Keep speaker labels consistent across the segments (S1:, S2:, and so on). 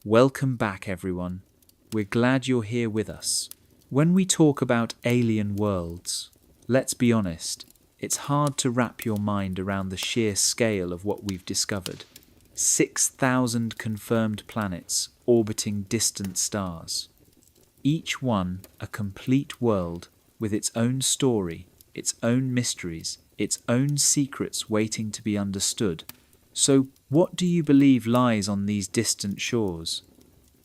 S1: Welcome back, everyone. We're glad you're here with us. When we talk about alien worlds, let's be honest, it's hard to wrap your mind around the sheer scale of what we've discovered. 6,000 confirmed planets orbiting distant stars. Each one a complete world with its own story, its own mysteries, its own secrets waiting to be understood. So, what do you believe lies on these distant shores?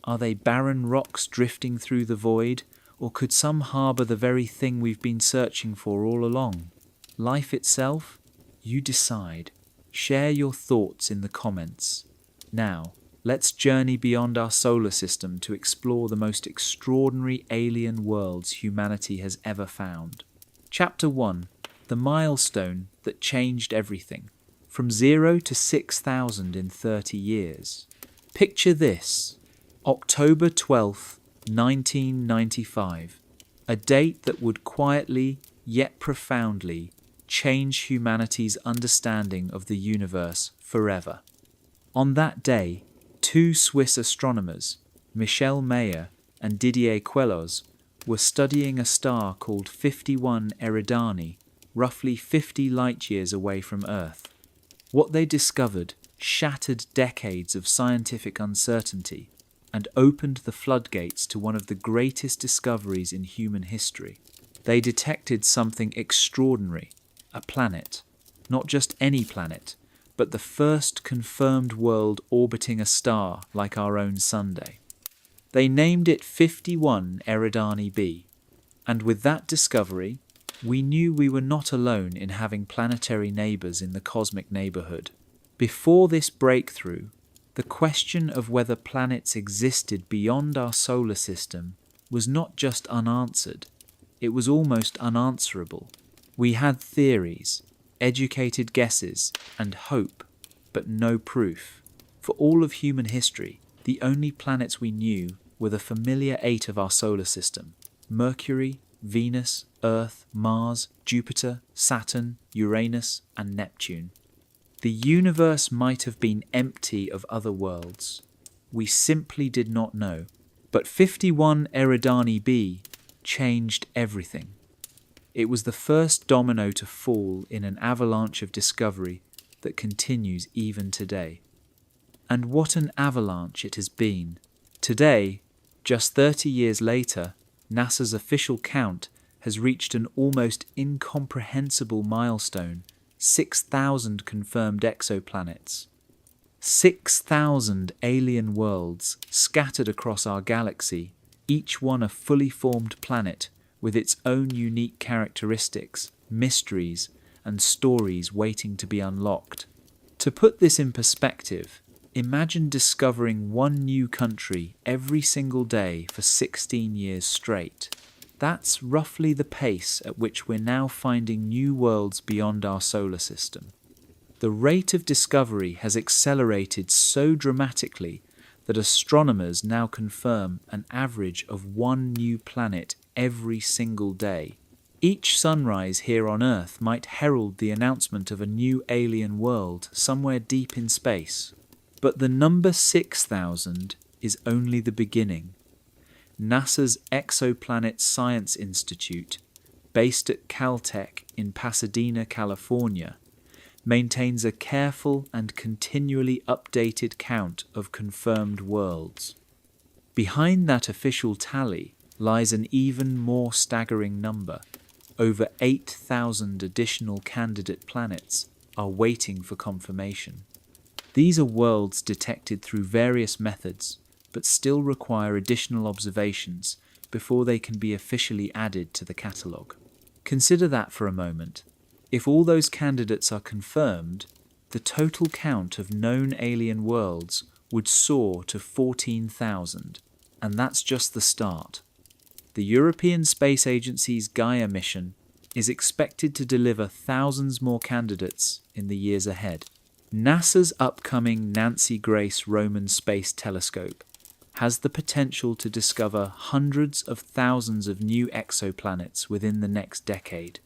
S1: Are they barren rocks drifting through the void, or could some harbour the very thing we've been searching for all along? Life itself? You decide. Share your thoughts in the comments. Now, let's journey beyond our solar system to explore the most extraordinary alien worlds humanity has ever found. Chapter 1. The milestone that changed everything. From 0 to 6,000 in 30 years. Picture this. October 12th, 1995. A date that would quietly, yet profoundly, change humanity's understanding of the universe forever. On that day, two Swiss astronomers, Michel Mayor and Didier Queloz, were studying a star called 51 Eridani, roughly 50 light-years away from Earth. What they discovered shattered decades of scientific uncertainty and opened the floodgates to one of the greatest discoveries in human history. They detected something extraordinary, a planet, not just any planet, but the first confirmed world orbiting a star like our own Sunday. They named it 51 Eridani b, and with that discovery, we knew we were not alone in having planetary neighbours in the cosmic neighbourhood. Before this breakthrough, the question of whether planets existed beyond our solar system was not just unanswered, it was almost unanswerable. We had theories, educated guesses, and hope, but no proof. For all of human history, the only planets we knew were the familiar 8 of our solar system: Mercury, Venus, Earth, Mars, Jupiter, Saturn, Uranus, and Neptune. The universe might have been empty of other worlds. We simply did not know. But 51 Eridani b changed everything. It was the first domino to fall in an avalanche of discovery that continues even today. And what an avalanche it has been. Today, just 30 years later, NASA's official count has reached an almost incomprehensible milestone: 6,000 confirmed exoplanets. 6,000 alien worlds scattered across our galaxy, each one a fully formed planet with its own unique characteristics, mysteries, and stories waiting to be unlocked. To put this in perspective, imagine discovering one new country every single day for 16 years straight. That's roughly the pace at which we're now finding new worlds beyond our solar system. The rate of discovery has accelerated so dramatically that astronomers now confirm an average of one new planet every single day. Each sunrise here on Earth might herald the announcement of a new alien world somewhere deep in space. But the number 6,000 is only the beginning. NASA's Exoplanet Science Institute, based at Caltech in Pasadena, California, maintains a careful and continually updated count of confirmed worlds. Behind that official tally lies an even more staggering number. Over 8,000 additional candidate planets are waiting for confirmation. These are worlds detected through various methods, but still require additional observations before they can be officially added to the catalogue. Consider that for a moment. If all those candidates are confirmed, the total count of known alien worlds would soar to 14,000, and that's just the start. The European Space Agency's Gaia mission is expected to deliver thousands more candidates in the years ahead. NASA's upcoming Nancy Grace Roman Space Telescope has the potential to discover hundreds of thousands of new exoplanets within the next decade.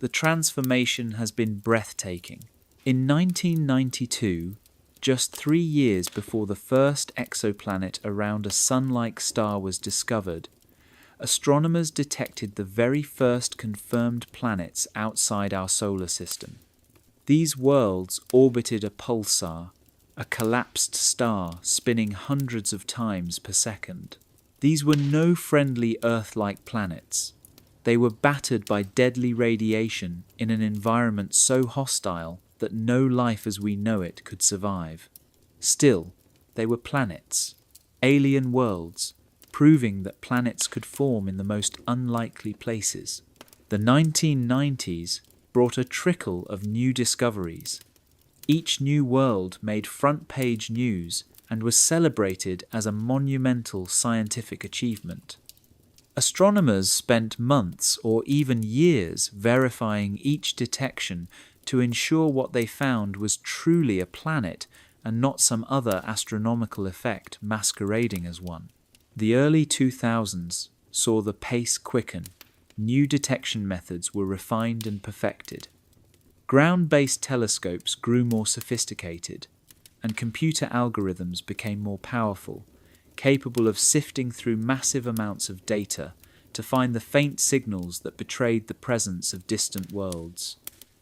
S1: The transformation has been breathtaking. In 1992, Just 3 years before the first exoplanet around a sun-like star was discovered, astronomers detected the very first confirmed planets outside our solar system. These worlds orbited a pulsar, a collapsed star spinning hundreds of times per second. These were no friendly Earth-like planets. They were battered by deadly radiation in an environment so hostile that no life as we know it could survive. Still, they were planets, alien worlds, proving that planets could form in the most unlikely places. The 1990s brought a trickle of new discoveries. Each new world made front-page news and was celebrated as a monumental scientific achievement. Astronomers spent months or even years verifying each detection to ensure what they found was truly a planet and not some other astronomical effect masquerading as one. The early 2000s saw the pace quicken. New detection methods were refined and perfected. Ground-based telescopes grew more sophisticated, and computer algorithms became more powerful, capable of sifting through massive amounts of data to find the faint signals that betrayed the presence of distant worlds.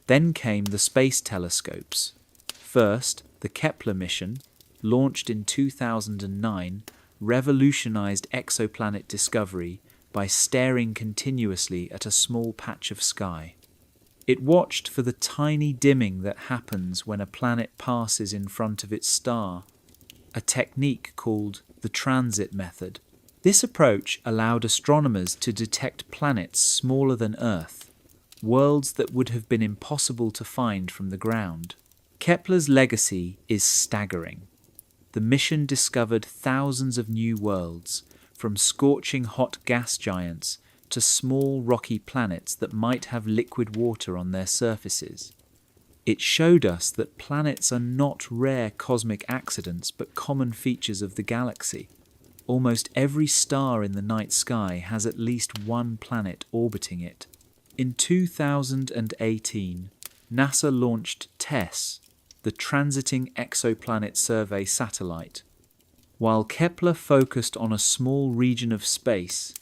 S1: Then came the space telescopes. First, the Kepler mission, launched in 2009, revolutionized exoplanet discovery by staring continuously at a small patch of sky. It watched for the tiny dimming that happens when a planet passes in front of its star, a technique called the transit method. This approach allowed astronomers to detect planets smaller than Earth, worlds that would have been impossible to find from the ground. Kepler's legacy is staggering. The mission discovered thousands of new worlds, from scorching hot gas giants to small rocky planets that might have liquid water on their surfaces. It showed us that planets are not rare cosmic accidents but common features of the galaxy. Almost every star in the night sky has at least one planet orbiting it. In 2018, NASA launched TESS, the Transiting Exoplanet Survey satellite. While Kepler focused on a small region of space,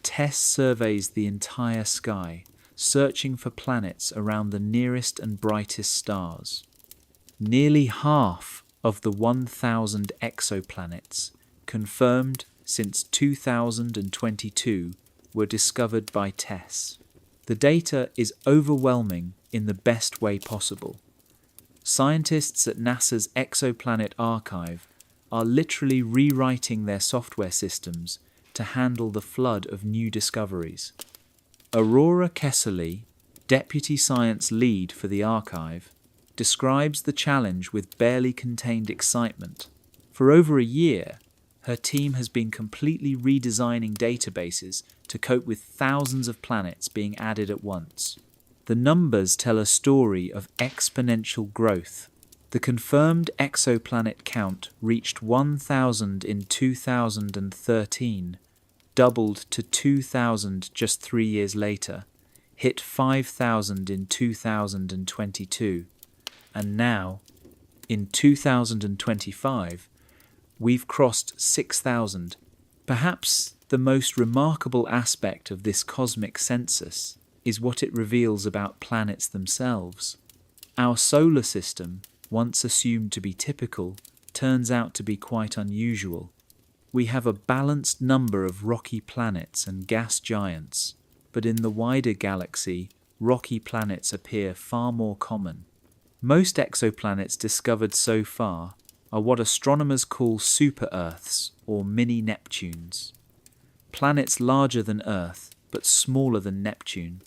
S1: TESS surveys the entire sky, searching for planets around the nearest and brightest stars. Nearly half of the 1,000 exoplanets confirmed since 2022 were discovered by TESS. The data is overwhelming in the best way possible. Scientists at NASA's Exoplanet Archive are literally rewriting their software systems to handle the flood of new discoveries. Aurora Kesserly, Deputy Science Lead for the archive, describes the challenge with barely contained excitement. For over a year, her team has been completely redesigning databases to cope with thousands of planets being added at once. The numbers tell a story of exponential growth. The confirmed exoplanet count reached 1,000 in 2013, doubled to 2,000 just 3 years later, hit 5,000 in 2022, and now, in 2025, we've crossed 6,000. Perhaps the most remarkable aspect of this cosmic census is what it reveals about planets themselves. Our solar system, once assumed to be typical, turns out to be quite unusual. We have a balanced number of rocky planets and gas giants, but in the wider galaxy, rocky planets appear far more common. Most exoplanets discovered so far are what astronomers call super-Earths or mini-Neptunes. Planets larger than Earth, but smaller than Neptune.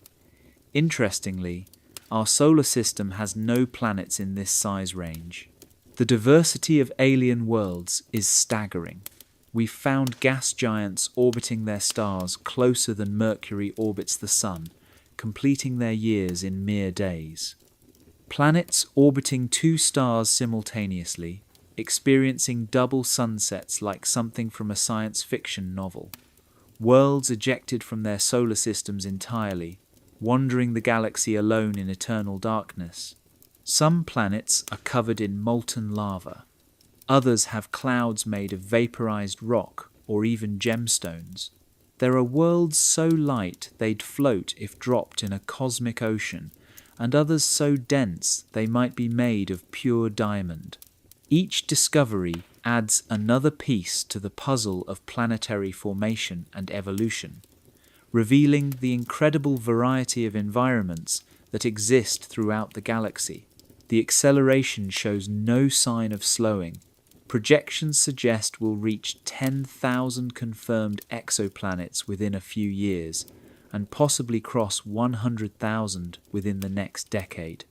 S1: Interestingly, our solar system has no planets in this size range. The diversity of alien worlds is staggering. We've found gas giants orbiting their stars closer than Mercury orbits the Sun, completing their years in mere days. Planets orbiting 2 stars simultaneously, experiencing double sunsets like something from a science fiction novel. Worlds ejected from their solar systems entirely, wandering the galaxy alone in eternal darkness. Some planets are covered in molten lava, Others have clouds made of vaporized rock or even gemstones. There are worlds so light they'd float if dropped in a cosmic ocean, and others so dense they might be made of pure diamond. Each discovery adds another piece to the puzzle of planetary formation and evolution, revealing the incredible variety of environments that exist throughout the galaxy. The acceleration shows no sign of slowing. Projections suggest we'll reach 10,000 confirmed exoplanets within a few years, and possibly cross 100,000 within the next decade.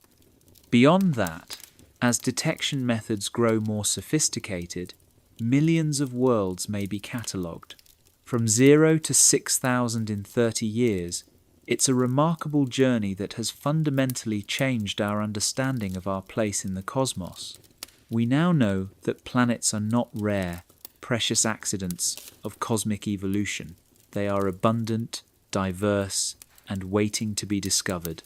S1: Beyond that, as detection methods grow more sophisticated, millions of worlds may be catalogued. From 0 to 6,000 in 30 years, it's a remarkable journey that has fundamentally changed our understanding of our place in the cosmos. We now know that planets are not rare, precious accidents of cosmic evolution. They are abundant, diverse, and waiting to be discovered.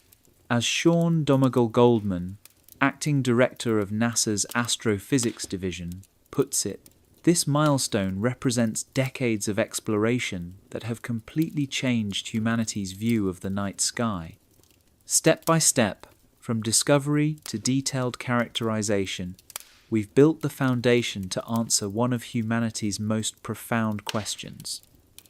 S1: As Sean Donegal-Goldman, acting director of NASA's Astrophysics Division, puts it, this milestone represents decades of exploration that have completely changed humanity's view of the night sky. Step by step, from discovery to detailed characterization, we've built the foundation to answer one of humanity's most profound questions.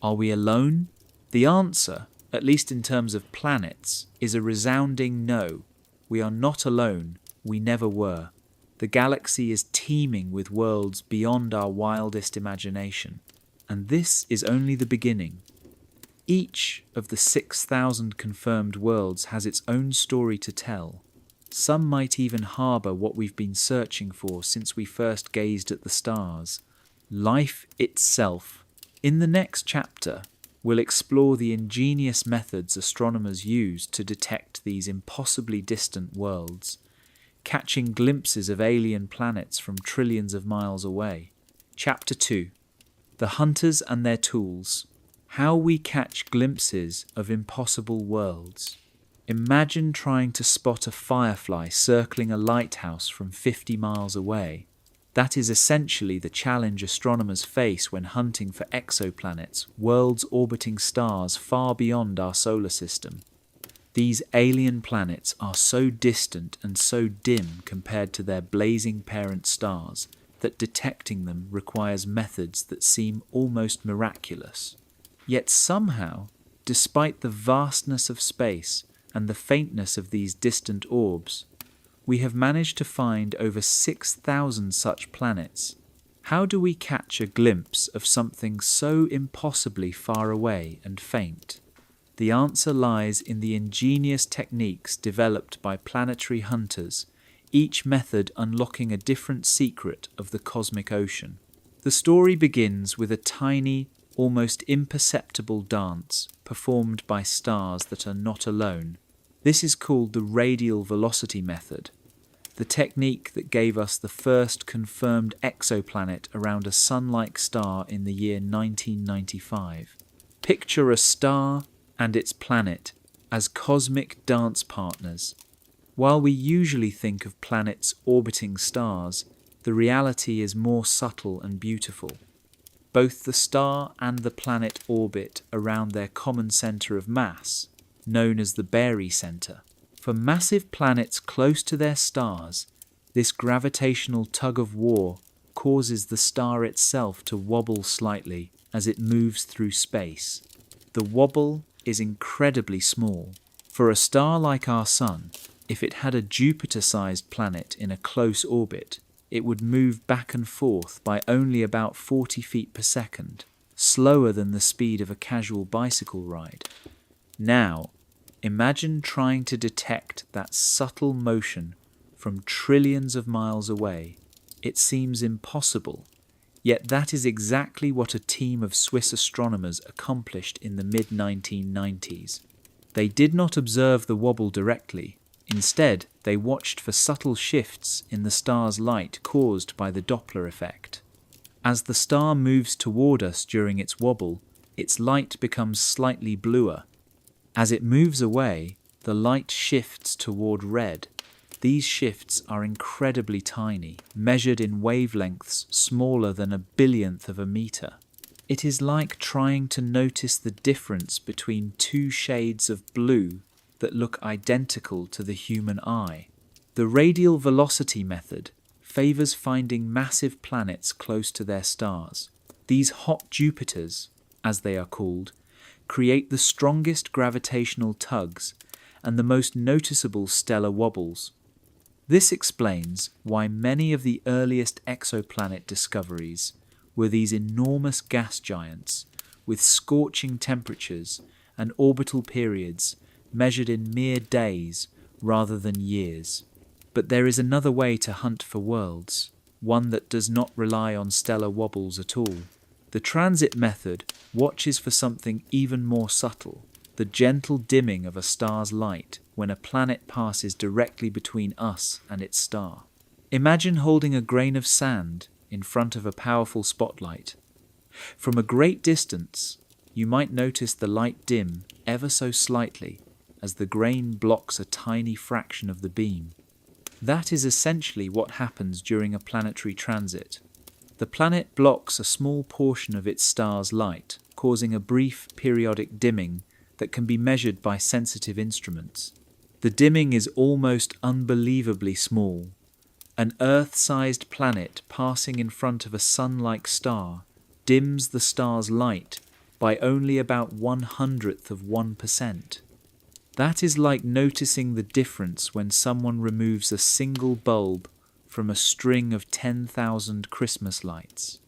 S1: Are we alone? The answer, at least in terms of planets, is a resounding no. We are not alone. We never were. The galaxy is teeming with worlds beyond our wildest imagination. And this is only the beginning. Each of the 6,000 confirmed worlds has its own story to tell. Some might even harbour what we've been searching for since we first gazed at the stars: life itself. In the next chapter, we'll explore the ingenious methods astronomers use to detect these impossibly distant worlds, catching glimpses of alien planets from trillions of miles away. Chapter 2: The Hunters and Their Tools. How we catch glimpses of impossible worlds. Imagine trying to spot a firefly circling a lighthouse from 50 miles away. That is essentially the challenge astronomers face when hunting for exoplanets, worlds orbiting stars far beyond our solar system. These alien planets are so distant and so dim compared to their blazing parent stars that detecting them requires methods that seem almost miraculous. Yet somehow, despite the vastness of space and the faintness of these distant orbs, we have managed to find over 6,000 such planets. How do we catch a glimpse of something so impossibly far away and faint? The answer lies in the ingenious techniques developed by planetary hunters, each method unlocking a different secret of the cosmic ocean. The story begins with a tiny, almost imperceptible dance performed by stars that are not alone. This is called the radial velocity method, the technique that gave us the first confirmed exoplanet around a sun-like star in the year 1995. Picture a star and its planet as cosmic dance partners. While we usually think of planets orbiting stars, the reality is more subtle and beautiful. Both the star and the planet orbit around their common centre of mass, known as the barycenter. For massive planets close to their stars, this gravitational tug-of-war causes the star itself to wobble slightly as it moves through space. The wobble is incredibly small. For a star like our Sun, if it had a Jupiter-sized planet in a close orbit, it would move back and forth by only about 40 feet per second, slower than the speed of a casual bicycle ride. Now, imagine trying to detect that subtle motion from trillions of miles away. It seems impossible, yet that is exactly what a team of Swiss astronomers accomplished in the mid-1990s. They did not observe the wobble directly. Instead, they watched for subtle shifts in the star's light caused by the Doppler effect. As the star moves toward us during its wobble, its light becomes slightly bluer. As it moves away, the light shifts toward red. These shifts are incredibly tiny, measured in wavelengths smaller than a billionth of a meter. It is like trying to notice the difference between two shades of blue that look identical to the human eye. The radial velocity method favors finding massive planets close to their stars. These hot Jupiters, as they are called, create the strongest gravitational tugs and the most noticeable stellar wobbles. This explains why many of the earliest exoplanet discoveries were these enormous gas giants with scorching temperatures and orbital periods measured in mere days rather than years. But there is another way to hunt for worlds, one that does not rely on stellar wobbles at all. The transit method watches for something even more subtle, the gentle dimming of a star's light when a planet passes directly between us and its star. Imagine holding a grain of sand in front of a powerful spotlight. From a great distance, you might notice the light dim ever so slightly as the grain blocks a tiny fraction of the beam. That is essentially what happens during a planetary transit. The planet blocks a small portion of its star's light, causing a brief periodic dimming that can be measured by sensitive instruments. The dimming is almost unbelievably small. An Earth-sized planet passing in front of a sun-like star dims the star's light by only about 1/100th of 1%. That is like noticing the difference when someone removes a single bulb from a string of 10,000 Christmas lights.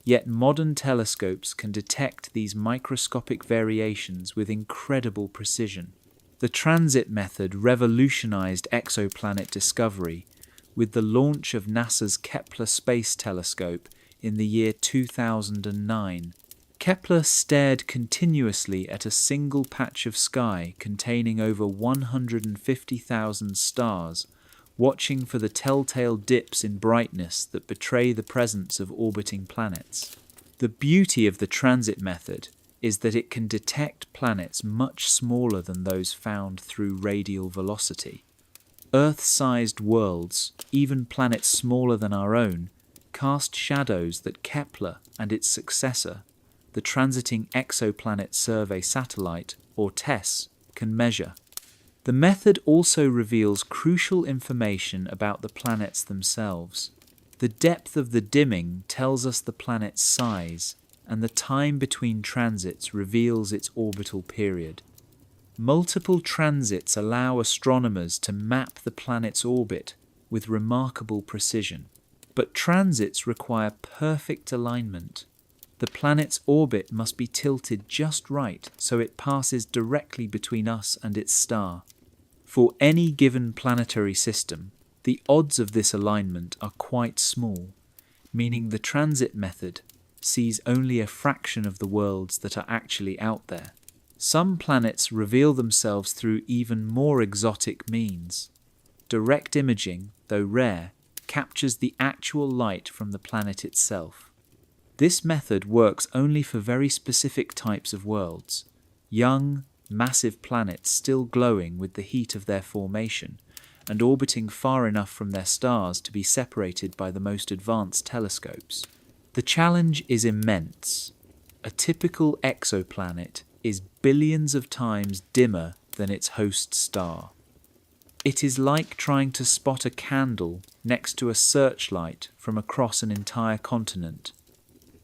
S1: Yet modern telescopes can detect these microscopic variations with incredible precision. The transit method revolutionized exoplanet discovery with the launch of NASA's Kepler Space Telescope in the year 2009. Kepler stared continuously at a single patch of sky containing over 150,000 stars, watching for the telltale dips in brightness that betray the presence of orbiting planets. The beauty of the transit method is that it can detect planets much smaller than those found through radial velocity. Earth-sized worlds, even planets smaller than our own, cast shadows that Kepler and its successor, the Transiting Exoplanet Survey Satellite, or TESS, can measure. The method also reveals crucial information about the planets themselves. The depth of the dimming tells us the planet's size, and the time between transits reveals its orbital period. Multiple transits allow astronomers to map the planet's orbit with remarkable precision. But transits require perfect alignment. The planet's orbit must be tilted just right so it passes directly between us and its star. For any given planetary system, the odds of this alignment are quite small, meaning the transit method sees only a fraction of the worlds that are actually out there. Some planets reveal themselves through even more exotic means. Direct imaging, though rare, captures the actual light from the planet itself. This method works only for very specific types of worlds, young, massive planets still glowing with the heat of their formation and orbiting far enough from their stars to be separated by the most advanced telescopes. The challenge is immense. A typical exoplanet is billions of times dimmer than its host star. It is like trying to spot a candle next to a searchlight from across an entire continent.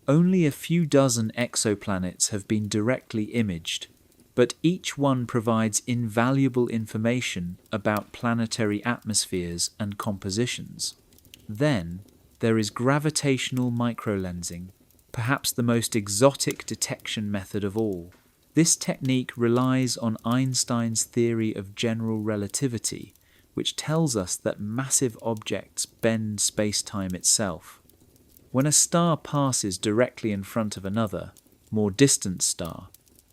S1: Only a few dozen exoplanets have been directly imaged, but each one provides invaluable information about planetary atmospheres and compositions. Then, there is gravitational microlensing, perhaps the most exotic detection method of all. This technique relies on Einstein's theory of general relativity, which tells us that massive objects bend space-time itself. When a star passes directly in front of another, more distant star,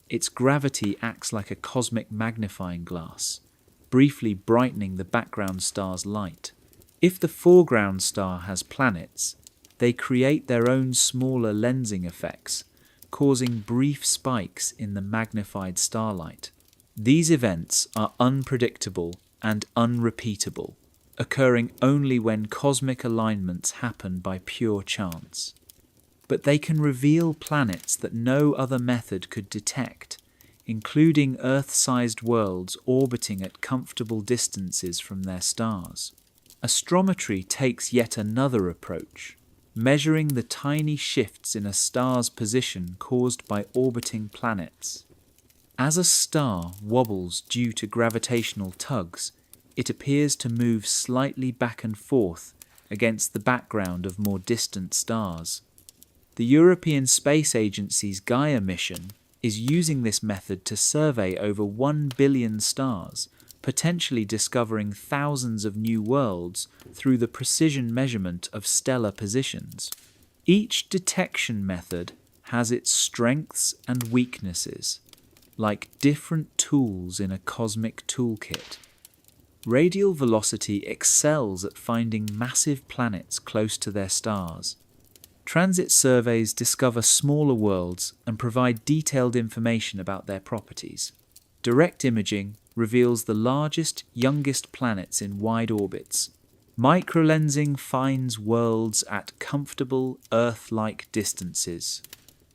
S1: its gravity acts like a cosmic magnifying glass, briefly brightening the background star's light. If the foreground star has planets, they create their own smaller lensing effects, causing brief spikes in the magnified starlight. These events are unpredictable and unrepeatable. occurring only when cosmic alignments happen by pure chance. But they can reveal planets that no other method could detect, including Earth-sized worlds orbiting at comfortable distances from their stars. Astrometry takes yet another approach, measuring the tiny shifts in a star's position caused by orbiting planets. As a star wobbles due to gravitational tugs, it appears to move slightly back and forth against the background of more distant stars. The European Space Agency's Gaia mission is using this method to survey over 1 billion stars, potentially discovering thousands of new worlds through the precision measurement of stellar positions. Each detection method has its strengths and weaknesses, like different tools in a cosmic toolkit. Radial velocity excels at finding massive planets close to their stars. Transit surveys discover smaller worlds and provide detailed information about their properties. Direct imaging reveals the largest, youngest planets in wide orbits. Microlensing finds worlds at comfortable, Earth-like distances.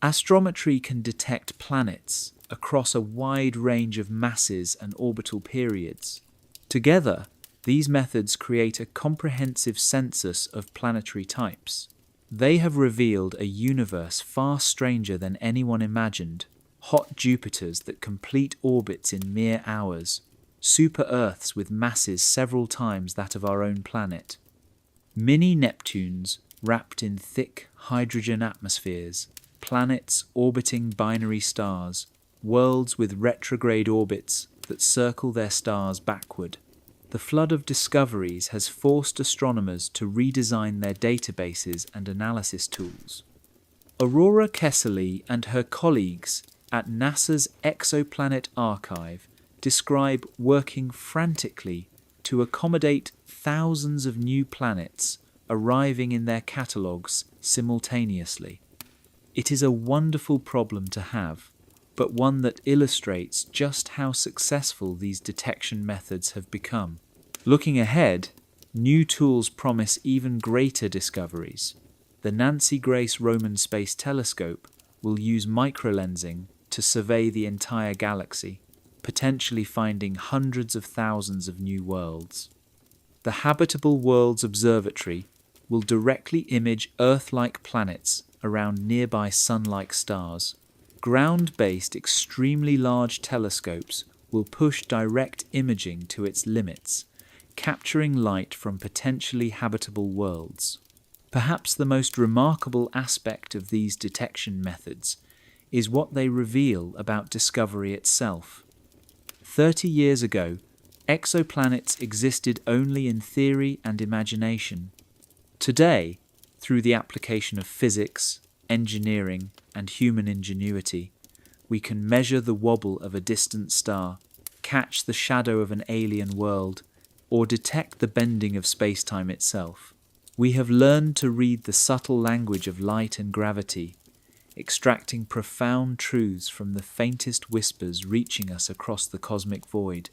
S1: Astrometry can detect planets across a wide range of masses and orbital periods. Together, these methods create a comprehensive census of planetary types. They have revealed a universe far stranger than anyone imagined. Hot Jupiters that complete orbits in mere hours, super-Earths with masses several times that of our own planet, mini-Neptunes wrapped in thick hydrogen atmospheres, planets orbiting binary stars, worlds with retrograde orbits that circle their stars backward. The flood of discoveries has forced astronomers to redesign their databases and analysis tools. Aurora Kessley and her colleagues at NASA's Exoplanet Archive describe working frantically to accommodate thousands of new planets arriving in their catalogues simultaneously. It is a wonderful problem to have, but one that illustrates just how successful these detection methods have become. Looking ahead, new tools promise even greater discoveries. The Nancy Grace Roman Space Telescope will use microlensing to survey the entire galaxy, potentially finding hundreds of thousands of new worlds. The Habitable Worlds Observatory will directly image Earth-like planets around nearby Sun-like stars. Ground-based, extremely large telescopes will push direct imaging to its limits, capturing light from potentially habitable worlds. Perhaps the most remarkable aspect of these detection methods is what they reveal about discovery itself. 30 years ago, exoplanets existed only in theory and imagination. Today, through the application of physics, engineering, and human ingenuity, we can measure the wobble of a distant star, catch the shadow of an alien world, or detect the bending of space-time itself. We have learned to read the subtle language of light and gravity, extracting profound truths from the faintest whispers reaching us across the cosmic void.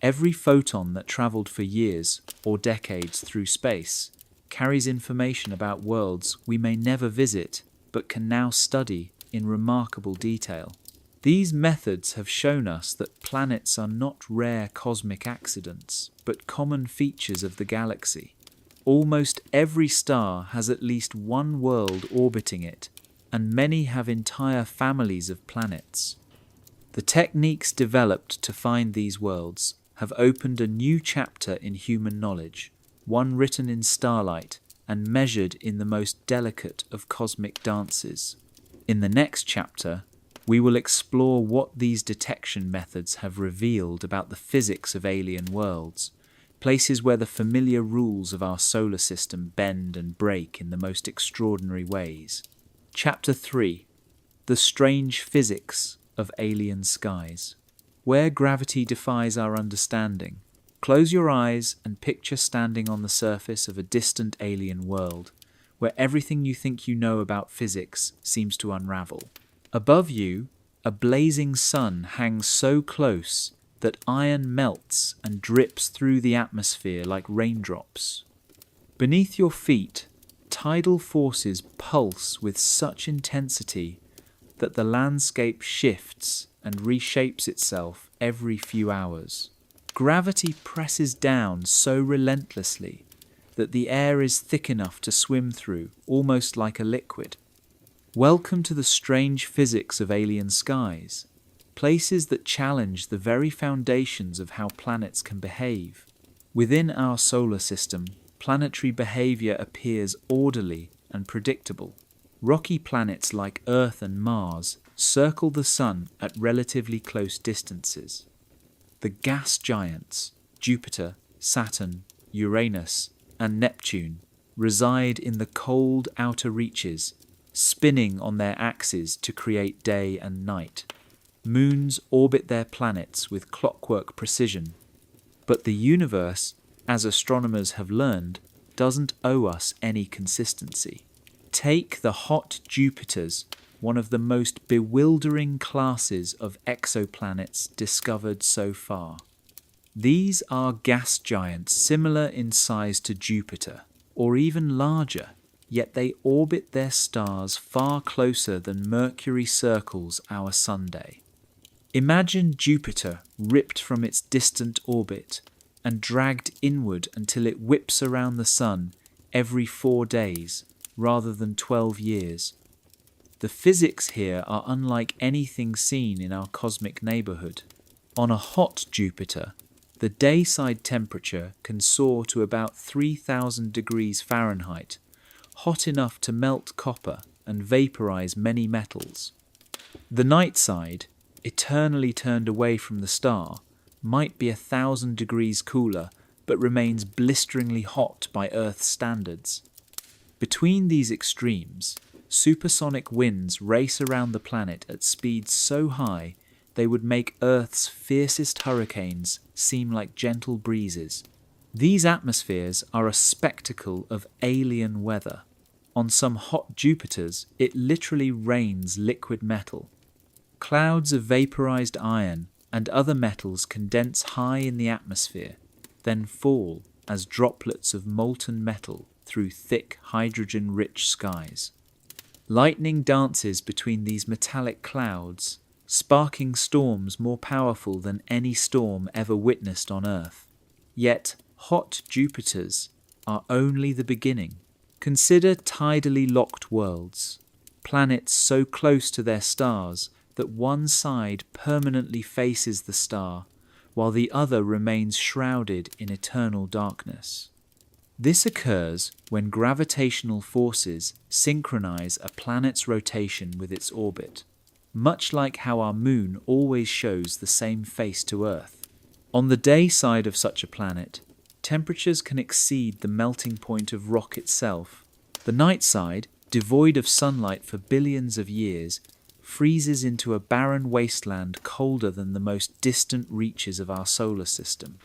S1: Every photon that travelled for years or decades through space carries information about worlds we may never visit but can now study in remarkable detail. These methods have shown us that planets are not rare cosmic accidents, but common features of the galaxy. Almost every star has at least one world orbiting it, and many have entire families of planets. The techniques developed to find these worlds have opened a new chapter in human knowledge, one written in starlight and measured in the most delicate of cosmic dances. In the next chapter, we will explore what these detection methods have revealed about the physics of alien worlds, places where the familiar rules of our solar system bend and break in the most extraordinary ways. Chapter 3: The Strange Physics of Alien Skies. Where gravity defies our understanding. Close your eyes and picture standing on the surface of a distant alien world, where everything you think you know about physics seems to unravel. Above you, a blazing sun hangs so close that iron melts and drips through the atmosphere like raindrops. Beneath your feet, tidal forces pulse with such intensity that the landscape shifts and reshapes itself every few hours. Gravity presses down so relentlessly that the air is thick enough to swim through, almost like a liquid. Welcome to the strange physics of alien skies, places that challenge the very foundations of how planets can behave. Within our solar system, planetary behavior appears orderly and predictable. Rocky planets like Earth and Mars circle the Sun at relatively close distances. The gas giants, Jupiter, Saturn, Uranus, and Neptune, reside in the cold outer reaches, spinning on their axes to create day and night. Moons orbit their planets with clockwork precision. But the universe, as astronomers have learned, doesn't owe us any consistency. Take the hot Jupiters, one of the most bewildering classes of exoplanets discovered so far. These are gas giants similar in size to Jupiter, or even larger, yet they orbit their stars far closer than Mercury circles our Sunday. Imagine Jupiter ripped from its distant orbit and dragged inward until it whips around the Sun every 4 days, rather than 12 years. The physics here are unlike anything seen in our cosmic neighbourhood. On a hot Jupiter, the dayside temperature can soar to about 3,000 degrees Fahrenheit, hot enough to melt copper and vaporize many metals. The night side, eternally turned away from the star, might be 1,000 degrees cooler, but remains blisteringly hot by Earth's standards. Between these extremes, supersonic winds race around the planet at speeds so high they would make Earth's fiercest hurricanes seem like gentle breezes. These atmospheres are a spectacle of alien weather. On some hot Jupiters, it literally rains liquid metal. Clouds of vaporized iron and other metals condense high in the atmosphere, then fall as droplets of molten metal through thick hydrogen-rich skies. Lightning dances between these metallic clouds, sparking storms more powerful than any storm ever witnessed on Earth. Yet, hot Jupiters are only the beginning. Consider tidally locked worlds, planets so close to their stars that one side permanently faces the star, while the other remains shrouded in eternal darkness. This occurs when gravitational forces synchronize a planet's rotation with its orbit, much like how our moon always shows the same face to Earth. On the day side of such a planet, temperatures can exceed the melting point of rock itself. The night side, devoid of sunlight for billions of years, freezes into a barren wasteland colder than the most distant reaches of our solar system.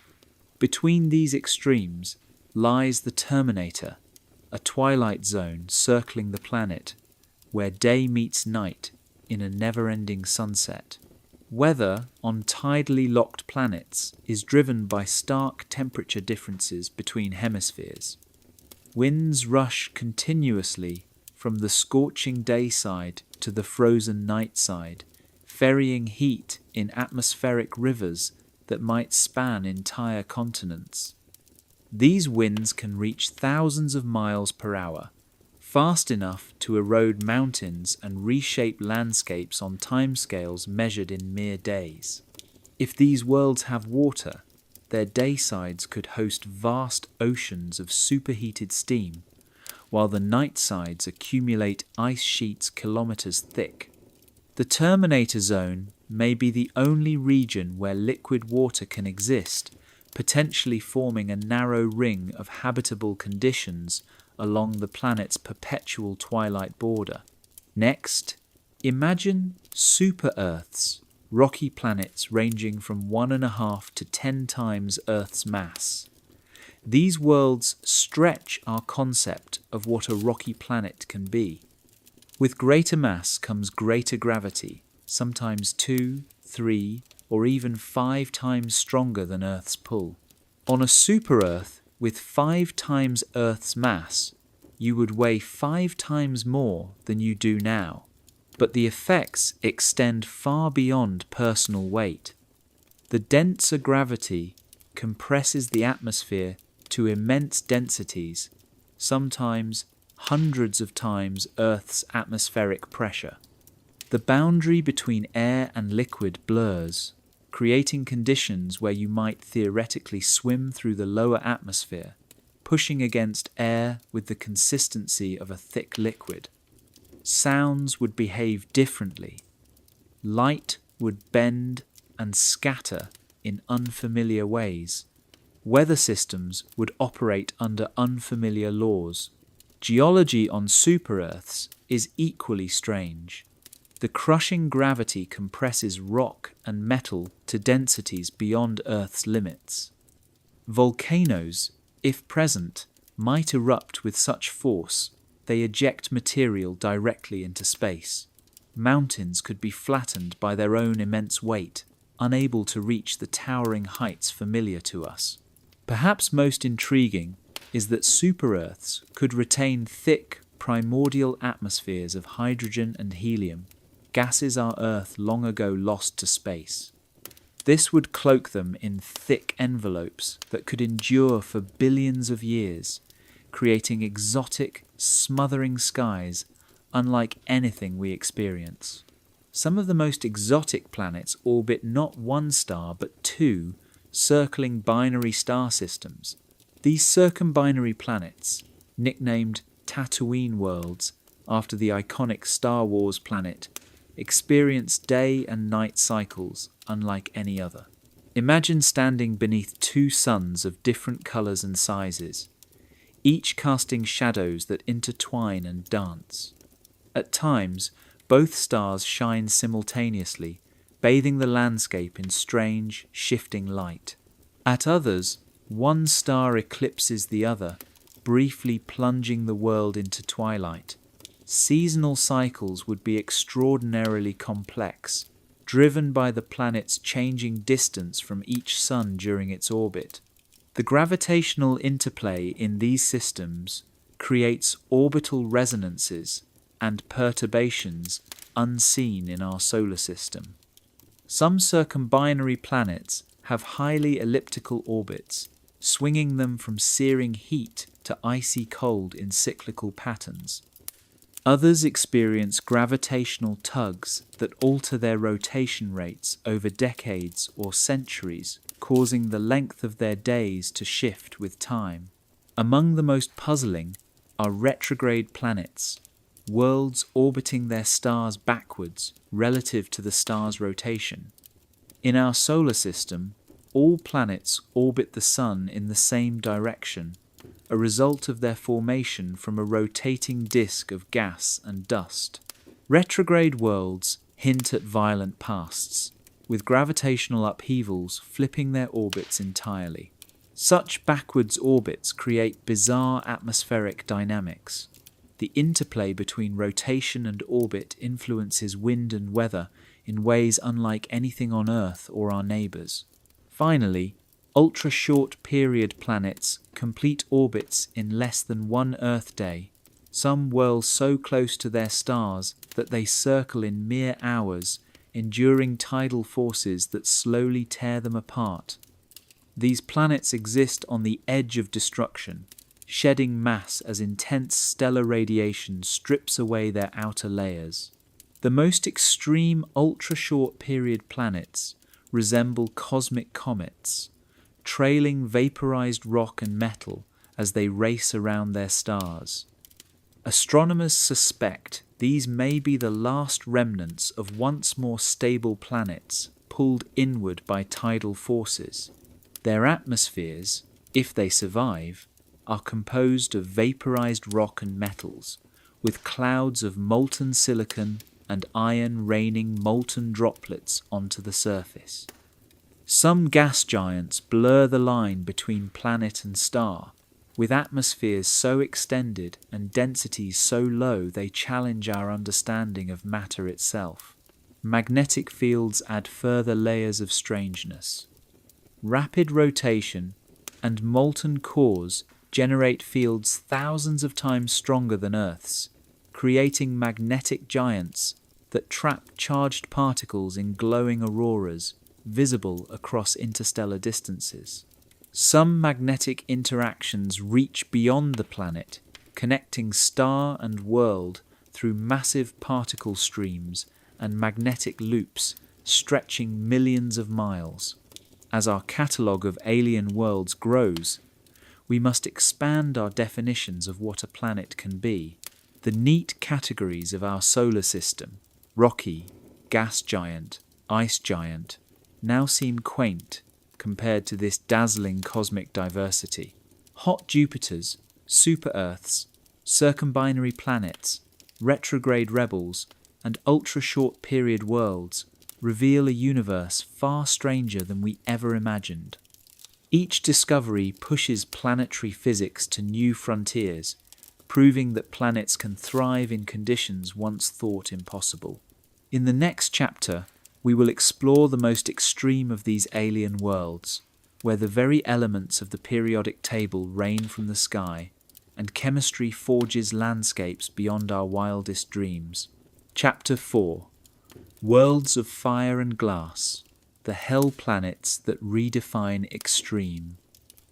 S1: Between these extremes lies the terminator, a twilight zone circling the planet, where day meets night in a never-ending sunset. Weather on tidally locked planets is driven by stark temperature differences between hemispheres. Winds rush continuously from the scorching day side to the frozen night side, ferrying heat in atmospheric rivers that might span entire continents. These winds can reach thousands of miles per hour, fast enough to erode mountains and reshape landscapes on timescales measured in mere days. If these worlds have water, their day sides could host vast oceans of superheated steam, while the night sides accumulate ice sheets kilometers thick. The terminator zone may be the only region where liquid water can exist, potentially forming a narrow ring of habitable conditions along the planet's perpetual twilight border. Next, imagine super-Earths, rocky planets ranging from 1.5 to 10 times Earth's mass. These worlds stretch our concept of what a rocky planet can be. With greater mass comes greater gravity, sometimes 2, 3, or even 5 times stronger than Earth's pull. On a super-Earth with 5 times Earth's mass, you would weigh 5 times more than you do now, but the effects extend far beyond personal weight. The denser gravity compresses the atmosphere to immense densities, sometimes hundreds of times Earth's atmospheric pressure. The boundary between air and liquid blurs, creating conditions where you might theoretically swim through the lower atmosphere, pushing against air with the consistency of a thick liquid. Sounds would behave differently. Light would bend and scatter in unfamiliar ways. Weather systems would operate under unfamiliar laws. Geology on super-Earths is equally strange. The crushing gravity compresses rock and metal to densities beyond Earth's limits. Volcanoes, if present, might erupt with such force they eject material directly into space. Mountains could be flattened by their own immense weight, unable to reach the towering heights familiar to us. Perhaps most intriguing is that super-Earths could retain thick, primordial atmospheres of hydrogen and helium, gases our Earth long ago lost to space. This would cloak them in thick envelopes that could endure for billions of years, creating exotic, smothering skies unlike anything we experience. Some of the most exotic planets orbit not one star but 2, circling binary star systems. These circumbinary planets, nicknamed Tatooine worlds after the iconic Star Wars planet, experience day and night cycles unlike any other. Imagine standing beneath 2 suns of different colours and sizes, each casting shadows that intertwine and dance. At times, both stars shine simultaneously, bathing the landscape in strange, shifting light. At others, one star eclipses the other, briefly plunging the world into twilight. Seasonal cycles would be extraordinarily complex, driven by the planet's changing distance from each sun during its orbit. The gravitational interplay in these systems creates orbital resonances and perturbations unseen in our solar system. Some circumbinary planets have highly elliptical orbits, swinging them from searing heat to icy cold in cyclical patterns. Others experience gravitational tugs that alter their rotation rates over decades or centuries, causing the length of their days to shift with time. Among the most puzzling are retrograde planets, worlds orbiting their stars backwards relative to the star's rotation. In our solar system, all planets orbit the Sun in the same direction, a result of their formation from a rotating disk of gas and dust. Retrograde worlds hint at violent pasts, with gravitational upheavals flipping their orbits entirely. Such backwards orbits create bizarre atmospheric dynamics. The interplay between rotation and orbit influences wind and weather in ways unlike anything on Earth or our neighbours. Finally, ultra-short period planets complete orbits in less than 1 Earth day. Some whirl so close to their stars that they circle in mere hours, enduring tidal forces that slowly tear them apart. These planets exist on the edge of destruction, shedding mass as intense stellar radiation strips away their outer layers. The most extreme ultra-short period planets resemble cosmic comets, trailing vaporized rock and metal as they race around their stars. Astronomers suspect these may be the last remnants of once more stable planets pulled inward by tidal forces. Their atmospheres, if they survive, are composed of vaporized rock and metals, with clouds of molten silicon and iron raining molten droplets onto the surface. Some gas giants blur the line between planet and star, with atmospheres so extended and densities so low they challenge our understanding of matter itself. magnetic fields add further layers of strangeness. Rapid rotation and molten cores generate fields thousands of times stronger than Earth's, creating magnetic giants that trap charged particles in glowing auroras visible across interstellar distances. Some magnetic interactions reach beyond the planet, connecting star and world through massive particle streams and magnetic loops stretching millions of miles. As our catalogue of alien worlds grows, we must expand our definitions of what a planet can be. The neat categories of our solar system, rocky, gas giant, ice giant, now seem quaint compared to this dazzling cosmic diversity. Hot Jupiters, super-Earths, circumbinary planets, retrograde rebels, and ultra-short period worlds reveal a universe far stranger than we ever imagined. Each discovery pushes planetary physics to new frontiers, proving that planets can thrive in conditions once thought impossible. In the next chapter, we will explore the most extreme of these alien worlds, where the very elements of the periodic table rain from the sky, and chemistry forges landscapes beyond our wildest dreams. Chapter 4: Worlds of Fire and Glass, the hell planets that redefine extreme.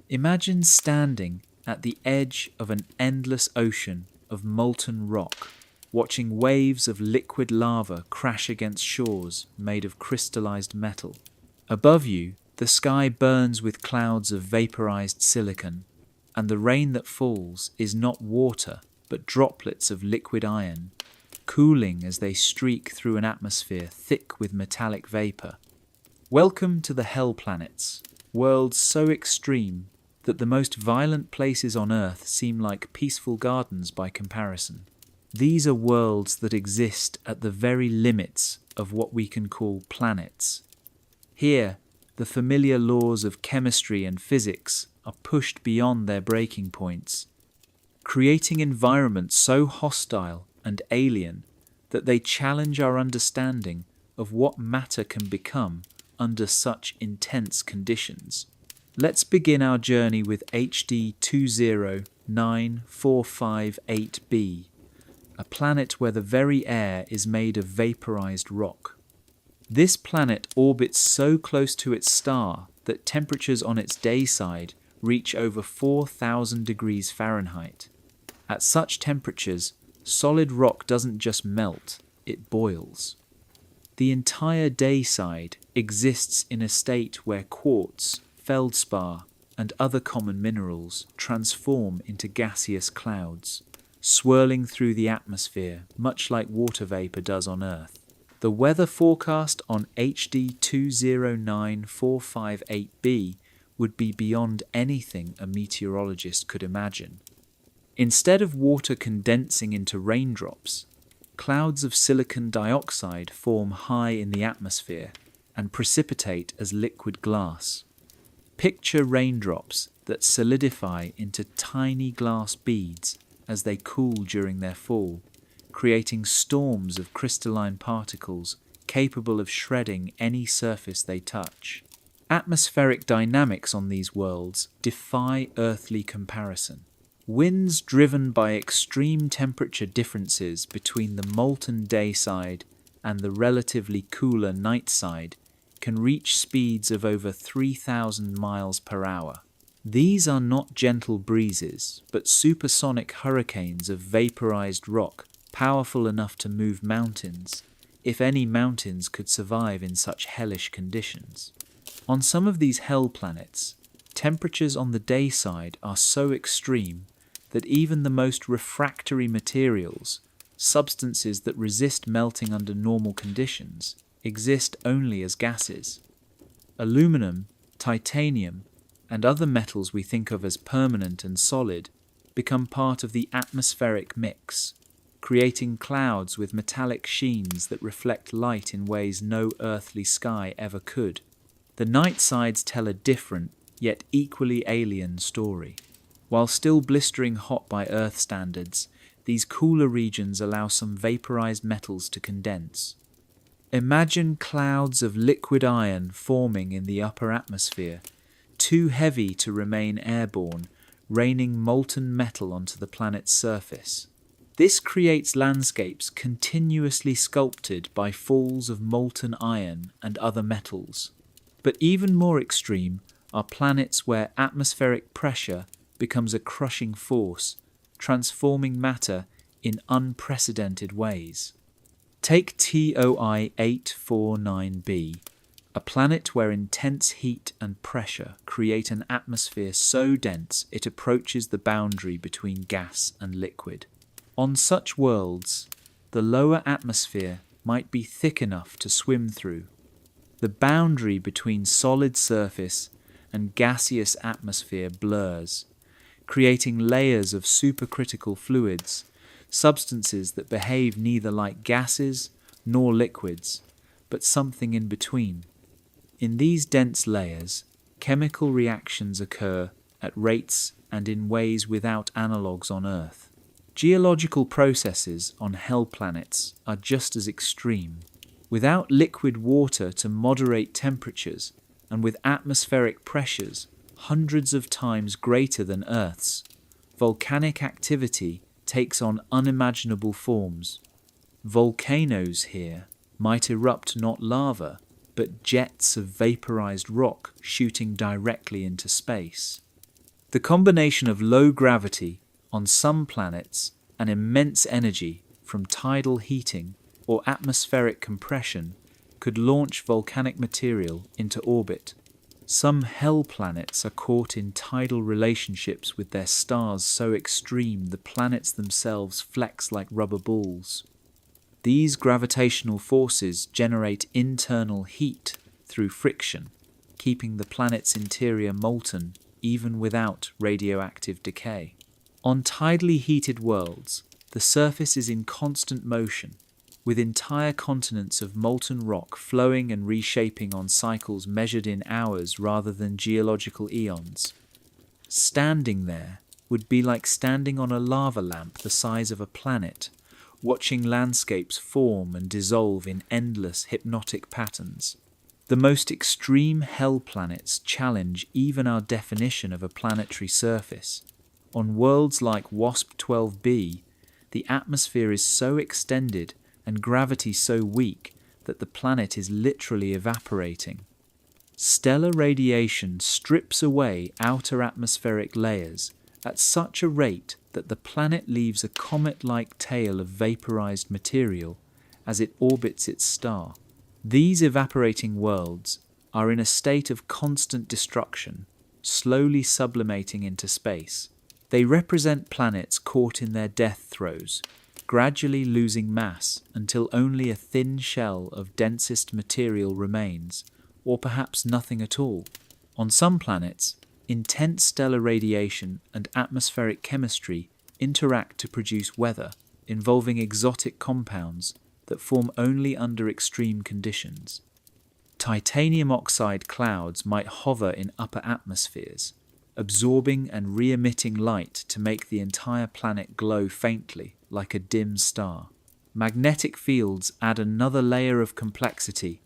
S1: Imagine standing at the edge of an endless ocean of molten rock, watching waves of liquid lava crash against shores made of crystallized metal. Above you, the sky burns with clouds of vaporized silicon, and the rain that falls is not water, but droplets of liquid iron, cooling as they streak through an atmosphere thick with metallic vapor. Welcome to the hell planets, worlds so extreme that the most violent places on Earth seem like peaceful gardens by comparison. These are worlds that exist at the very limits of what we can call planets. Here, the familiar laws of chemistry and physics are pushed beyond their breaking points, creating environments so hostile and alien that they challenge our understanding of what matter can become under such intense conditions. Let's begin our journey with HD 209458b, a planet where the very air is made of vaporized rock. This planet orbits so close to its star that temperatures on its day side reach over 4,000 degrees Fahrenheit. At such temperatures, solid rock doesn't just melt, it boils. The entire day side exists in a state where quartz, feldspar, and other common minerals transform into gaseous clouds, swirling through the atmosphere much like water vapor does on Earth. The weather forecast on HD 209458b would be beyond anything a meteorologist could imagine. Instead of water condensing into raindrops, clouds of silicon dioxide form high in the atmosphere and precipitate as liquid glass. Picture raindrops that solidify into tiny glass beads as they cool during their fall, creating storms of crystalline particles capable of shredding any surface they touch. Atmospheric dynamics on these worlds defy earthly comparison. Winds driven by extreme temperature differences between the molten day side and the relatively cooler night side can reach speeds of over 3,000 miles per hour. These are not gentle breezes, but supersonic hurricanes of vaporized rock powerful enough to move mountains, if any mountains could survive in such hellish conditions. On some of these hell planets, temperatures on the day side are so extreme that even the most refractory materials, substances that resist melting under normal conditions, exist only as gases. Aluminum, titanium, and other metals we think of as permanent and solid become part of the atmospheric mix, creating clouds with metallic sheens that reflect light in ways no earthly sky ever could. The night sides tell a different, yet equally alien story. While still blistering hot by Earth standards, these cooler regions allow some vaporized metals to condense. Imagine clouds of liquid iron forming in the upper atmosphere, too heavy to remain airborne, raining molten metal onto the planet's surface. This creates landscapes continuously sculpted by falls of molten iron and other metals. But even more extreme are planets where atmospheric pressure becomes a crushing force, transforming matter in unprecedented ways. Take TOI 849b, a planet where intense heat and pressure create an atmosphere so dense it approaches the boundary between gas and liquid. On such worlds, the lower atmosphere might be thick enough to swim through. The boundary between solid surface and gaseous atmosphere blurs, creating layers of supercritical fluids, substances that behave neither like gases nor liquids, but something in between. In these dense layers, chemical reactions occur at rates and in ways without analogues on Earth. Geological processes on hell planets are just as extreme. Without liquid water to moderate temperatures, and with atmospheric pressures hundreds of times greater than Earth's, volcanic activity takes on unimaginable forms. Volcanoes here might erupt not lava, but jets of vaporized rock shooting directly into space. The combination of low gravity on some planets and immense energy from tidal heating or atmospheric compression could launch volcanic material into orbit. Some hell planets are caught in tidal relationships with their stars so extreme the planets themselves flex like rubber balls. These gravitational forces generate internal heat through friction, keeping the planet's interior molten even without radioactive decay. On tidally heated worlds, the surface is in constant motion, with entire continents of molten rock flowing and reshaping on cycles measured in hours rather than geological eons. Standing there would be like standing on a lava lamp the size of a planet, watching landscapes form and dissolve in endless hypnotic patterns. The most extreme hell planets challenge even our definition of a planetary surface. On worlds like WASP-12b, the atmosphere is so extended and gravity so weak that the planet is literally evaporating. Stellar radiation strips away outer atmospheric layers at such a rate that the planet leaves a comet-like tail of vaporized material as it orbits its star. These evaporating worlds are in a state of constant destruction, slowly sublimating into space. They represent planets caught in their death throes, gradually losing mass until only a thin shell of densest material remains, or perhaps nothing at all. On some planets, intense stellar radiation and atmospheric chemistry interact to produce weather, involving exotic compounds that form only under extreme conditions. Titanium oxide clouds might hover in upper atmospheres, absorbing and re-emitting light to make the entire planet glow faintly, like a dim star. Magnetic fields add another layer of complexity.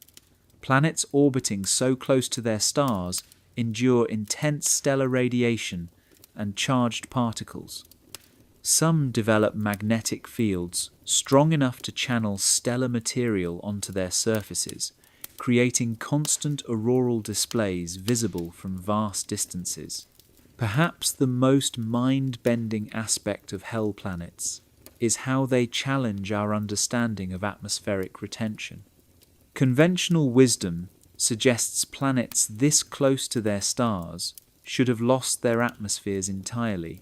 S1: Planets orbiting so close to their stars endure intense stellar radiation and charged particles. Some develop magnetic fields strong enough to channel stellar material onto their surfaces, creating constant auroral displays visible from vast distances. Perhaps the most mind-bending aspect of hell planets is how they challenge our understanding of atmospheric retention. Conventional wisdom suggests planets this close to their stars should have lost their atmospheres entirely,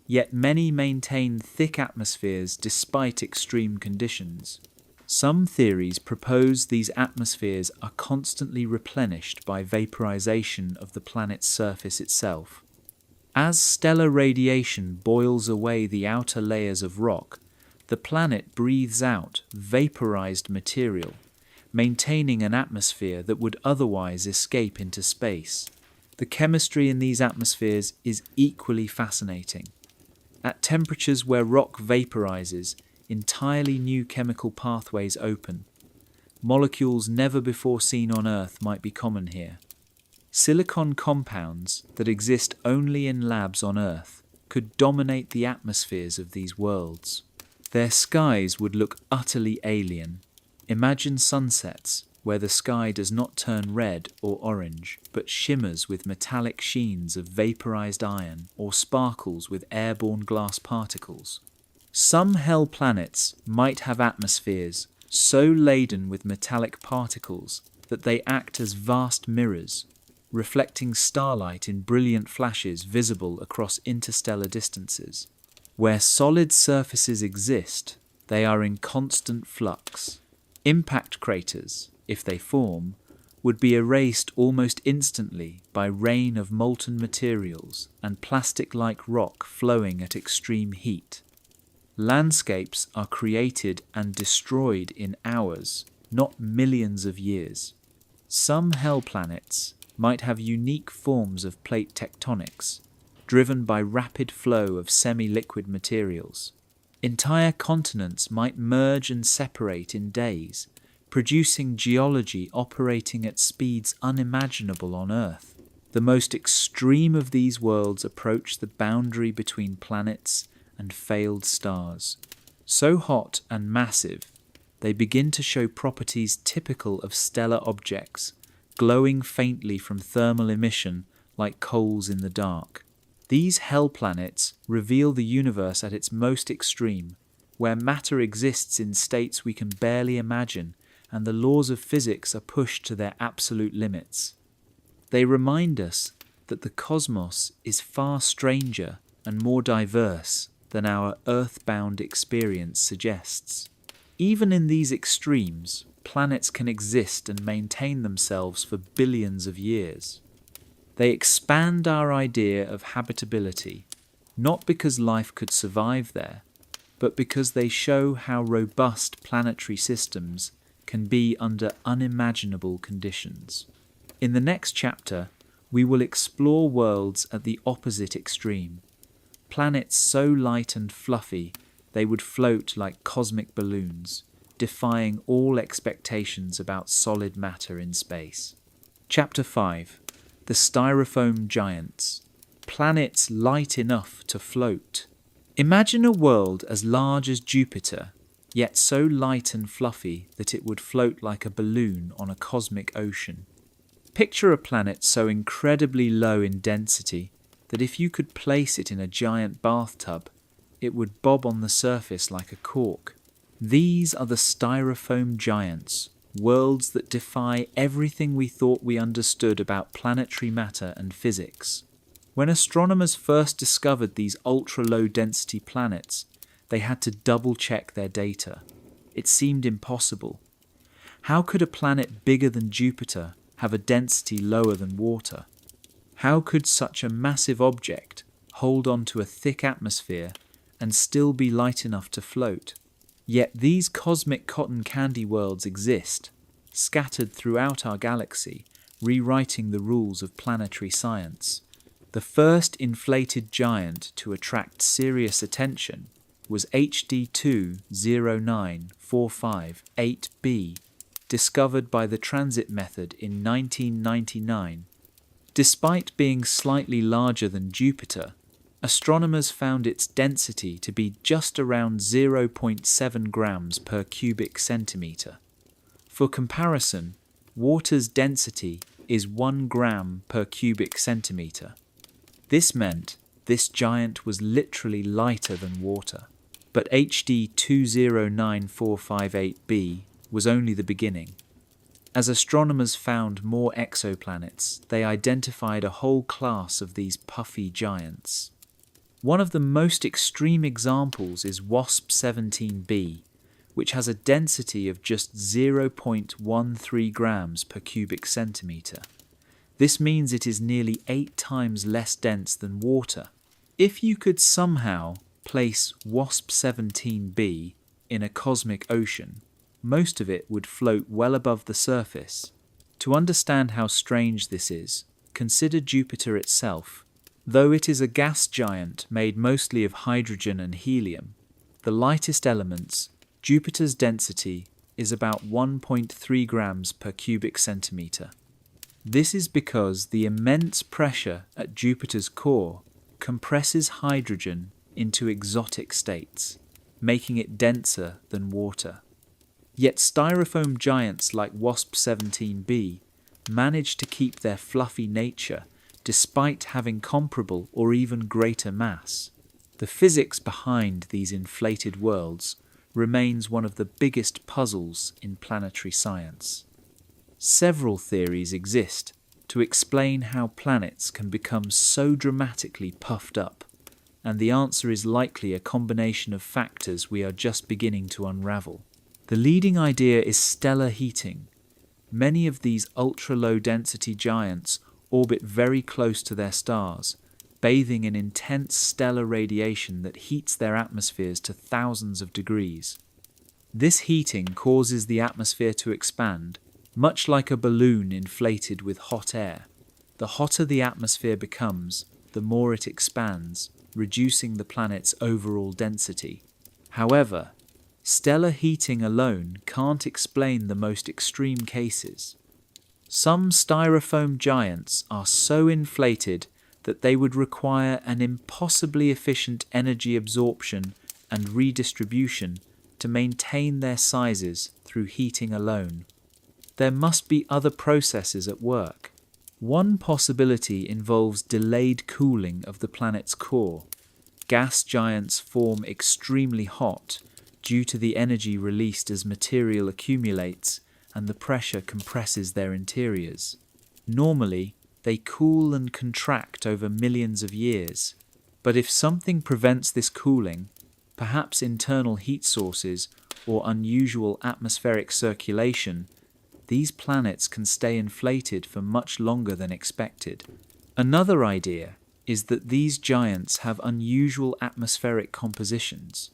S1: yet many maintain thick atmospheres despite extreme conditions. Some theories propose these atmospheres are constantly replenished by vaporization of the planet's surface itself. As stellar radiation boils away the outer layers of rock, the planet breathes out vaporized material, maintaining an atmosphere that would otherwise escape into space. The chemistry in these atmospheres is equally fascinating. At temperatures where rock vaporizes, entirely new chemical pathways open. molecules never before seen on Earth might be common here. Silicon compounds that exist only in labs on Earth could dominate the atmospheres of these worlds. Their skies would look utterly alien. Imagine sunsets where the sky does not turn red or orange, but shimmers with metallic sheens of vaporized iron or sparkles with airborne glass particles. Some hell planets might have atmospheres so laden with metallic particles that they act as vast mirrors, reflecting starlight in brilliant flashes visible across interstellar distances. Where solid surfaces exist, they are in constant flux. Impact craters, if they form, would be erased almost instantly by rain of molten materials and plastic-like rock flowing at extreme heat. Landscapes are created and destroyed in hours, not millions of years. Some hell planets might have unique forms of plate tectonics, driven by rapid flow of semi-liquid materials. Entire continents might merge and separate in days, producing geology operating at speeds unimaginable on Earth. The most extreme of these worlds approach the boundary between planets and failed stars. So hot and massive, they begin to show properties typical of stellar objects, glowing faintly from thermal emission like coals in the dark. These hell planets reveal the universe at its most extreme, where matter exists in states we can barely imagine and the laws of physics are pushed to their absolute limits. They remind us that the cosmos is far stranger and more diverse than our earthbound experience suggests. Even in these extremes, planets can exist and maintain themselves for billions of years. They expand our idea of habitability, not because life could survive there, but because they show how robust planetary systems can be under unimaginable conditions. In the next chapter, we will explore worlds at the opposite extreme, planets so light and fluffy they would float like cosmic balloons, defying all expectations about solid matter in space. Chapter 5. The Styrofoam Giants. Planets light enough to float. Imagine a world as large as Jupiter, yet so light and fluffy that it would float like a balloon on a cosmic ocean. Picture a planet so incredibly low in density that if you could place it in a giant bathtub, it would bob on the surface like a cork. These are the Styrofoam Giants, worlds that defy everything we thought we understood about planetary matter and physics. When astronomers first discovered these ultra-low density planets, they had to double-check their data. It seemed impossible. How could a planet bigger than Jupiter have a density lower than water? How could such a massive object hold on to a thick atmosphere and still be light enough to float? Yet these cosmic cotton candy worlds exist, scattered throughout our galaxy, rewriting the rules of planetary science. The first inflated giant to attract serious attention was HD 20945-8b, discovered by the transit method in 1999. Despite being slightly larger than Jupiter, astronomers found its density to be just around 0.7 grams per cubic centimetre. For comparison, water's density is 1 gram per cubic centimetre. This meant this giant was literally lighter than water. But HD 20945-8b was only the beginning. As astronomers found more exoplanets, they identified a whole class of these puffy giants. One of the most extreme examples is WASP-17b, which has a density of just 0.13 grams per cubic centimetre. This means it is nearly 8 times less dense than water. If you could somehow place WASP-17b in a cosmic ocean, most of it would float well above the surface. To understand how strange this is, consider Jupiter itself. Though it is a gas giant made mostly of hydrogen and helium, the lightest elements, Jupiter's density is about 1.3 grams per cubic centimetre. This is because the immense pressure at Jupiter's core compresses hydrogen into exotic states, making it denser than water. Yet styrofoam giants like WASP-17b manage to keep their fluffy nature despite having comparable or even greater mass. The physics behind these inflated worlds remains one of the biggest puzzles in planetary science. Several theories exist to explain how planets can become so dramatically puffed up, and the answer is likely a combination of factors we are just beginning to unravel. The leading idea is stellar heating. Many of these ultra-low density giants orbit very close to their stars, bathing in intense stellar radiation that heats their atmospheres to thousands of degrees. This heating causes the atmosphere to expand, much like a balloon inflated with hot air. The hotter the atmosphere becomes, the more it expands, reducing the planet's overall density. However, stellar heating alone can't explain the most extreme cases. Some styrofoam giants are so inflated that they would require an impossibly efficient energy absorption and redistribution to maintain their sizes through heating alone. There must be other processes at work. One possibility involves delayed cooling of the planet's core. Gas giants form extremely hot due to the energy released as material accumulates and the pressure compresses their interiors. Normally, they cool and contract over millions of years, but if something prevents this cooling, perhaps internal heat sources or unusual atmospheric circulation, these planets can stay inflated for much longer than expected. Another idea is that these giants have unusual atmospheric compositions.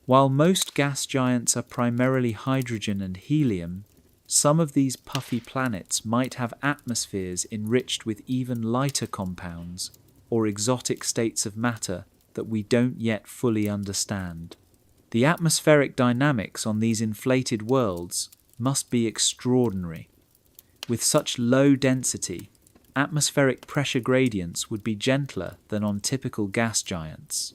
S1: While most gas giants are primarily hydrogen and helium, some of these puffy planets might have atmospheres enriched with even lighter compounds or exotic states of matter that we don't yet fully understand. The atmospheric dynamics on these inflated worlds must be extraordinary. With such low density, atmospheric pressure gradients would be gentler than on typical gas giants.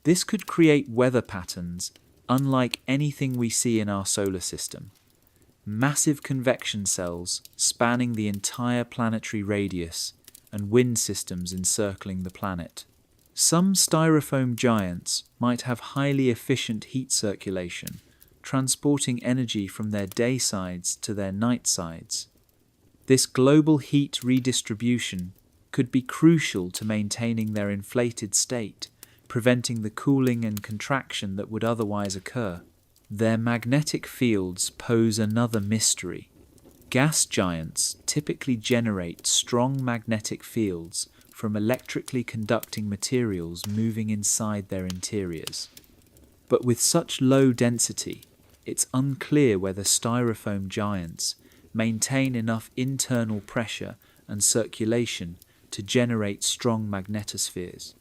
S1: This could create weather patterns unlike anything we see in our solar system. Massive convection cells spanning the entire planetary radius and wind systems encircling the planet. Some styrofoam giants might have highly efficient heat circulation, transporting energy from their day sides to their night sides. This global heat redistribution could be crucial to maintaining their inflated state, preventing the cooling and contraction that would otherwise occur. Their magnetic fields pose another mystery. Gas giants typically generate strong magnetic fields from electrically conducting materials moving inside their interiors. But with such low density, it's unclear whether styrofoam giants maintain enough internal pressure and circulation to generate strong magnetospheres.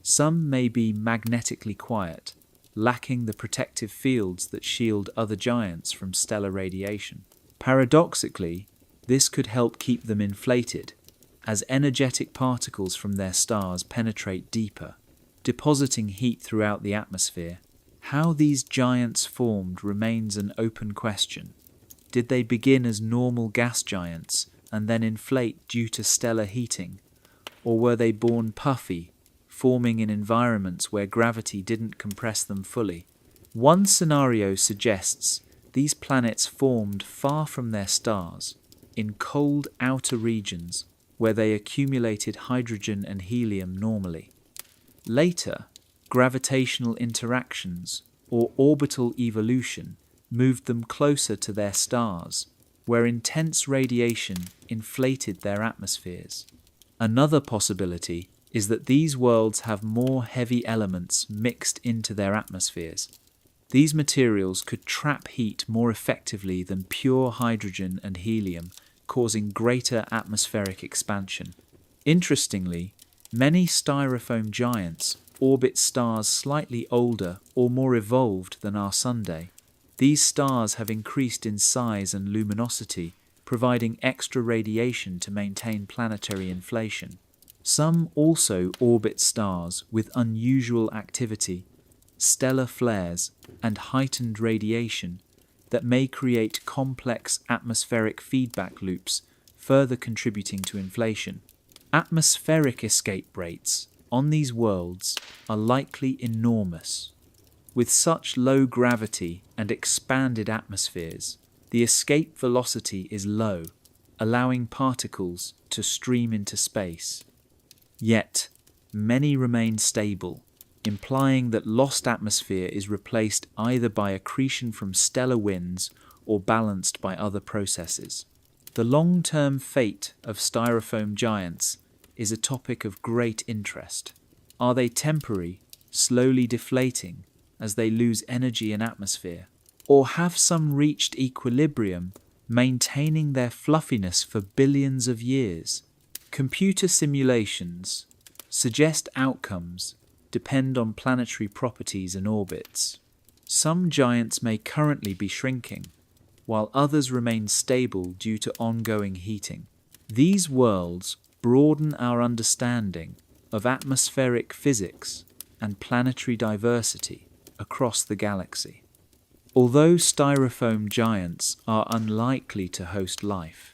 S1: Some may be magnetically quiet, lacking the protective fields that shield other giants from stellar radiation. Paradoxically, this could help keep them inflated, as energetic particles from their stars penetrate deeper, depositing heat throughout the atmosphere. How these giants formed remains an open question. Did they begin as normal gas giants and then inflate due to stellar heating? Or were they born puffy, forming in environments where gravity didn't compress them fully? One scenario suggests these planets formed far from their stars, in cold outer regions where they accumulated hydrogen and helium normally. Later, gravitational interactions or orbital evolution moved them closer to their stars, where intense radiation inflated their atmospheres. Another possibility is that these worlds have more heavy elements mixed into their atmospheres. These materials could trap heat more effectively than pure hydrogen and helium, causing greater atmospheric expansion. Interestingly, many styrofoam giants orbit stars slightly older or more evolved than our Sun day. These stars have increased in size and luminosity, providing extra radiation to maintain planetary inflation. Some also orbit stars with unusual activity, stellar flares, and heightened radiation that may create complex atmospheric feedback loops, further contributing to inflation. Atmospheric escape rates on these worlds are likely enormous. With such low gravity and expanded atmospheres, the escape velocity is low, allowing particles to stream into space. Yet, many remain stable, implying that lost atmosphere is replaced either by accretion from stellar winds or balanced by other processes. The long-term fate of styrofoam giants is a topic of great interest. Are they temporary, slowly deflating as they lose energy and atmosphere? Or have some reached equilibrium, maintaining their fluffiness for billions of years? Computer simulations suggest outcomes depend on planetary properties and orbits. Some giants may currently be shrinking, while others remain stable due to ongoing heating. These worlds broaden our understanding of atmospheric physics and planetary diversity across the galaxy. Although styrofoam giants are unlikely to host life,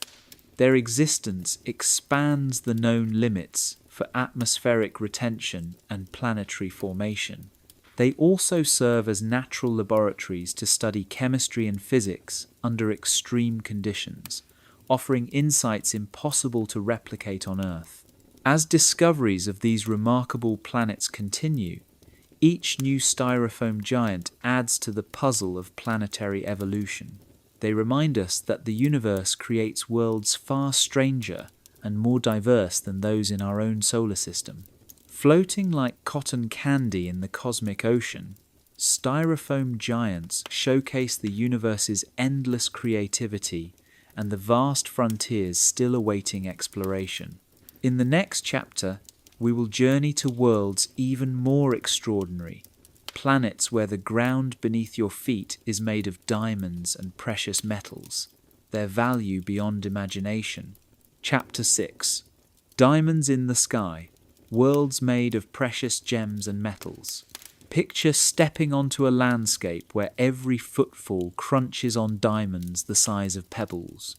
S1: their existence expands the known limits for atmospheric retention and planetary formation. They also serve as natural laboratories to study chemistry and physics under extreme conditions, offering insights impossible to replicate on Earth. As discoveries of these remarkable planets continue, each new styrofoam giant adds to the puzzle of planetary evolution. They remind us that the universe creates worlds far stranger and more diverse than those in our own solar system. Floating like cotton candy in the cosmic ocean, styrofoam giants showcase the universe's endless creativity and the vast frontiers still awaiting exploration. In the next chapter, we will journey to worlds even more extraordinary, planets where the ground beneath your feet is made of diamonds and precious metals, their value beyond imagination. Chapter 6: Diamonds in the Sky, Worlds Made of Precious Gems and Metals. Picture stepping onto a landscape where every footfall crunches on diamonds the size of pebbles.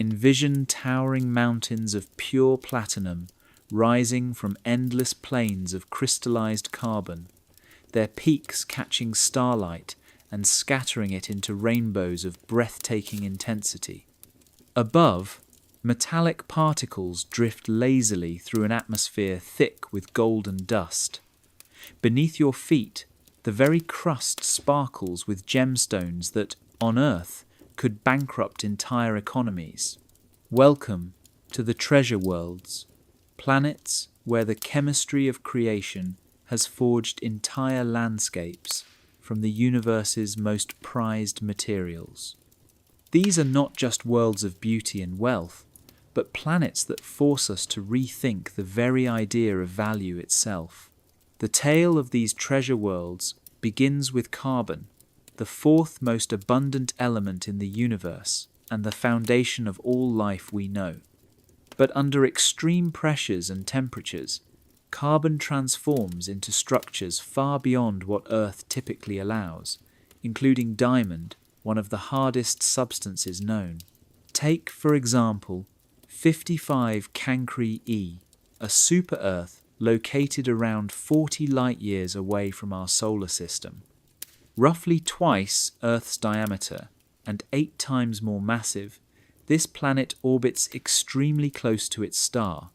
S1: Envision towering mountains of pure platinum rising from endless plains of crystallized carbon, their peaks catching starlight and scattering it into rainbows of breathtaking intensity. Above, metallic particles drift lazily through an atmosphere thick with golden dust. Beneath your feet, the very crust sparkles with gemstones that, on Earth, could bankrupt entire economies. Welcome to the treasure worlds, planets where the chemistry of creation has forged entire landscapes from the universe's most prized materials. These are not just worlds of beauty and wealth, but planets that force us to rethink the very idea of value itself. The tale of these treasure worlds begins with carbon, the fourth most abundant element in the universe and the foundation of all life we know. But under extreme pressures and temperatures, carbon transforms into structures far beyond what Earth typically allows, including diamond, one of the hardest substances known. Take, for example, 55 Cancri E, a super-Earth located around 40 light-years away from our solar system. Roughly twice Earth's diameter and 8 times more massive, this planet orbits extremely close to its star,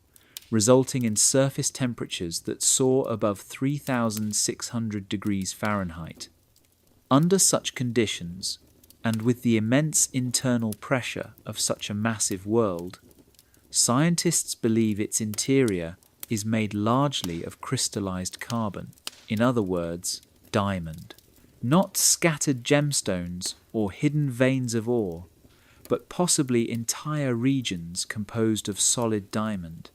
S1: resulting in surface temperatures that soar above 3,600 degrees Fahrenheit. Under such conditions, and with the immense internal pressure of such a massive world, scientists believe its interior is made largely of crystallized carbon, in other words, diamond. Not scattered gemstones or hidden veins of ore, but possibly entire regions composed of solid diamond.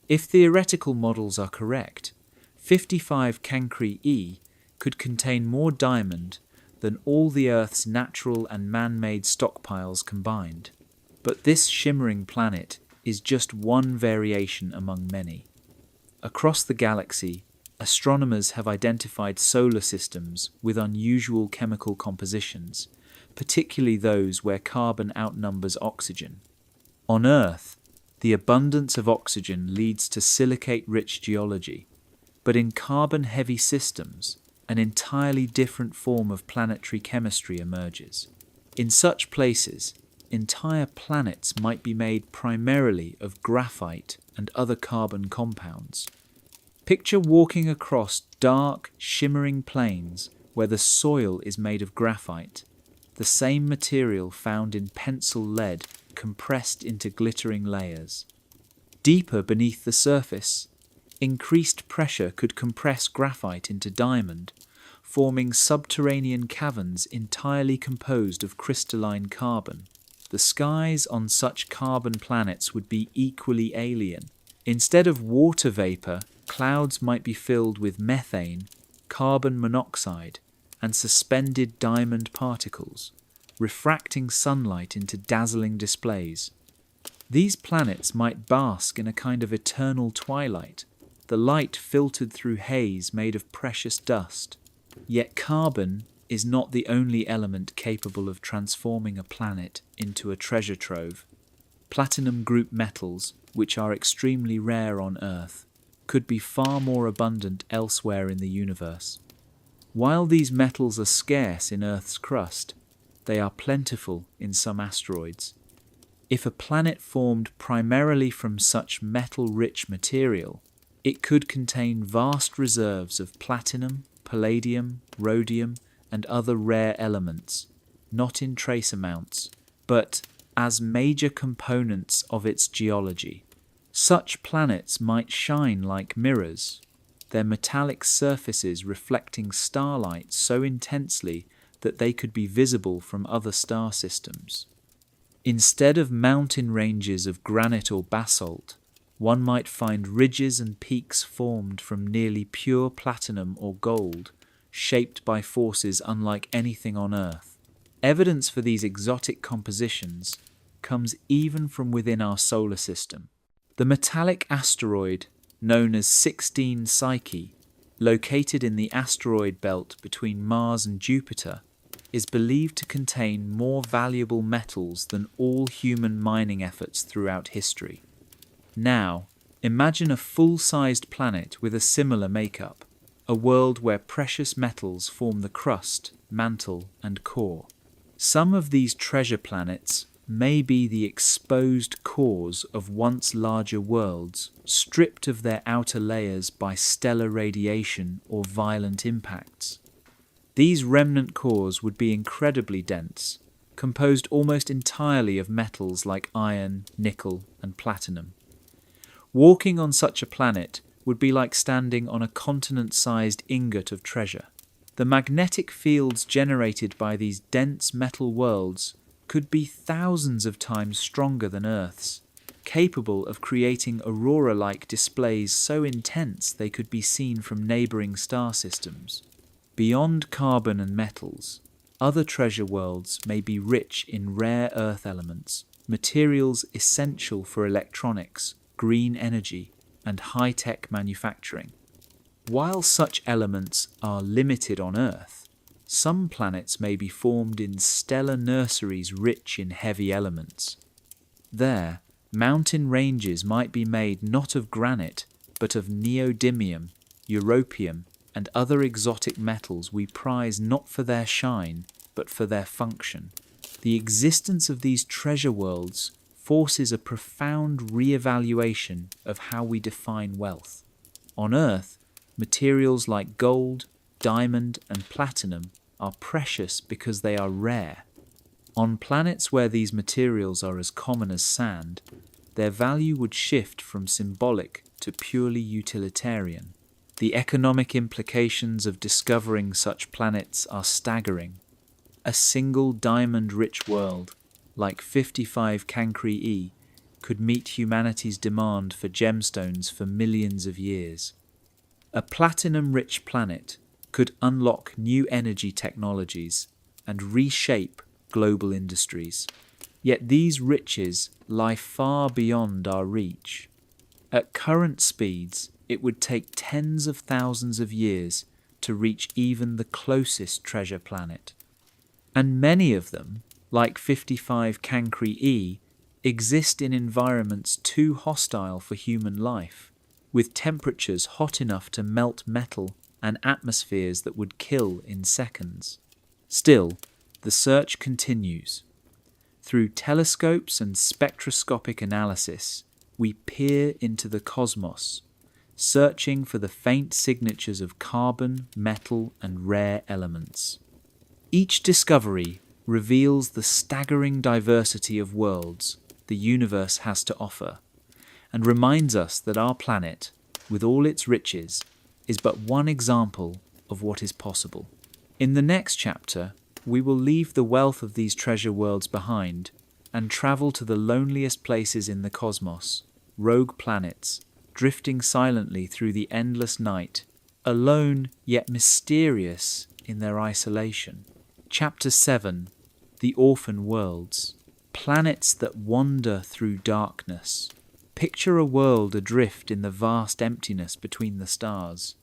S1: If theoretical models are correct, 55 Cancri E could contain more diamond than all the Earth's natural and man-made stockpiles combined. But this shimmering planet is just one variation among many. Across the galaxy, astronomers have identified solar systems with unusual chemical compositions, particularly those where carbon outnumbers oxygen. On Earth, the abundance of oxygen leads to silicate-rich geology, but in carbon-heavy systems, an entirely different form of planetary chemistry emerges. In such places, entire planets might be made primarily of graphite and other carbon compounds. Picture walking across dark, shimmering plains where the soil is made of graphite, the same material found in pencil lead compressed into glittering layers. Deeper beneath the surface, increased pressure could compress graphite into diamond, forming subterranean caverns entirely composed of crystalline carbon. The skies on such carbon planets would be equally alien. Instead of water vapor, clouds might be filled with methane, carbon monoxide, and suspended diamond particles, refracting sunlight into dazzling displays. These planets might bask in a kind of eternal twilight, the light filtered through haze made of precious dust. Yet carbon is not the only element capable of transforming a planet into a treasure trove. Platinum group metals, which are extremely rare on Earth, could be far more abundant elsewhere in the universe. While these metals are scarce in Earth's crust, they are plentiful in some asteroids. If a planet formed primarily from such metal-rich material, it could contain vast reserves of platinum, palladium, rhodium, and other rare elements, not in trace amounts, but as major components of its geology. Such planets might shine like mirrors, their metallic surfaces reflecting starlight so intensely that they could be visible from other star systems. Instead of mountain ranges of granite or basalt, one might find ridges and peaks formed from nearly pure platinum or gold, shaped by forces unlike anything on Earth. Evidence for these exotic compositions comes even from within our solar system. The metallic asteroid known as 16 Psyche, located in the asteroid belt between Mars and Jupiter, is believed to contain more valuable metals than all human mining efforts throughout history. Now, imagine a full-sized planet with a similar makeup, a world where precious metals form the crust, mantle, and core. Some of these treasure planets may be the exposed cores of once larger worlds, stripped of their outer layers by stellar radiation or violent impacts. These remnant cores would be incredibly dense, composed almost entirely of metals like iron, nickel, and platinum. Walking on such a planet would be like standing on a continent-sized ingot of treasure. The magnetic fields generated by these dense metal worlds could be thousands of times stronger than Earth's, capable of creating aurora-like displays so intense they could be seen from neighbouring star systems. Beyond carbon and metals, other treasure worlds may be rich in rare Earth elements, materials essential for electronics, green energy, and high-tech manufacturing. While such elements are limited on Earth, some planets may be formed in stellar nurseries rich in heavy elements. There, mountain ranges might be made not of granite, but of neodymium, europium, and other exotic metals we prize not for their shine, but for their function. The existence of these treasure worlds forces a profound re-evaluation of how we define wealth. On Earth, materials like gold, diamond, and platinum are precious because they are rare. On planets where these materials are as common as sand, their value would shift from symbolic to purely utilitarian. The economic implications of discovering such planets are staggering. A single diamond-rich world, like 55 Cancri E, could meet humanity's demand for gemstones for millions of years. A platinum-rich planet, could unlock new energy technologies and reshape global industries. Yet these riches lie far beyond our reach. At current speeds, it would take tens of thousands of years to reach even the closest treasure planet. And many of them, like 55 Cancri E, exist in environments too hostile for human life, with temperatures hot enough to melt metal and atmospheres that would kill in seconds. Still, the search continues. Through telescopes and spectroscopic analysis, we peer into the cosmos, searching for the faint signatures of carbon, metal, and rare elements. Each discovery reveals the staggering diversity of worlds the universe has to offer, and reminds us that our planet, with all its riches, is but one example of what is possible. In the next chapter, we will leave the wealth of these treasure worlds behind and travel to the loneliest places in the cosmos, rogue planets, drifting silently through the endless night, alone yet mysterious in their isolation. Chapter 7: The Orphan Worlds. Planets that wander through darkness. Picture a world adrift in the vast emptiness between the stars.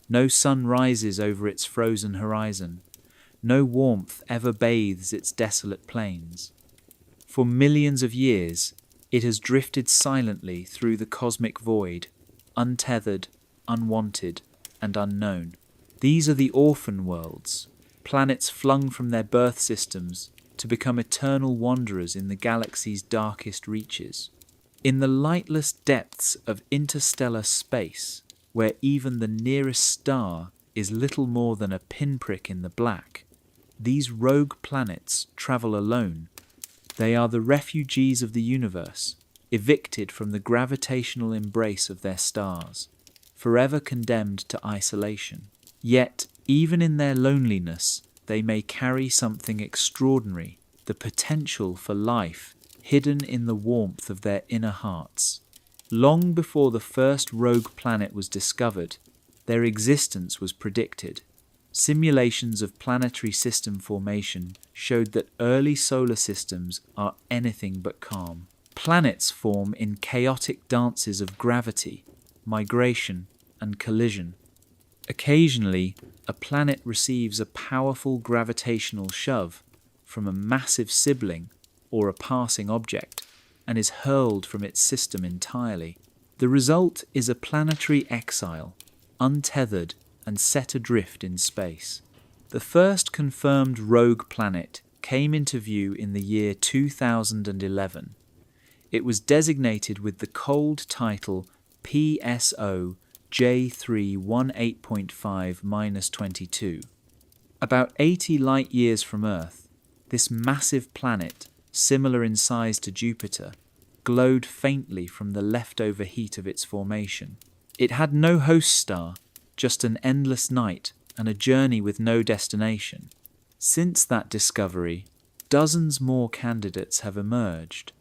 S1: No sun rises over its frozen horizon. No warmth ever bathes its desolate plains. For millions of years, it has drifted silently through the cosmic void, untethered, unwanted, and unknown. These are the orphan worlds, planets flung from their birth systems to become eternal wanderers in the galaxy's darkest reaches. In the lightless depths of interstellar space, where even the nearest star is little more than a pinprick in the black, these rogue planets travel alone. They are the refugees of the universe, evicted from the gravitational embrace of their stars, forever condemned to isolation. Yet, even in their loneliness, they may carry something extraordinary, the potential for life hidden in the warmth of their inner hearts. Long before the first rogue planet was discovered, their existence was predicted. Simulations of planetary system formation showed that early solar systems are anything but calm. Planets form in chaotic dances of gravity, migration, and collision. Occasionally, a planet receives a powerful gravitational shove from a massive sibling or a passing object and is hurled from its system entirely. The result is a planetary exile, untethered and set adrift in space. The first confirmed rogue planet came into view in the year 2011. It was designated with the cold title PSO J318.5-22. About 80 light years from Earth, this massive planet, similar in size to Jupiter, glowed faintly from the leftover heat of its formation. It had no host star, just an endless night and a journey with no destination. Since that discovery, dozens more candidates have emerged.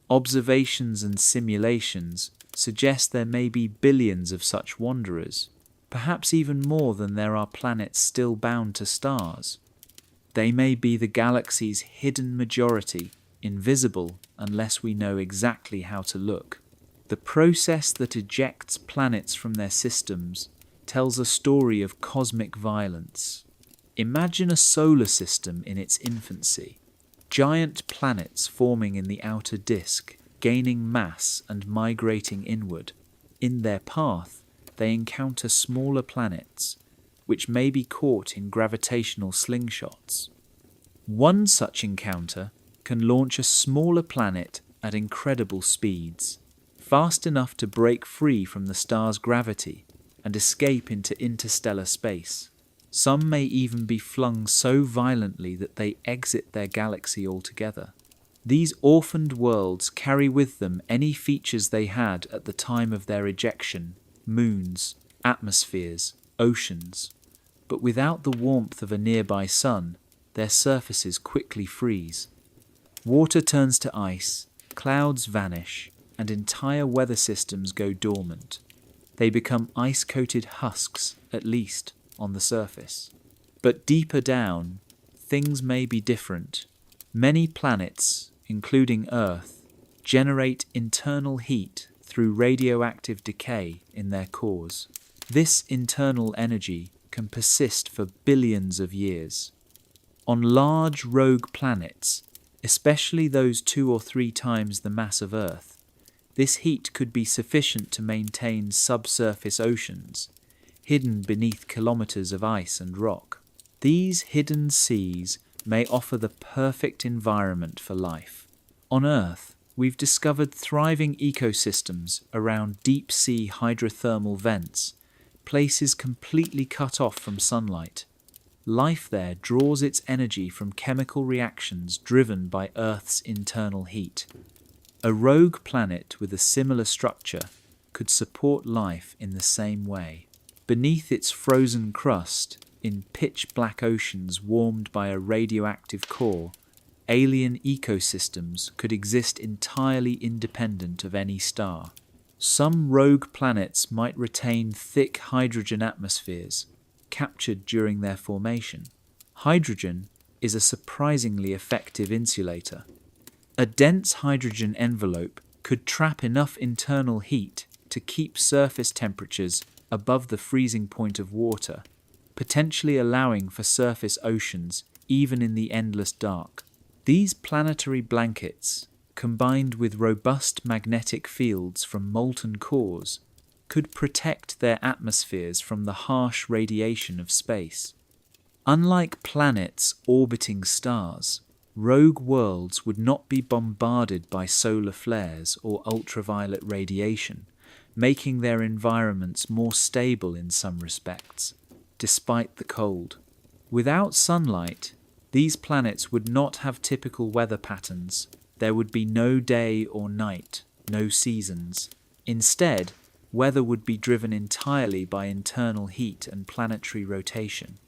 S1: Observations and simulations suggest there may be billions of such wanderers, perhaps even more than there are planets still bound to stars. They may be the galaxy's hidden majority, invisible unless we know exactly how to look. The process that ejects planets from their systems tells a story of cosmic violence. Imagine a solar system in its infancy. Giant planets forming in the outer disk, gaining mass and migrating inward. In their path, they encounter smaller planets, which may be caught in gravitational slingshots. One such encounter can launch a smaller planet at incredible speeds, fast enough to break free from the star's gravity and escape into interstellar space. Some may even be flung so violently that they exit their galaxy altogether. These orphaned worlds carry with them any features they had at the time of their ejection: moons, atmospheres, oceans. But without the warmth of a nearby sun, their surfaces quickly freeze. Water turns to ice, clouds vanish, and entire weather systems go dormant. They become ice-coated husks, at least, on the surface. But deeper down, things may be different. Many planets, including Earth, generate internal heat through radioactive decay in their cores. This internal energy can persist for billions of years. On large rogue planets, especially those 2 or 3 times the mass of Earth, this heat could be sufficient to maintain subsurface oceans, hidden beneath kilometers of ice and rock. These hidden seas may offer the perfect environment for life. On Earth, we've discovered thriving ecosystems around deep-sea hydrothermal vents, places completely cut off from sunlight. Life there draws its energy from chemical reactions driven by Earth's internal heat. A rogue planet with a similar structure could support life in the same way. Beneath its frozen crust, in pitch-black oceans warmed by a radioactive core, alien ecosystems could exist entirely independent of any star. Some rogue planets might retain thick hydrogen atmospheres, captured during their formation. Hydrogen is a surprisingly effective insulator. A dense hydrogen envelope could trap enough internal heat to keep surface temperatures above the freezing point of water, potentially allowing for surface oceans even in the endless dark. These planetary blankets, combined with robust magnetic fields from molten cores, could protect their atmospheres from the harsh radiation of space. Unlike planets orbiting stars, rogue worlds would not be bombarded by solar flares or ultraviolet radiation, making their environments more stable in some respects, despite the cold. Without sunlight, these planets would not have typical weather patterns. There would be no day or night, no seasons. Instead, weather would be driven entirely by internal heat and planetary rotation.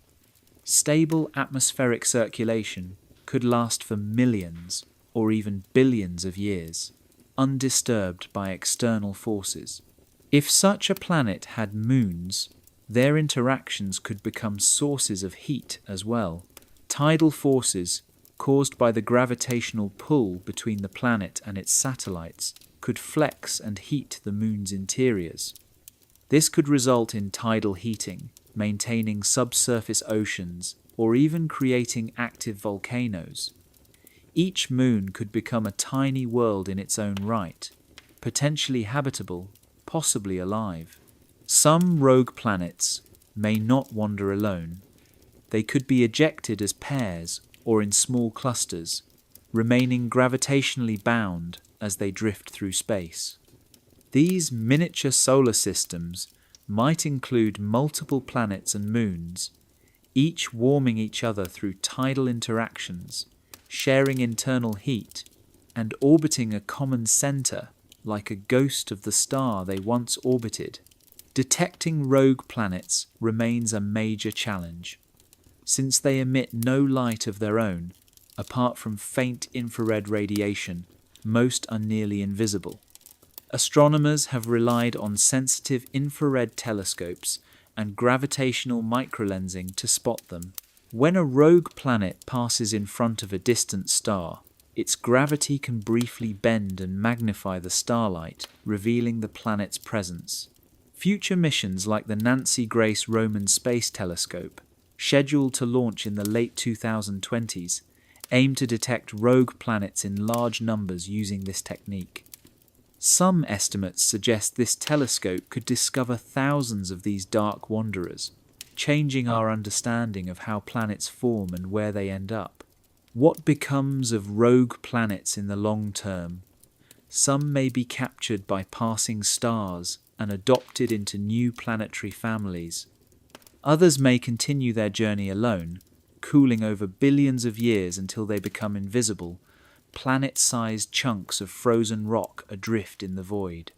S1: Stable atmospheric circulation could last for millions or even billions of years, undisturbed by external forces. If such a planet had moons, their interactions could become sources of heat as well. Tidal forces, caused by the gravitational pull between the planet and its satellites, could flex and heat the moon's interiors. This could result in tidal heating, maintaining subsurface oceans, or even creating active volcanoes. Each moon could become a tiny world in its own right, potentially habitable, possibly alive. Some rogue planets may not wander alone. They could be ejected as pairs or in small clusters, remaining gravitationally bound as they drift through space. These miniature solar systems might include multiple planets and moons, each warming each other through tidal interactions, sharing internal heat, and orbiting a common center like a ghost of the star they once orbited. Detecting rogue planets remains a major challenge, since they emit no light of their own, apart from faint infrared radiation. Most are nearly invisible. Astronomers have relied on sensitive infrared telescopes and gravitational microlensing to spot them. When a rogue planet passes in front of a distant star, its gravity can briefly bend and magnify the starlight, revealing the planet's presence. Future missions like the Nancy Grace Roman Space Telescope, scheduled to launch in the late 2020s, aim to detect rogue planets in large numbers using this technique. Some estimates suggest this telescope could discover thousands of these dark wanderers, changing our understanding of how planets form and where they end up. What becomes of rogue planets in the long term? Some may be captured by passing stars and adopted into new planetary families. Others may continue their journey alone, cooling over billions of years until they become invisible, planet-sized chunks of frozen rock adrift in the void.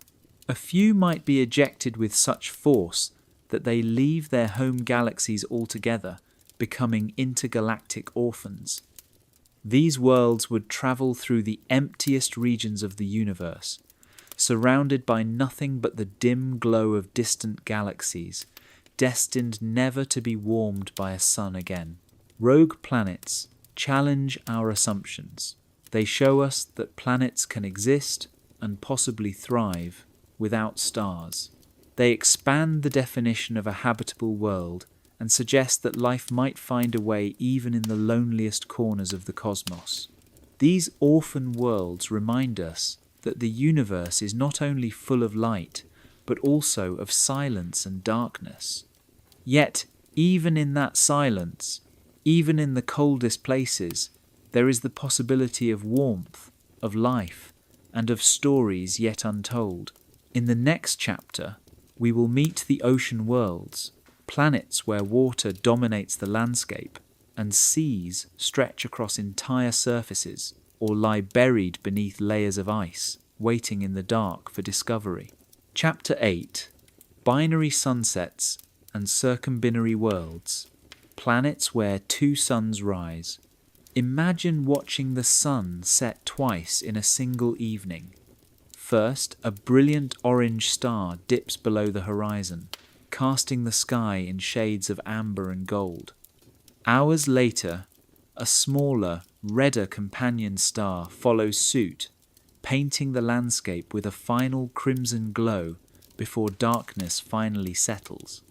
S1: A few might be ejected with such force that they leave their home galaxies altogether, becoming intergalactic orphans. These worlds would travel through the emptiest regions of the universe, surrounded by nothing but the dim glow of distant galaxies, destined never to be warmed by a sun again. Rogue planets challenge our assumptions. They show us that planets can exist and possibly thrive without stars. They expand the definition of a habitable world and suggest that life might find a way even in the loneliest corners of the cosmos. These orphan worlds remind us that the universe is not only full of light, but also of silence and darkness. Yet, even in that silence, even in the coldest places, there is the possibility of warmth, of life, and of stories yet untold. In the next chapter, we will meet the ocean worlds, planets where water dominates the landscape, and seas stretch across entire surfaces or lie buried beneath layers of ice, waiting in the dark for discovery. Chapter 8: Binary Sunsets and Circumbinary Worlds, planets where two suns rise. Imagine watching the sun set twice in a single evening. First, a brilliant orange star dips below the horizon, casting the sky in shades of amber and gold. Hours later, a smaller, redder companion star follows suit, painting the landscape with a final crimson glow before darkness finally settles.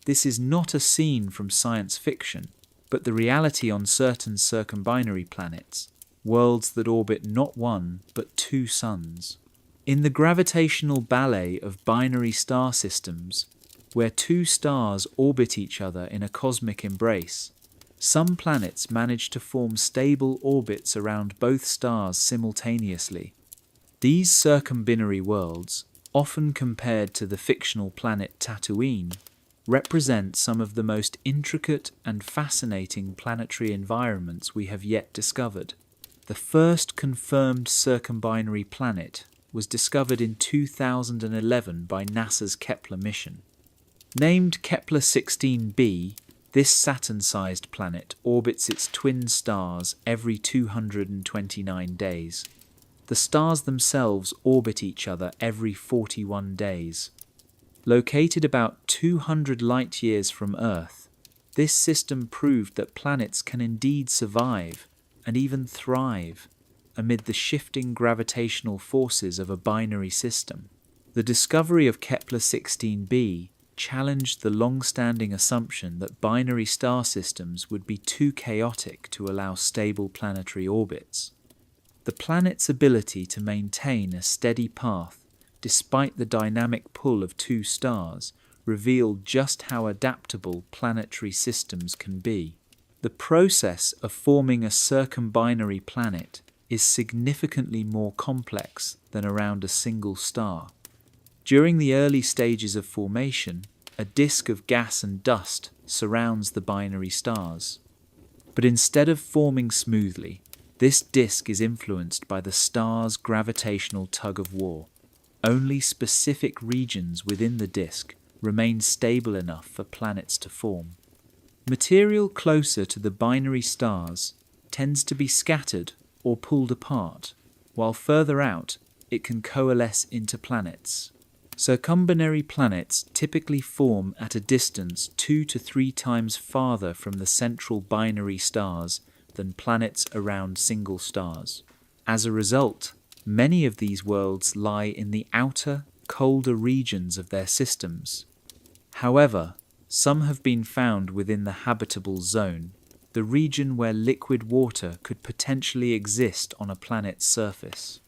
S1: This is not a scene from science fiction, but the reality on certain circumbinary planets, worlds that orbit not one but two suns. In the gravitational ballet of binary star systems, where two stars orbit each other in a cosmic embrace, some planets manage to form stable orbits around both stars simultaneously. These circumbinary worlds, often compared to the fictional planet Tatooine, represent some of the most intricate and fascinating planetary environments we have yet discovered. The first confirmed circumbinary planet was discovered in 2011 by NASA's Kepler mission. Named Kepler-16b, this Saturn-sized planet orbits its twin stars every 229 days. The stars themselves orbit each other every 41 days. Located about 200 light-years from Earth, this system proved that planets can indeed survive and even thrive amid the shifting gravitational forces of a binary system. The discovery of Kepler-16b challenged the long-standing assumption that binary star systems would be too chaotic to allow stable planetary orbits. The planet's ability to maintain a steady path despite the dynamic pull of two stars revealed just how adaptable planetary systems can be. The process of forming a circumbinary planet is significantly more complex than around a single star. During the early stages of formation, a disk of gas and dust surrounds the binary stars. But instead of forming smoothly, this disk is influenced by the star's gravitational tug-of-war. Only specific regions within the disk remain stable enough for planets to form. Material closer to the binary stars tends to be scattered or pulled apart, while further out it can coalesce into planets. Circumbinary planets typically form at a distance 2 to 3 times farther from the central binary stars than planets around single stars. As a result, many of these worlds lie in the outer, colder regions of their systems. However, some have been found within the habitable zone, the region where liquid water could potentially exist on a planet's surface.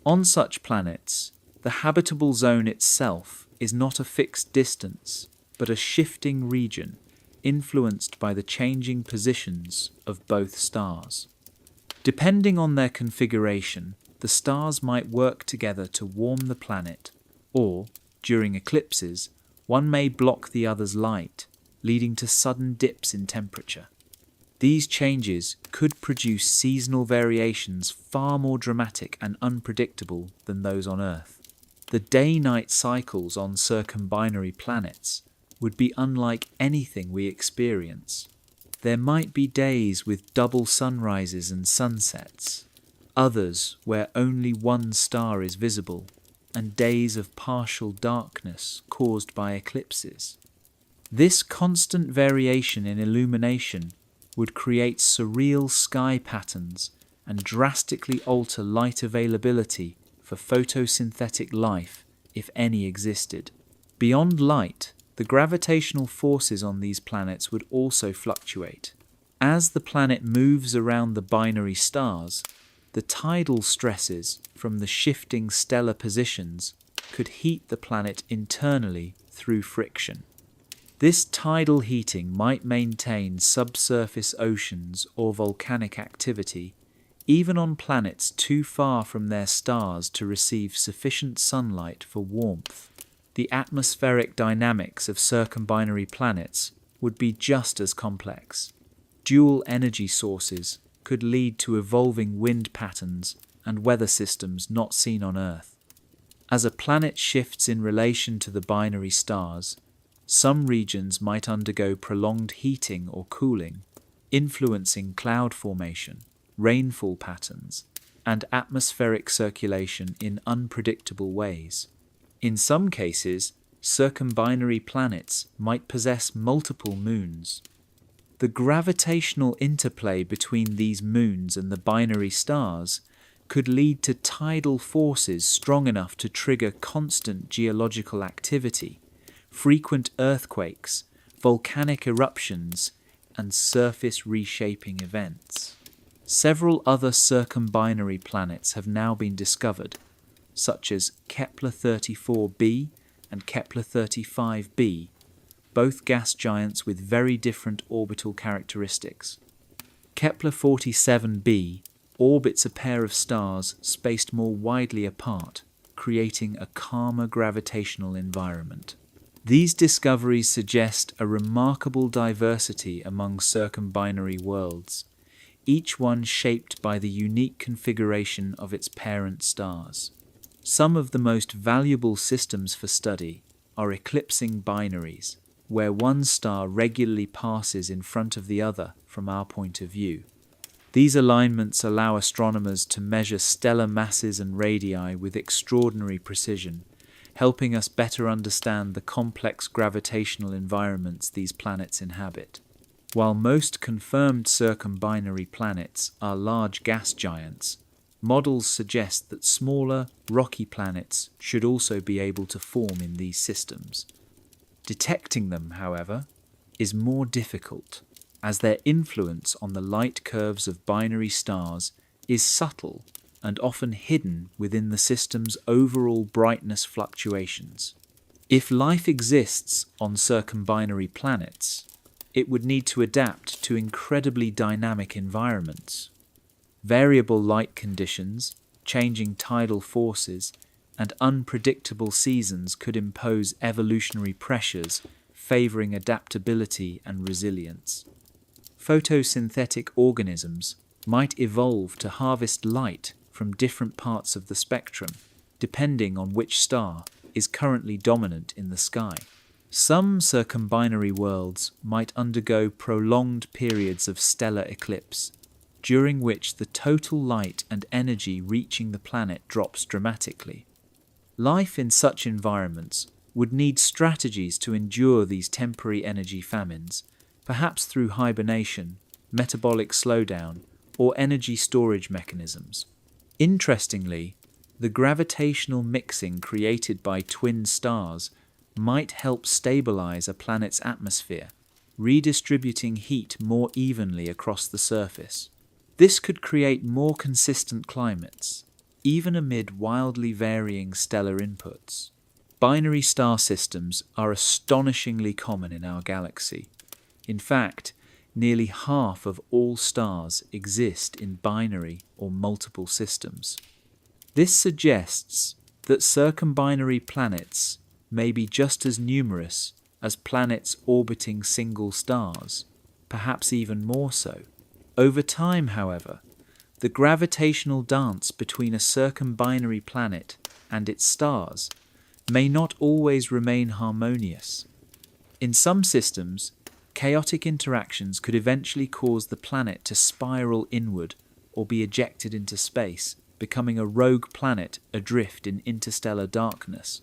S1: On such planets, the habitable zone itself is not a fixed distance, but a shifting region influenced by the changing positions of both stars. Depending on their configuration, the stars might work together to warm the planet, or, during eclipses, one may block the other's light, leading to sudden dips in temperature. These changes could produce seasonal variations far more dramatic and unpredictable than those on Earth. The day-night cycles on circumbinary planets would be unlike anything we experience. There might be days with double sunrises and sunsets, others where only one star is visible, and days of partial darkness caused by eclipses. This constant variation in illumination would create surreal sky patterns and drastically alter light availability for photosynthetic life, if any existed. Beyond light, the gravitational forces on these planets would also fluctuate. As the planet moves around the binary stars, the tidal stresses from the shifting stellar positions could heat the planet internally through friction. This tidal heating might maintain subsurface oceans or volcanic activity, even on planets too far from their stars to receive sufficient sunlight for warmth. The atmospheric dynamics of circumbinary planets would be just as complex. Dual energy sources could lead to evolving wind patterns and weather systems not seen on Earth. As a planet shifts in relation to the binary stars, some regions might undergo prolonged heating or cooling, influencing cloud formation, rainfall patterns, and atmospheric circulation in unpredictable ways. In some cases, circumbinary planets might possess multiple moons. The gravitational interplay between these moons and the binary stars could lead to tidal forces strong enough to trigger constant geological activity, frequent earthquakes, volcanic eruptions, and surface reshaping events. Several other circumbinary planets have now been discovered, such as Kepler-34b and Kepler-35b, both gas giants with very different orbital characteristics. Kepler-47b orbits a pair of stars spaced more widely apart, creating a calmer gravitational environment. These discoveries suggest a remarkable diversity among circumbinary worlds, each one shaped by the unique configuration of its parent stars. Some of the most valuable systems for study are eclipsing binaries, where one star regularly passes in front of the other from our point of view. These alignments allow astronomers to measure stellar masses and radii with extraordinary precision, helping us better understand the complex gravitational environments these planets inhabit. While most confirmed circumbinary planets are large gas giants, models suggest that smaller, rocky planets should also be able to form in these systems. Detecting them, however, is more difficult, as their influence on the light curves of binary stars is subtle and often hidden within the system's overall brightness fluctuations. If life exists on circumbinary planets, it would need to adapt to incredibly dynamic environments. Variable light conditions, changing tidal forces, and unpredictable seasons could impose evolutionary pressures favoring adaptability and resilience. Photosynthetic organisms might evolve to harvest light from different parts of the spectrum, depending on which star is currently dominant in the sky. Some circumbinary worlds might undergo prolonged periods of stellar eclipse, during which the total light and energy reaching the planet drops dramatically. Life in such environments would need strategies to endure these temporary energy famines, perhaps through hibernation, metabolic slowdown, or energy storage mechanisms. Interestingly, the gravitational mixing created by twin stars might help stabilize a planet's atmosphere, redistributing heat more evenly across the surface. This could create more consistent climates, even amid wildly varying stellar inputs. Binary star systems are astonishingly common in our galaxy. In fact, nearly half of all stars exist in binary or multiple systems. This suggests that circumbinary planets may be just as numerous as planets orbiting single stars, perhaps even more so. Over time, however, the gravitational dance between a circumbinary planet and its stars may not always remain harmonious. In some systems, chaotic interactions could eventually cause the planet to spiral inward or be ejected into space, becoming a rogue planet adrift in interstellar darkness.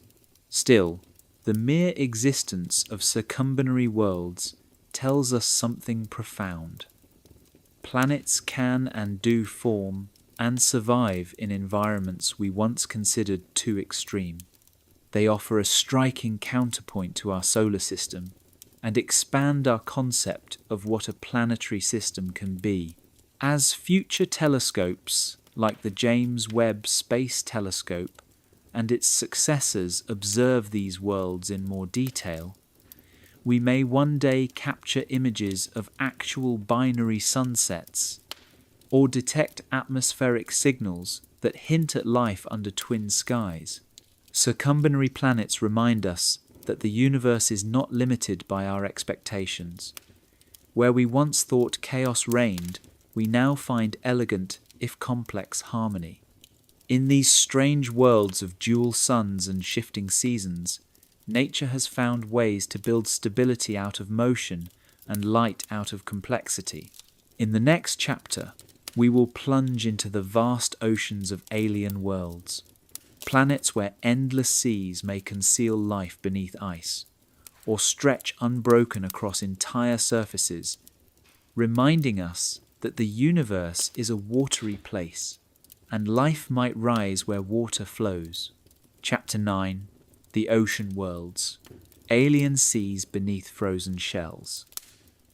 S1: Still, the mere existence of circumbinary worlds tells us something profound. Planets can and do form and survive in environments we once considered too extreme. They offer a striking counterpoint to our solar system and expand our concept of what a planetary system can be. As future telescopes, like the James Webb Space Telescope, and its successors observe these worlds in more detail, we may one day capture images of actual binary sunsets or detect atmospheric signals that hint at life under twin skies. Circumbinary planets remind us that the universe is not limited by our expectations. Where we once thought chaos reigned, we now find elegant, if complex, harmony. In these strange worlds of dual suns and shifting seasons, nature has found ways to build stability out of motion and light out of complexity. In the next chapter, we will plunge into the vast oceans of alien worlds, planets where endless seas may conceal life beneath ice, or stretch unbroken across entire surfaces, reminding us that the universe is a watery place, and life might rise where water flows. Chapter 9. The Ocean Worlds. Alien Seas Beneath Frozen Shells.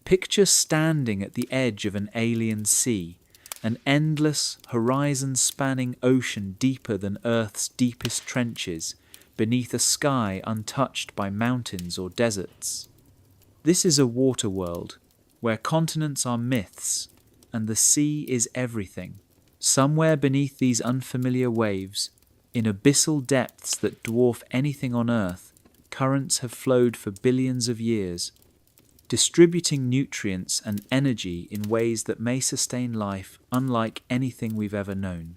S1: Picture standing at the edge of an alien sea, an endless, horizon-spanning ocean deeper than Earth's deepest trenches, beneath a sky untouched by mountains or deserts. This is a water world, where continents are myths, and the sea is everything. Somewhere beneath these unfamiliar waves, in abyssal depths that dwarf anything on Earth, currents have flowed for billions of years, distributing nutrients and energy in ways that may sustain life unlike anything we've ever known.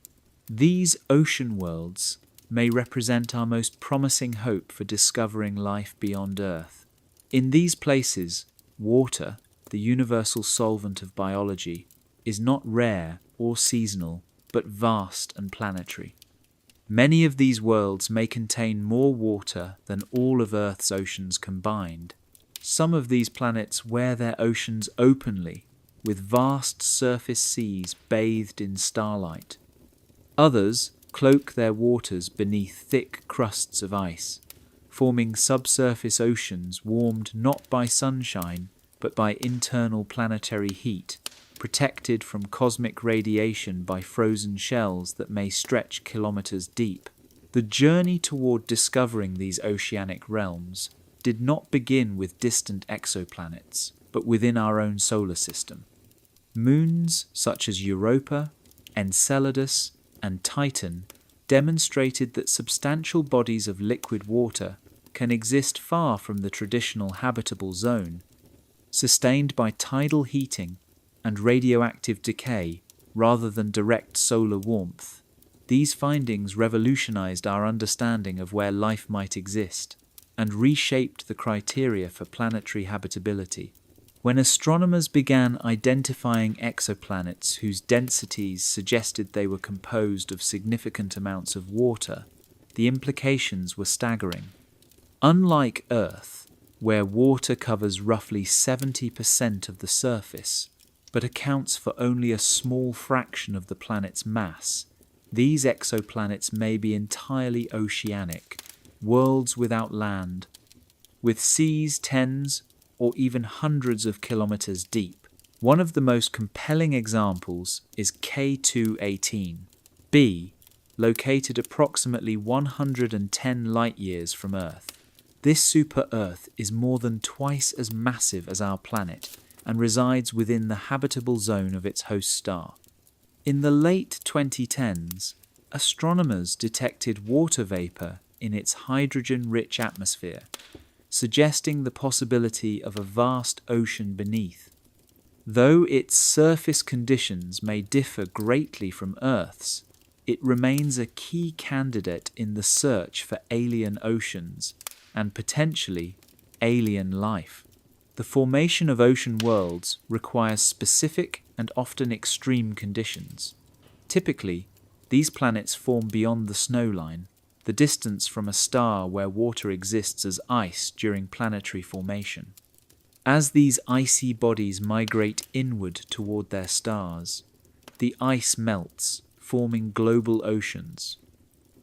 S1: These ocean worlds may represent our most promising hope for discovering life beyond Earth. In these places, water, the universal solvent of biology, is not rare or seasonal, but vast and planetary. Many of these worlds may contain more water than all of Earth's oceans combined. Some of these planets wear their oceans openly, with vast surface seas bathed in starlight. Others cloak their waters beneath thick crusts of ice, forming subsurface oceans warmed not by sunshine, but by internal planetary heat, protected from cosmic radiation by frozen shells that may stretch kilometers deep. The journey toward discovering these oceanic realms did not begin with distant exoplanets, but within our own solar system. Moons such as Europa, Enceladus, and Titan demonstrated that substantial bodies of liquid water can exist far from the traditional habitable zone, sustained by tidal heating and radioactive decay rather than direct solar warmth. These findings revolutionized our understanding of where life might exist and reshaped the criteria for planetary habitability. When astronomers began identifying exoplanets whose densities suggested they were composed of significant amounts of water, the implications were staggering. Unlike Earth, where water covers roughly 70% of the surface, but accounts for only a small fraction of the planet's mass, these exoplanets may be entirely oceanic, worlds without land, with seas tens or even hundreds of kilometers deep. One of the most compelling examples is K2-18b, located approximately 110 light-years from Earth. This super-Earth is more than twice as massive as our planet and resides within the habitable zone of its host star. In the late 2010s, astronomers detected water vapor in its hydrogen-rich atmosphere, suggesting the possibility of a vast ocean beneath. Though its surface conditions may differ greatly from Earth's, it remains a key candidate in the search for alien oceans and potentially alien life. The formation of ocean worlds requires specific and often extreme conditions. Typically, these planets form beyond the snowline, the distance from a star where water exists as ice during planetary formation. As these icy bodies migrate inward toward their stars, the ice melts, forming global oceans.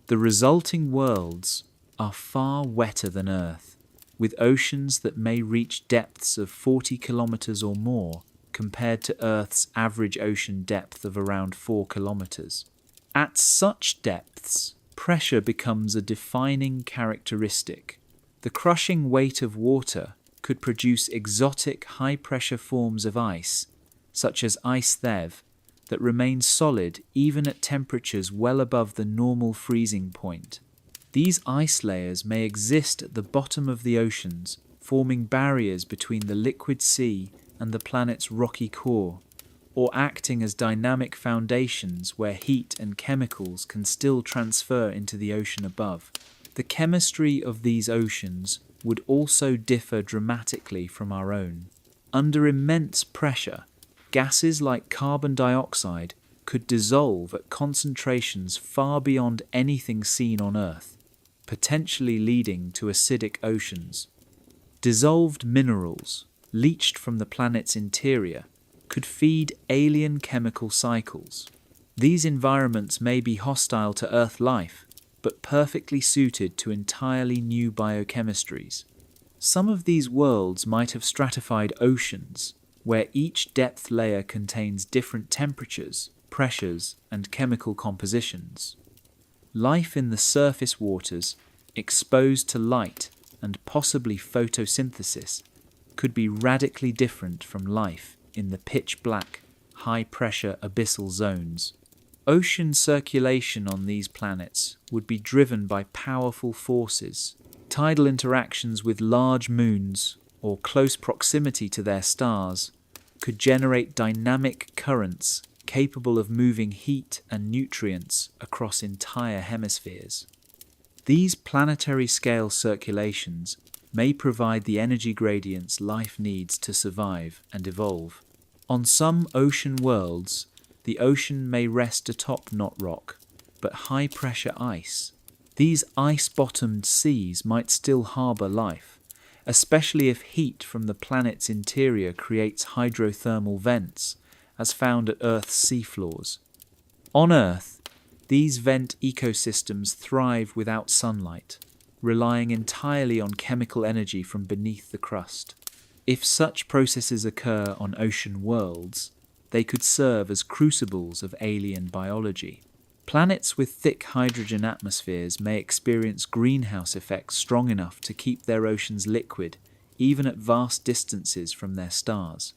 S1: The resulting worlds are far wetter than Earth, with oceans that may reach depths of 40 kilometers or more compared to Earth's average ocean depth of around 4 kilometers. At such depths, pressure becomes a defining characteristic. The crushing weight of water could produce exotic high-pressure forms of ice, such as ice thev, that remain solid even at temperatures well above the normal freezing point. These ice layers may exist at the bottom of the oceans, forming barriers between the liquid sea and the planet's rocky core, or acting as dynamic foundations where heat and chemicals can still transfer into the ocean above. The chemistry of these oceans would also differ dramatically from our own. Under immense pressure, gases like carbon dioxide could dissolve at concentrations far beyond anything seen on Earth, potentially leading to acidic oceans. Dissolved minerals, leached from the planet's interior, could feed alien chemical cycles. These environments may be hostile to Earth life, but perfectly suited to entirely new biochemistries. Some of these worlds might have stratified oceans, where each depth layer contains different temperatures, pressures, and chemical compositions. Life in the surface waters, exposed to light and possibly photosynthesis, could be radically different from life in the pitch-black, high-pressure abyssal zones. Ocean circulation on these planets would be driven by powerful forces. Tidal interactions with large moons, or close proximity to their stars, could generate dynamic currents capable of moving heat and nutrients across entire hemispheres. These planetary-scale circulations may provide the energy gradients life needs to survive and evolve. On some ocean worlds, the ocean may rest atop not rock, but high-pressure ice. These ice-bottomed seas might still harbour life, especially if heat from the planet's interior creates hydrothermal vents, as found at Earth's seafloors. On Earth, these vent ecosystems thrive without sunlight, relying entirely on chemical energy from beneath the crust. If such processes occur on ocean worlds, they could serve as crucibles of alien biology. Planets with thick hydrogen atmospheres may experience greenhouse effects strong enough to keep their oceans liquid, even at vast distances from their stars.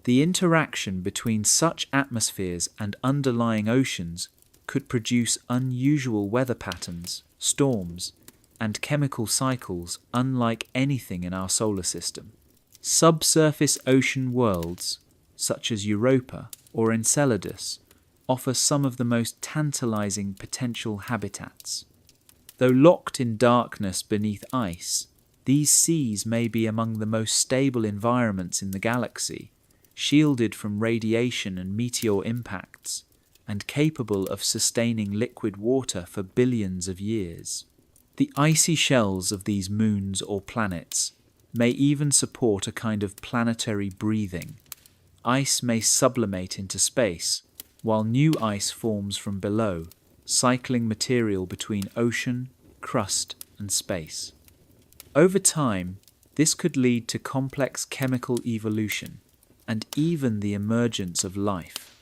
S1: The interaction between such atmospheres and underlying oceans could produce unusual weather patterns, storms, and chemical cycles unlike anything in our solar system. Subsurface ocean worlds, such as Europa or Enceladus, offer some of the most tantalizing potential habitats. Though locked in darkness beneath ice, these seas may be among the most stable environments in the galaxy, shielded from radiation and meteor impacts, and capable of sustaining liquid water for billions of years. The icy shells of these moons or planets may even support a kind of planetary breathing. Ice may sublimate into space, while new ice forms from below, cycling material between ocean, crust, and space. Over time, this could lead to complex chemical evolution and even the emergence of life.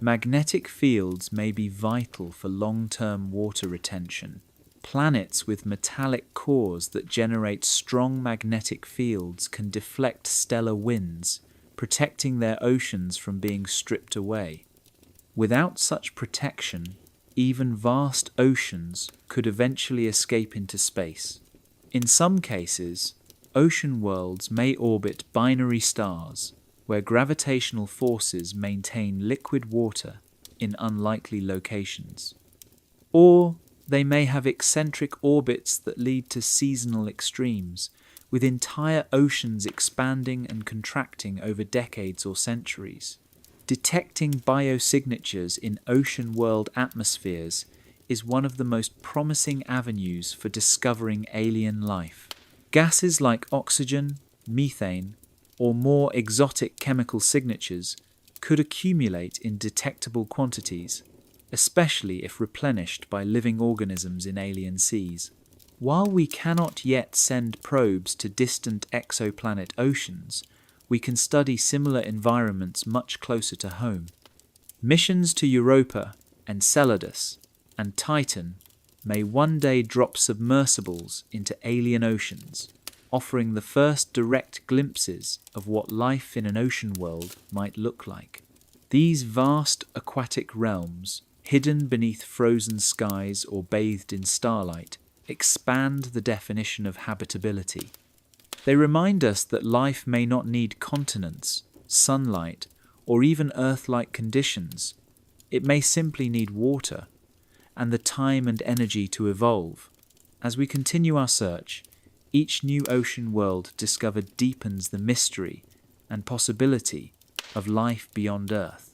S1: Magnetic fields may be vital for long-term water retention. Planets with metallic cores that generate strong magnetic fields can deflect stellar winds, protecting their oceans from being stripped away. Without such protection, even vast oceans could eventually escape into space. In some cases, ocean worlds may orbit binary stars, where gravitational forces maintain liquid water in unlikely locations. Or they may have eccentric orbits that lead to seasonal extremes, with entire oceans expanding and contracting over decades or centuries. Detecting biosignatures in ocean world atmospheres is one of the most promising avenues for discovering alien life. Gases like oxygen, methane, or more exotic chemical signatures could accumulate in detectable quantities, especially if replenished by living organisms in alien seas. While we cannot yet send probes to distant exoplanet oceans, we can study similar environments much closer to home. Missions to Europa, Enceladus, and Titan may one day drop submersibles into alien oceans, offering the first direct glimpses of what life in an ocean world might look like. These vast aquatic realms, hidden beneath frozen skies or bathed in starlight, expand the definition of habitability. They remind us that life may not need continents, sunlight, or even Earth-like conditions. It may simply need water, and the time and energy to evolve. As we continue our search, each new ocean world discovered deepens the mystery and possibility of life beyond Earth.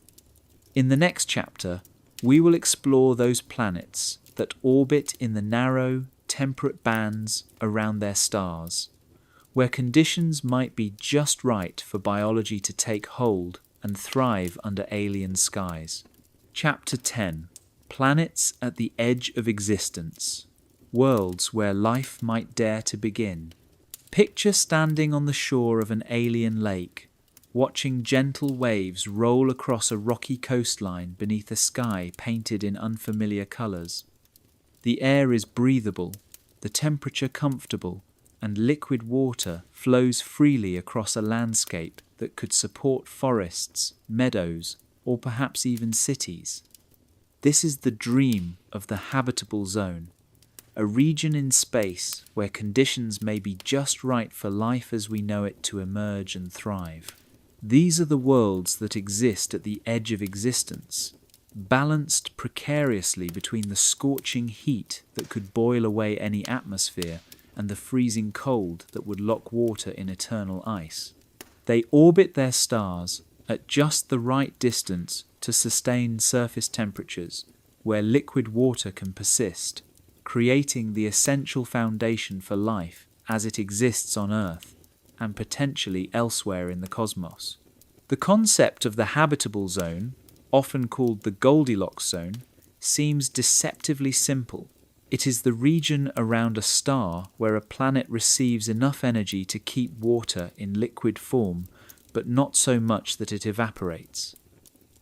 S1: In the next chapter, we will explore those planets that orbit in the narrow, temperate bands around their stars, where conditions might be just right for biology to take hold and thrive under alien skies. Chapter 10: Planets at the Edge of Existence. Worlds where life might dare to begin. Picture standing on the shore of an alien lake, watching gentle waves roll across a rocky coastline beneath a sky painted in unfamiliar colours. The air is breathable, the temperature comfortable, and liquid water flows freely across a landscape that could support forests, meadows, or perhaps even cities. This is the dream of the habitable zone, a region in space where conditions may be just right for life as we know it to emerge and thrive. These are the worlds that exist at the edge of existence, balanced precariously between the scorching heat that could boil away any atmosphere and the freezing cold that would lock water in eternal ice. They orbit their stars at just the right distance to sustain surface temperatures where liquid water can persist, creating the essential foundation for life as it exists on Earth and potentially elsewhere in the cosmos. The concept of the habitable zone, often called the Goldilocks zone, seems deceptively simple. It is the region around a star where a planet receives enough energy to keep water in liquid form, but not so much that it evaporates.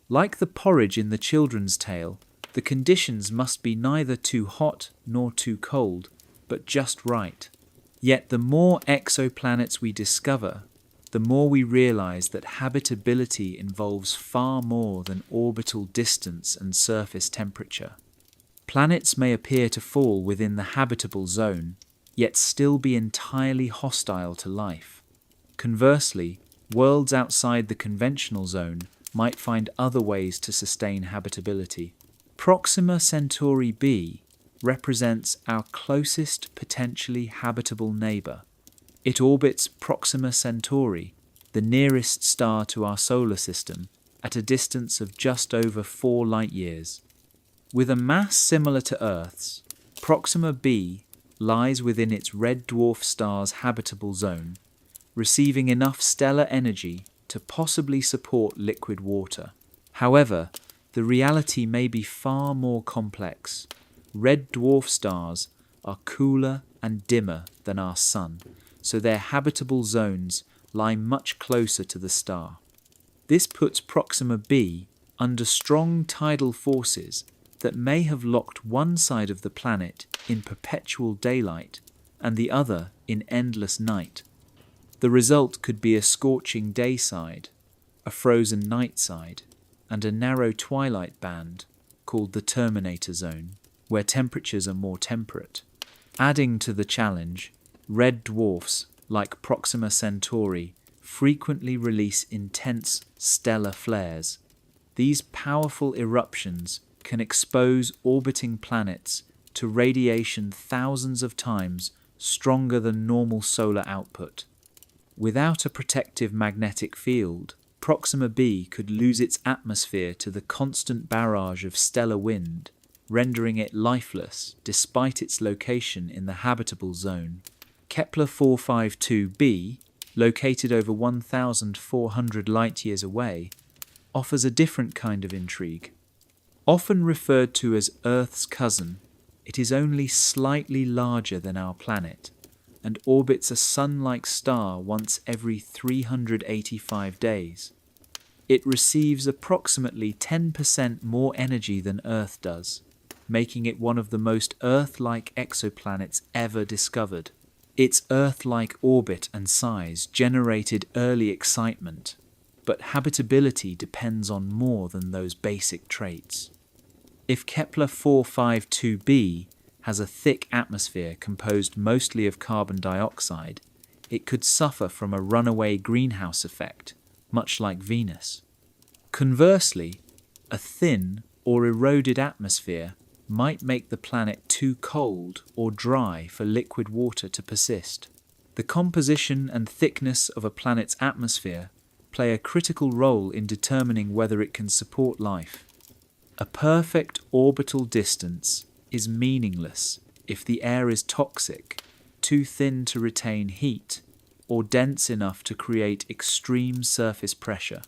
S1: Like the porridge in the children's tale, the conditions must be neither too hot nor too cold, but just right. Yet the more exoplanets we discover, the more we realize that habitability involves far more than orbital distance and surface temperature. Planets may appear to fall within the habitable zone, yet still be entirely hostile to life. Conversely, worlds outside the conventional zone might find other ways to sustain habitability. Proxima Centauri b represents our closest potentially habitable neighbour. It orbits Proxima Centauri, the nearest star to our solar system, at a distance of just over 4 light-years. With a mass similar to Earth's, Proxima b lies within its red dwarf star's habitable zone, receiving enough stellar energy to possibly support liquid water. However, the reality may be far more complex. Red dwarf stars are cooler and dimmer than our Sun, so their habitable zones lie much closer to the star. This puts Proxima b under strong tidal forces that may have locked one side of the planet in perpetual daylight and the other in endless night. The result could be a scorching day side, a frozen night side, and a narrow twilight band called the Terminator Zone, where temperatures are more temperate. Adding to the challenge, red dwarfs, like Proxima Centauri, frequently release intense stellar flares. These powerful eruptions can expose orbiting planets to radiation thousands of times stronger than normal solar output. Without a protective magnetic field, Proxima b could lose its atmosphere to the constant barrage of stellar wind, rendering it lifeless despite its location in the habitable zone. Kepler 452b, located over 1,400 light-years away, offers a different kind of intrigue. Often referred to as Earth's cousin, it is only slightly larger than our planet and orbits a sun-like star once every 385 days. It receives approximately 10% more energy than Earth does, making it one of the most Earth-like exoplanets ever discovered. Its Earth-like orbit and size generated early excitement, but habitability depends on more than those basic traits. If Kepler 452b has a thick atmosphere composed mostly of carbon dioxide, it could suffer from a runaway greenhouse effect, much like Venus. Conversely, a thin or eroded atmosphere might make the planet too cold or dry for liquid water to persist. The composition and thickness of a planet's atmosphere play a critical role in determining whether it can support life. A perfect orbital distance is meaningless if the air is toxic, too thin to retain heat, or dense enough to create extreme surface pressure.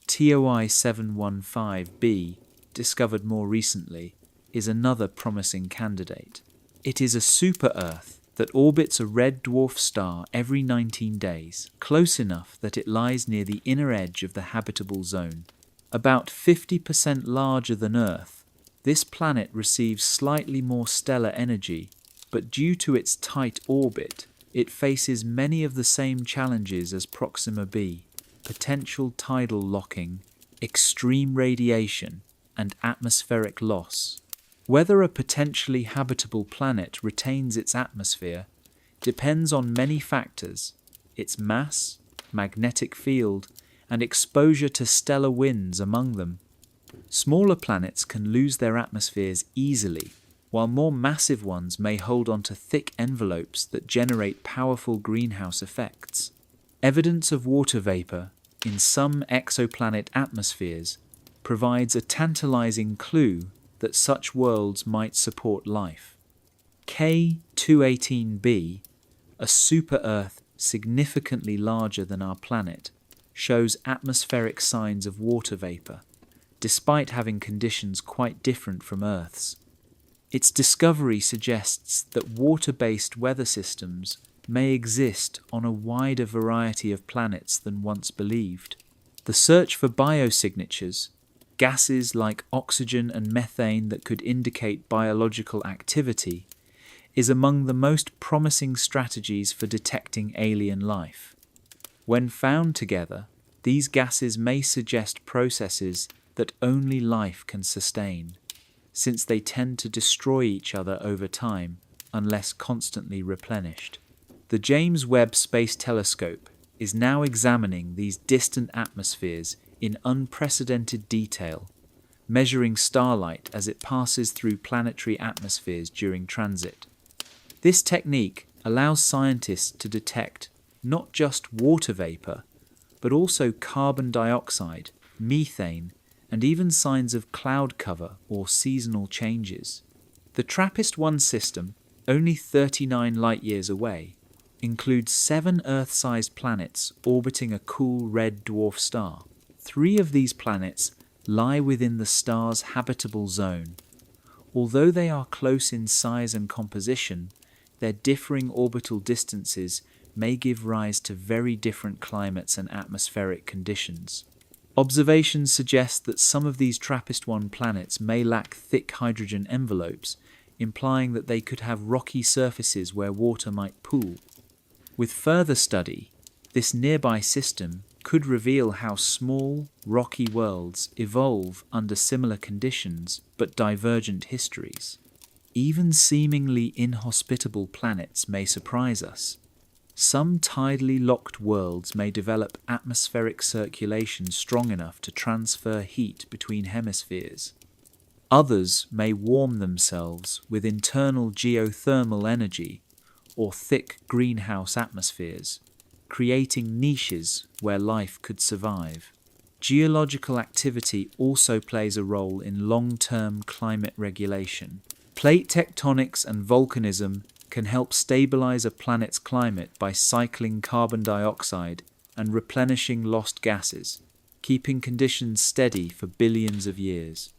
S1: TOI 715b, discovered more recently, is another promising candidate. It is a super-Earth that orbits a red dwarf star every 19 days, close enough that it lies near the inner edge of the habitable zone. About 50% larger than Earth, this planet receives slightly more stellar energy, but due to its tight orbit, it faces many of the same challenges as Proxima b: potential tidal locking, extreme radiation, and atmospheric loss. Whether a potentially habitable planet retains its atmosphere depends on many factors: its mass, magnetic field, and exposure to stellar winds among them. Smaller planets can lose their atmospheres easily, while more massive ones may hold onto thick envelopes that generate powerful greenhouse effects. Evidence of water vapor in some exoplanet atmospheres provides a tantalizing clue that such worlds might support life. K218b, a super-Earth significantly larger than our planet, shows atmospheric signs of water vapor, despite having conditions quite different from Earth's. Its discovery suggests that water-based weather systems may exist on a wider variety of planets than once believed. The search for biosignatures, gases like oxygen and methane that could indicate biological activity, is among the most promising strategies for detecting alien life. When found together, these gases may suggest processes that only life can sustain, since they tend to destroy each other over time unless constantly replenished. The James Webb Space Telescope is now examining these distant atmospheres in unprecedented detail, measuring starlight as it passes through planetary atmospheres during transit. This technique allows scientists to detect not just water vapor, but also carbon dioxide, methane, and even signs of cloud cover or seasonal changes. The TRAPPIST-1 system, only 39 light-years away, includes 7 Earth-sized planets orbiting a cool red dwarf star. 3 of these planets lie within the star's habitable zone. Although they are close in size and composition, their differing orbital distances may give rise to very different climates and atmospheric conditions. Observations suggest that some of these TRAPPIST-1 planets may lack thick hydrogen envelopes, implying that they could have rocky surfaces where water might pool. With further study, this nearby system could reveal how small, rocky worlds evolve under similar conditions but divergent histories. Even seemingly inhospitable planets may surprise us. Some tidally locked worlds may develop atmospheric circulation strong enough to transfer heat between hemispheres. Others may warm themselves with internal geothermal energy or thick greenhouse atmospheres, creating niches where life could survive. Geological activity also plays a role in long-term climate regulation. Plate tectonics and volcanism can help stabilize a planet's climate by cycling carbon dioxide and replenishing lost gases, keeping conditions steady for billions of years.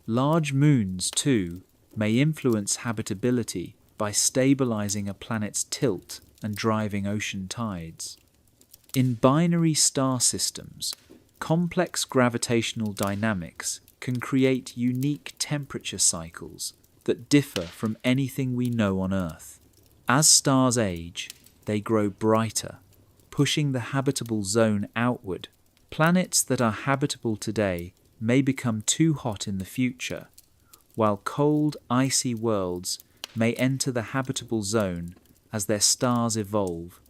S1: Large moons, too, may influence habitability by stabilizing a planet's tilt and driving ocean tides. In binary star systems, complex gravitational dynamics can create unique temperature cycles that differ from anything we know on Earth. As stars age, they grow brighter, pushing the habitable zone outward. Planets that are habitable today may become too hot in the future, while cold, icy worlds may enter the habitable zone as their stars evolve.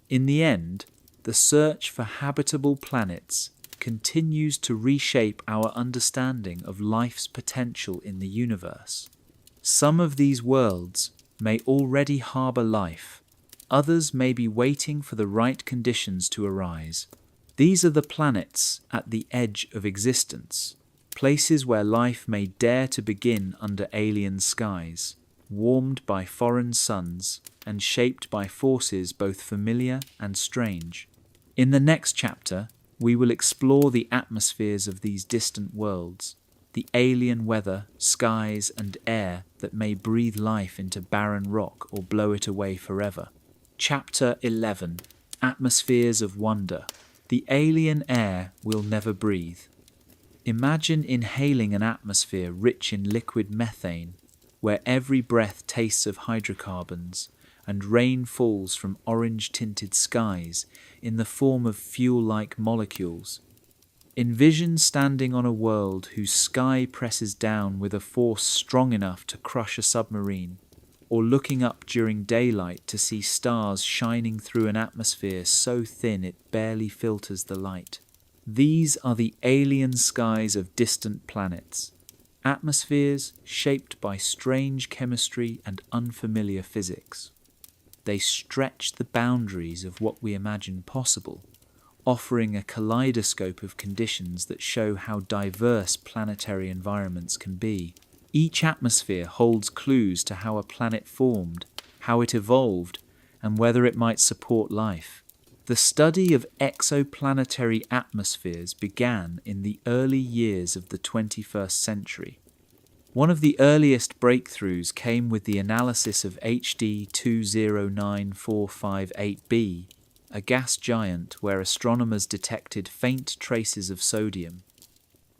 S1: In the end, the search for habitable planets continues to reshape our understanding of life's potential in the universe. Some of these worlds may already harbor life, others may be waiting for the right conditions to arise. These are the planets at the edge of existence, places where life may dare to begin under alien skies, warmed by foreign suns and shaped by forces both familiar and strange. In the next chapter, we will explore the atmospheres of these distant worlds, the alien weather, skies, and air that may breathe life into barren rock or blow it away forever. Chapter 11: Atmospheres of Wonder. The alien air we'll never breathe. Imagine inhaling an atmosphere rich in liquid methane, where every breath tastes of hydrocarbons, and rain falls from orange-tinted skies in the form of fuel-like molecules. Envision standing on a world whose sky presses down with a force strong enough to crush a submarine, or looking up during daylight to see stars shining through an atmosphere so thin it barely filters the light. These are the alien skies of distant planets, atmospheres shaped by strange chemistry and unfamiliar physics. They stretch the boundaries of what we imagine possible, offering a kaleidoscope of conditions that show how diverse planetary environments can be. Each atmosphere holds clues to how a planet formed, how it evolved, and whether it might support life. The study of exoplanetary atmospheres began in the early years of the 21st century. One of the earliest breakthroughs came with the analysis of HD 209458b, a gas giant where astronomers detected faint traces of sodium.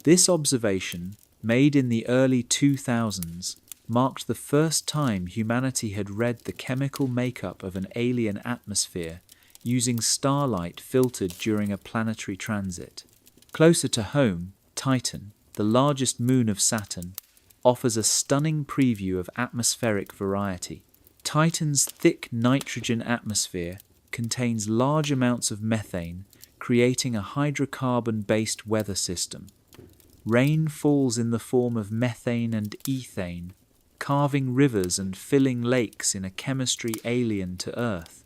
S1: This observation, made in the early 2000s, marked the first time humanity had read the chemical makeup of an alien atmosphere using starlight filtered during a planetary transit. Closer to home, Titan, the largest moon of Saturn, offers a stunning preview of atmospheric variety. Titan's thick nitrogen atmosphere contains large amounts of methane, creating a hydrocarbon-based weather system. Rain falls in the form of methane and ethane, carving rivers and filling lakes in a chemistry alien to Earth.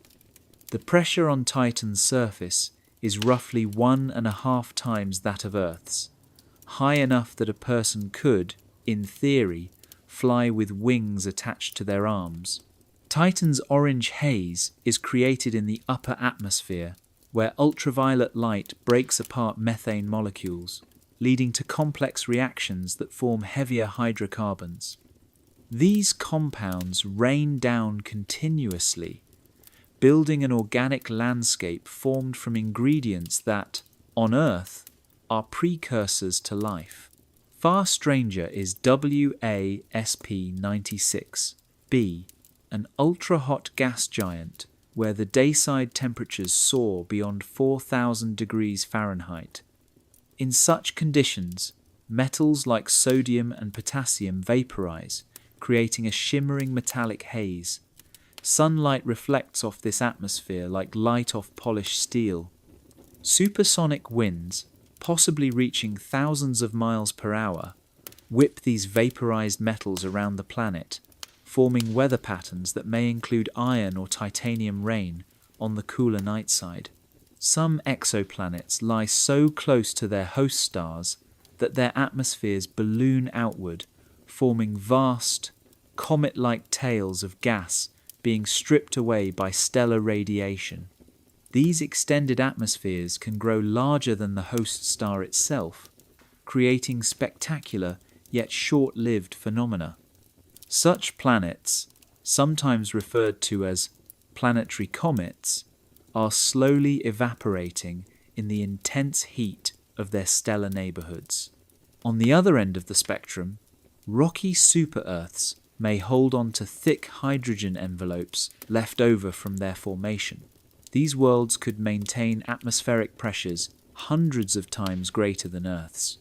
S1: The pressure on Titan's surface is roughly 1.5 times that of Earth's, high enough that a person could, in theory, fly with wings attached to their arms. Titan's orange haze is created in the upper atmosphere, where ultraviolet light breaks apart methane molecules, leading to complex reactions that form heavier hydrocarbons. These compounds rain down continuously, building an organic landscape formed from ingredients that, on Earth, are precursors to life. Far stranger is WASP-96b, an ultra-hot gas giant where the dayside temperatures soar beyond 4,000 degrees Fahrenheit. In such conditions, metals like sodium and potassium vaporize, creating a shimmering metallic haze. Sunlight reflects off this atmosphere like light off polished steel. Supersonic winds, possibly reaching thousands of miles per hour, whip these vaporized metals around the planet, forming weather patterns that may include iron or titanium rain on the cooler night side. Some exoplanets lie so close to their host stars that their atmospheres balloon outward, forming vast, comet-like tails of gas being stripped away by stellar radiation. These extended atmospheres can grow larger than the host star itself, creating spectacular yet short-lived phenomena. Such planets, sometimes referred to as planetary comets, are slowly evaporating in the intense heat of their stellar neighborhoods. On the other end of the spectrum, rocky super-Earths may hold on to thick hydrogen envelopes left over from their formation. These worlds could maintain atmospheric pressures hundreds of times greater than Earth's.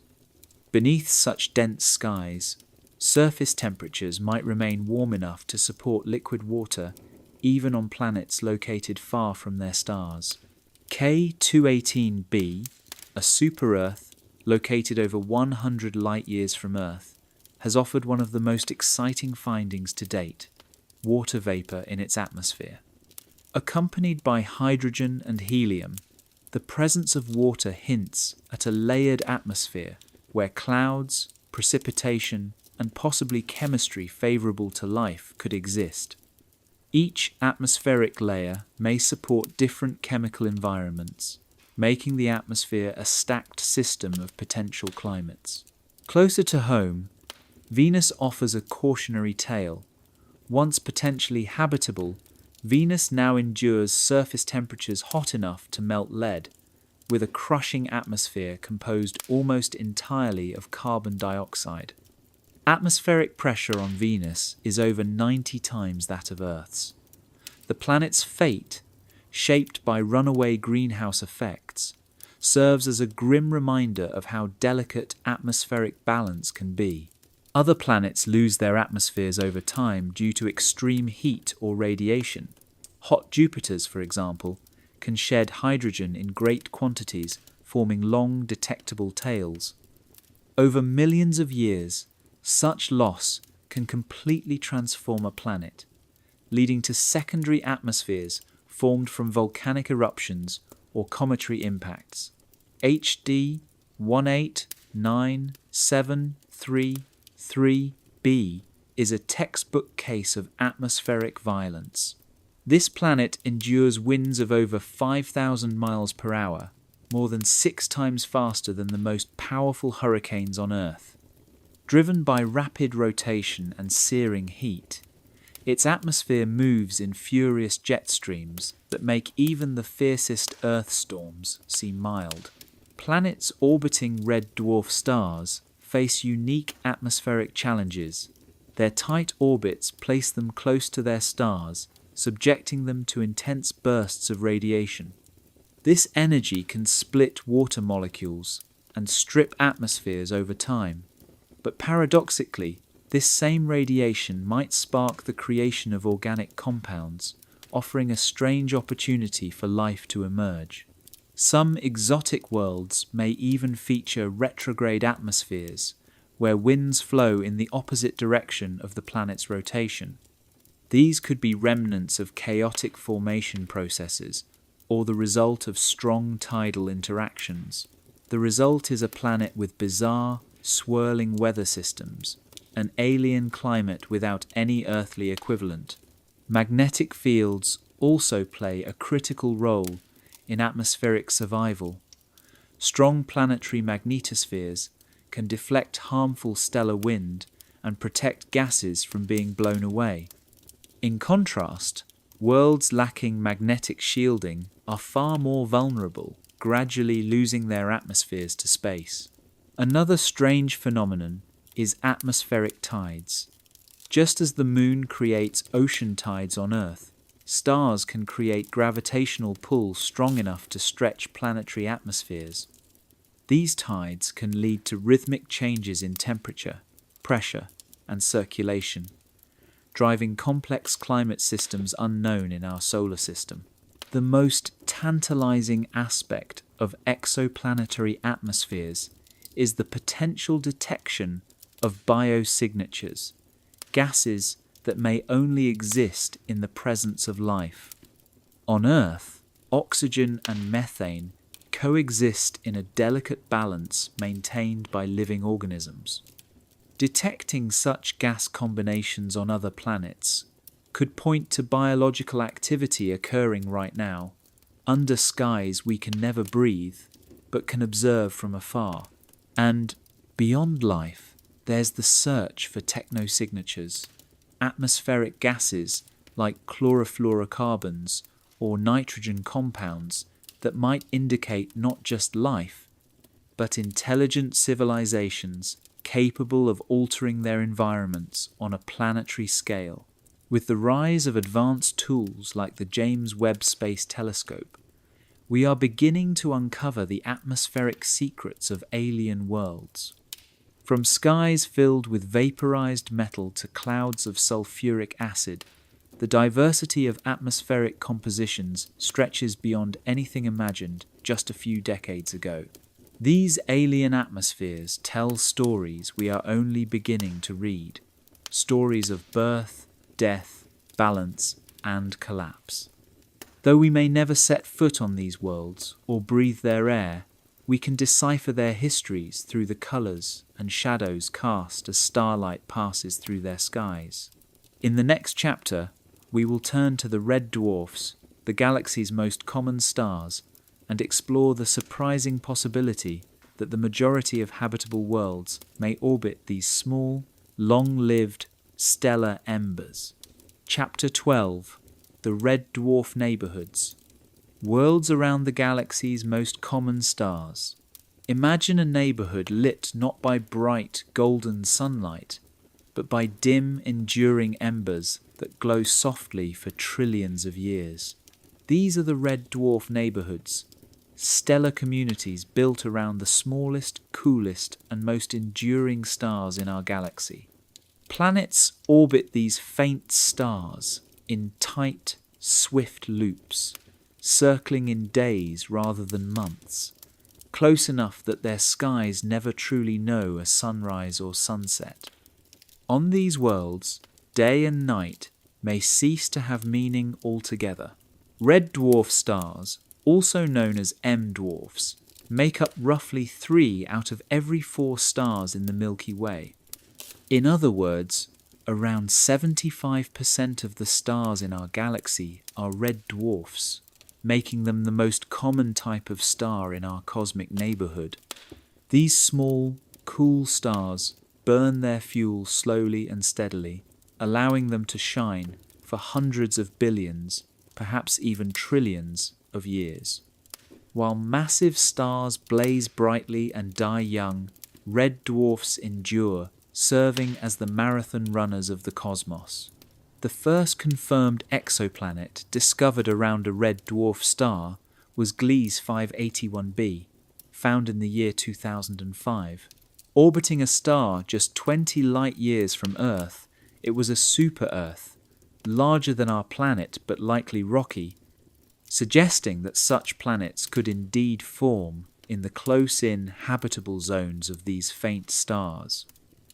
S1: Beneath such dense skies, surface temperatures might remain warm enough to support liquid water even on planets located far from their stars. K218b, a super-Earth located over 100 light-years from Earth, has offered one of the most exciting findings to date: water vapor in its atmosphere. Accompanied by hydrogen and helium, the presence of water hints at a layered atmosphere where clouds, precipitation, and possibly chemistry favorable to life could exist. Each atmospheric layer may support different chemical environments, making the atmosphere a stacked system of potential climates. Closer to home, Venus offers a cautionary tale. Once potentially habitable, Venus now endures surface temperatures hot enough to melt lead, with a crushing atmosphere composed almost entirely of carbon dioxide. Atmospheric pressure on Venus is over 90 times that of Earth's. The planet's fate, shaped by runaway greenhouse effects, serves as a grim reminder of how delicate atmospheric balance can be. Other planets lose their atmospheres over time due to extreme heat or radiation. Hot Jupiters, for example, can shed hydrogen in great quantities, forming long, detectable tails. Over millions of years, such loss can completely transform a planet, leading to secondary atmospheres formed from volcanic eruptions or cometary impacts. HD 1897333b is a textbook case of atmospheric violence. This planet endures winds of over 5,000 miles per hour, more than 6 times faster than the most powerful hurricanes on Earth. Driven by rapid rotation and searing heat, its atmosphere moves in furious jet streams that make even the fiercest Earth storms seem mild. Planets orbiting red dwarf stars face unique atmospheric challenges. Their tight orbits place them close to their stars, subjecting them to intense bursts of radiation. This energy can split water molecules and strip atmospheres over time. But paradoxically, this same radiation might spark the creation of organic compounds, offering a strange opportunity for life to emerge. Some exotic worlds may even feature retrograde atmospheres, where winds flow in the opposite direction of the planet's rotation. These could be remnants of chaotic formation processes, or the result of strong tidal interactions. The result is a planet with bizarre, swirling weather systems, an alien climate without any earthly equivalent. Magnetic fields also play a critical role in atmospheric survival. Strong planetary magnetospheres can deflect harmful stellar wind and protect gases from being blown away. In contrast, worlds lacking magnetic shielding are far more vulnerable, gradually losing their atmospheres to space. Another strange phenomenon is atmospheric tides. Just as the moon creates ocean tides on Earth, stars can create gravitational pull strong enough to stretch planetary atmospheres. These tides can lead to rhythmic changes in temperature, pressure, and circulation, driving complex climate systems unknown in our solar system. The most tantalizing aspect of exoplanetary atmospheres is the potential detection of biosignatures, gases that may only exist in the presence of life. On Earth, oxygen and methane coexist in a delicate balance maintained by living organisms. Detecting such gas combinations on other planets could point to biological activity occurring right now, under skies we can never breathe, but can observe from afar. And beyond life, there's the search for technosignatures, atmospheric gases like chlorofluorocarbons or nitrogen compounds that might indicate not just life, but intelligent civilizations capable of altering their environments on a planetary scale. With the rise of advanced tools like the James Webb Space Telescope, we are beginning to uncover the atmospheric secrets of alien worlds. From skies filled with vaporized metal to clouds of sulfuric acid, the diversity of atmospheric compositions stretches beyond anything imagined just a few decades ago. These alien atmospheres tell stories we are only beginning to read, stories of birth, death, balance, and collapse. Though we may never set foot on these worlds or breathe their air, we can decipher their histories through the colours and shadows cast as starlight passes through their skies. In the next chapter, we will turn to the red dwarfs, the galaxy's most common stars, and explore the surprising possibility that the majority of habitable worlds may orbit these small, long-lived stellar embers. Chapter 12: The Red Dwarf Neighborhoods. Worlds around the galaxy's most common stars. Imagine a neighborhood lit not by bright, golden sunlight, but by dim, enduring embers that glow softly for trillions of years. These are the red dwarf neighborhoods, stellar communities built around the smallest, coolest, and most enduring stars in our galaxy. Planets orbit these faint stars in tight, swift loops, circling in days rather than months, close enough that their skies never truly know a sunrise or sunset. On these worlds, day and night may cease to have meaning altogether. Red dwarf stars, also known as M-dwarfs, make up roughly 3 out of every 4 stars in the Milky Way. In other words, around 75% of the stars in our galaxy are red dwarfs, making them the most common type of star in our cosmic neighborhood. These small, cool stars burn their fuel slowly and steadily, allowing them to shine for hundreds of billions, perhaps even trillions, of years. While massive stars blaze brightly and die young, red dwarfs endure, serving as the marathon runners of the cosmos. The first confirmed exoplanet discovered around a red dwarf star was Gliese 581b, found in the year 2005. Orbiting a star just 20 light-years from Earth, it was a super-Earth, larger than our planet but likely rocky, suggesting that such planets could indeed form in the close-in habitable zones of these faint stars.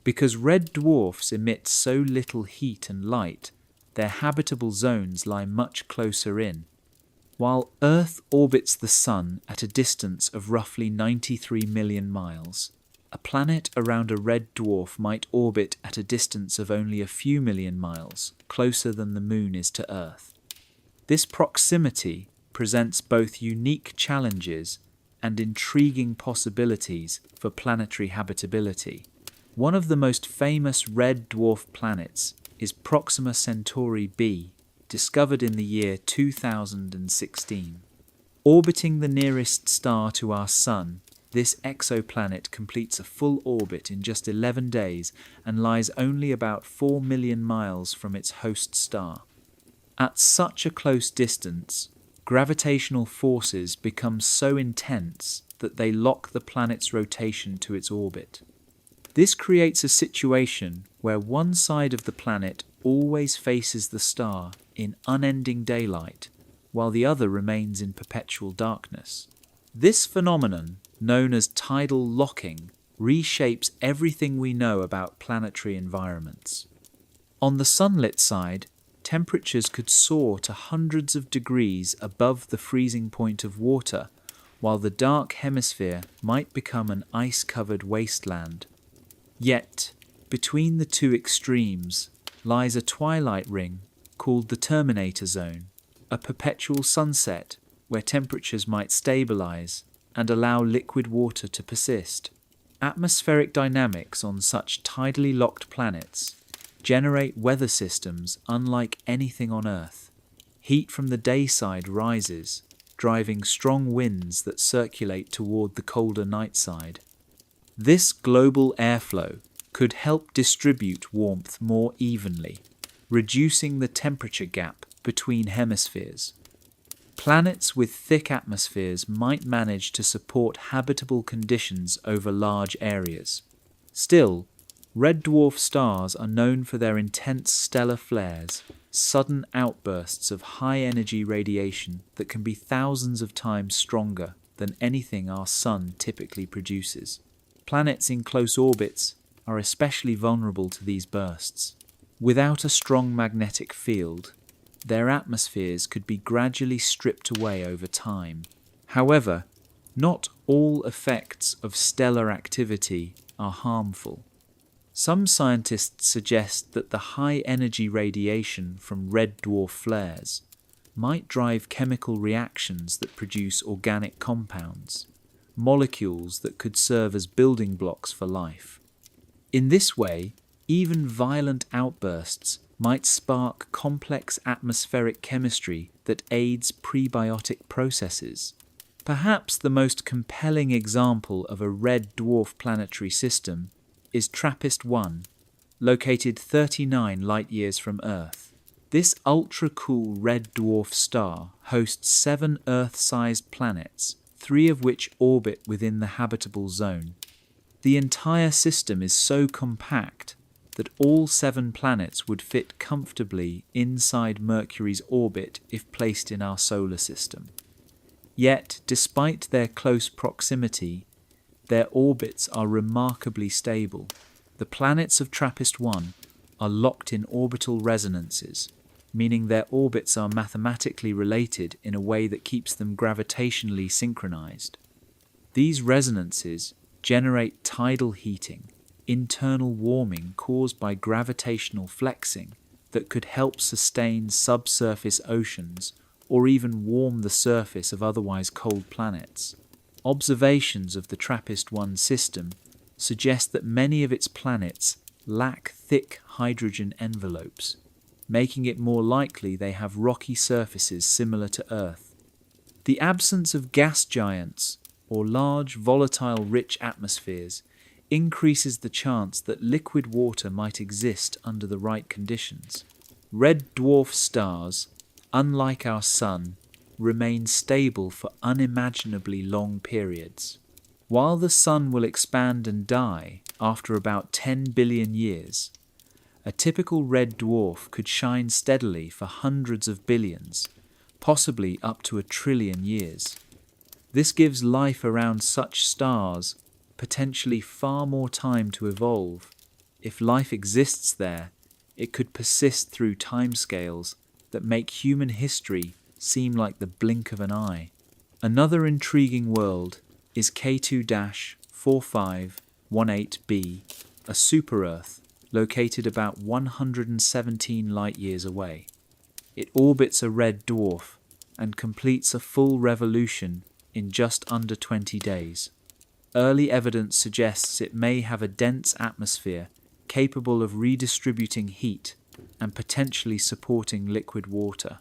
S1: Because red dwarfs emit so little heat and light, their habitable zones lie much closer in. While Earth orbits the Sun at a distance of roughly 93 million miles, a planet around a red dwarf might orbit at a distance of only a few million miles, closer than the Moon is to Earth. This proximity presents both unique challenges and intriguing possibilities for planetary habitability. One of the most famous red dwarf planets is Proxima Centauri b, discovered in the year 2016. Orbiting the nearest star to our Sun, this exoplanet completes a full orbit in just 11 days and lies only about 4 million miles from its host star. At such a close distance, gravitational forces become so intense that they lock the planet's rotation to its orbit. This creates a situation where one side of the planet always faces the star in unending daylight, while the other remains in perpetual darkness. This phenomenon, known as tidal locking, reshapes everything we know about planetary environments. On the sunlit side, temperatures could soar to hundreds of degrees above the freezing point of water, while the dark hemisphere might become an ice-covered wasteland. Yet, between the two extremes lies a twilight ring called the Terminator Zone, a perpetual sunset where temperatures might stabilize and allow liquid water to persist. Atmospheric dynamics on such tidally locked planets generate weather systems unlike anything on Earth. Heat from the day side rises, driving strong winds that circulate toward the colder night side. This global airflow could help distribute warmth more evenly, reducing the temperature gap between hemispheres. Planets with thick atmospheres might manage to support habitable conditions over large areas. Still, red dwarf stars are known for their intense stellar flares, sudden outbursts of high-energy radiation that can be thousands of times stronger than anything our Sun typically produces. Planets in close orbits are especially vulnerable to these bursts. Without a strong magnetic field, their atmospheres could be gradually stripped away over time. However, not all effects of stellar activity are harmful. Some scientists suggest that the high-energy radiation from red dwarf flares might drive chemical reactions that produce organic compounds, molecules that could serve as building blocks for life. In this way, even violent outbursts might spark complex atmospheric chemistry that aids prebiotic processes. Perhaps the most compelling example of a red dwarf planetary system is TRAPPIST-1, located 39 light-years from Earth. This ultra-cool red dwarf star hosts 7 Earth-sized planets, 3 of which orbit within the habitable zone. The entire system is so compact that all 7 planets would fit comfortably inside Mercury's orbit if placed in our solar system. Yet, despite their close proximity, their orbits are remarkably stable. The planets of TRAPPIST-1 are locked in orbital resonances, meaning their orbits are mathematically related in a way that keeps them gravitationally synchronized. These resonances generate tidal heating, internal warming caused by gravitational flexing that could help sustain subsurface oceans or even warm the surface of otherwise cold planets. Observations of the TRAPPIST-1 system suggest that many of its planets lack thick hydrogen envelopes, making it more likely they have rocky surfaces similar to Earth. The absence of gas giants or large volatile rich atmospheres increases the chance that liquid water might exist under the right conditions. Red dwarf stars, unlike our Sun, remain stable for unimaginably long periods. While the Sun will expand and die after about 10 billion years, a typical red dwarf could shine steadily for hundreds of billions, possibly up to 1 trillion years. This gives life around such stars potentially far more time to evolve. If life exists there, it could persist through timescales that make human history seem like the blink of an eye. Another intriguing world is K2-4518b, a super-Earth located about 117 light-years away. It orbits a red dwarf and completes a full revolution in just under 20 days. Early evidence suggests it may have a dense atmosphere capable of redistributing heat and potentially supporting liquid water.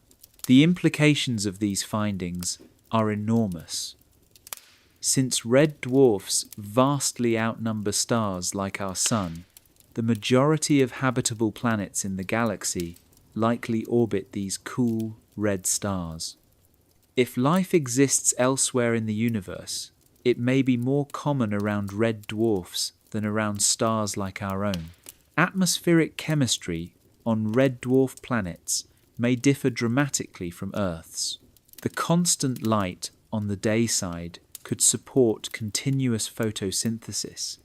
S1: The implications of these findings are enormous. Since red dwarfs vastly outnumber stars like our Sun, the majority of habitable planets in the galaxy likely orbit these cool red stars. If life exists elsewhere in the universe, it may be more common around red dwarfs than around stars like our own. Atmospheric chemistry on red dwarf planets may differ dramatically from Earth's. The constant light on the day side could support continuous photosynthesis,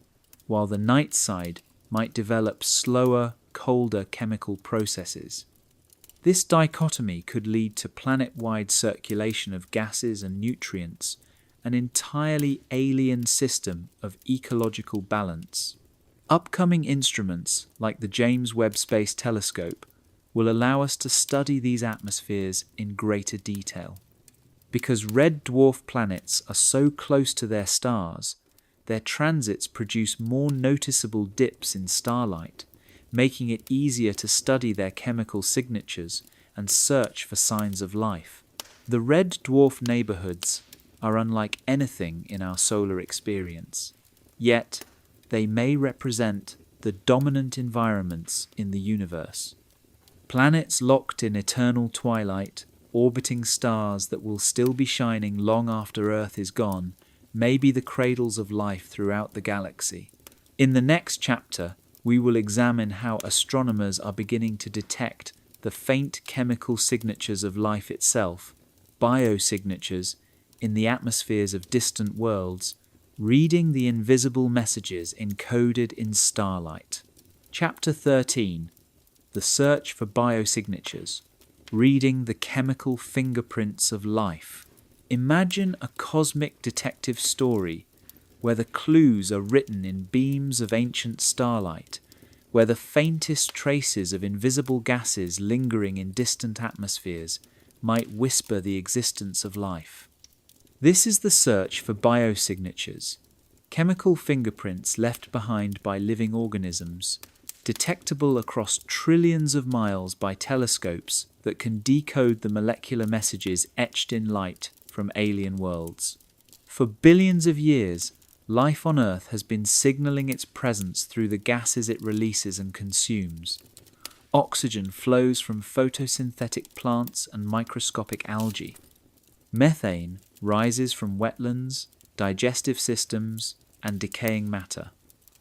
S1: while the night side might develop slower, colder chemical processes. This dichotomy could lead to planet-wide circulation of gases and nutrients, an entirely alien system of ecological balance. Upcoming instruments, like the James Webb Space Telescope, will allow us to study these atmospheres in greater detail. Because red dwarf planets are so close to their stars, their transits produce more noticeable dips in starlight, making it easier to study their chemical signatures and search for signs of life. The red dwarf neighborhoods are unlike anything in our solar experience, yet they may represent the dominant environments in the universe. Planets locked in eternal twilight, orbiting stars that will still be shining long after Earth is gone, may be the cradles of life throughout the galaxy. In the next chapter, we will examine how astronomers are beginning to detect the faint chemical signatures of life itself, biosignatures, in the atmospheres of distant worlds, reading the invisible messages encoded in starlight. Chapter 13. The Search for Biosignatures. Reading the chemical fingerprints of life. Imagine a cosmic detective story where the clues are written in beams of ancient starlight, where the faintest traces of invisible gases lingering in distant atmospheres might whisper the existence of life. This is the search for biosignatures, chemical fingerprints left behind by living organisms, detectable across trillions of miles by telescopes that can decode the molecular messages etched in light from alien worlds. For billions of years, life on Earth has been signaling its presence through the gases it releases and consumes. Oxygen flows from photosynthetic plants and microscopic algae. Methane rises from wetlands, digestive systems, and decaying matter.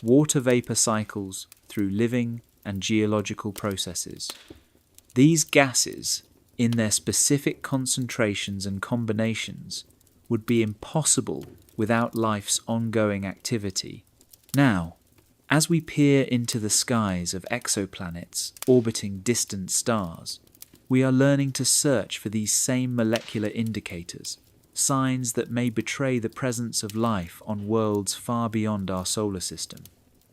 S1: Water vapor cycles through living and geological processes. These gases, in their specific concentrations and combinations, would be impossible without life's ongoing activity. Now, as we peer into the skies of exoplanets orbiting distant stars, we are learning to search for these same molecular indicators, signs that may betray the presence of life on worlds far beyond our solar system.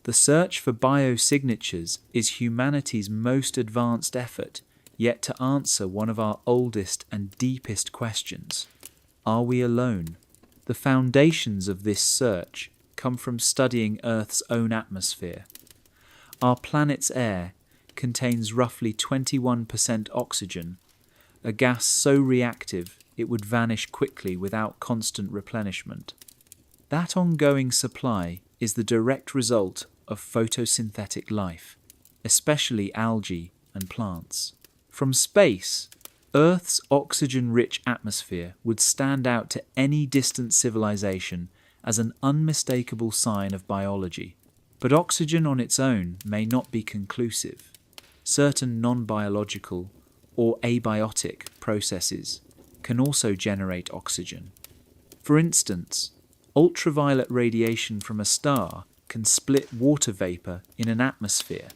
S1: The search for biosignatures is humanity's most advanced effort yet to answer one of our oldest and deepest questions. Are we alone? The foundations of this search come from studying Earth's own atmosphere. Our planet's air contains roughly 21% oxygen, a gas so reactive it would vanish quickly without constant replenishment. That ongoing supply is the direct result of photosynthetic life, especially algae and plants. From space, Earth's oxygen-rich atmosphere would stand out to any distant civilization as an unmistakable sign of biology. But oxygen on its own may not be conclusive. Certain non-biological or abiotic processes can also generate oxygen. For instance, ultraviolet radiation from a star can split water vapor in an atmosphere,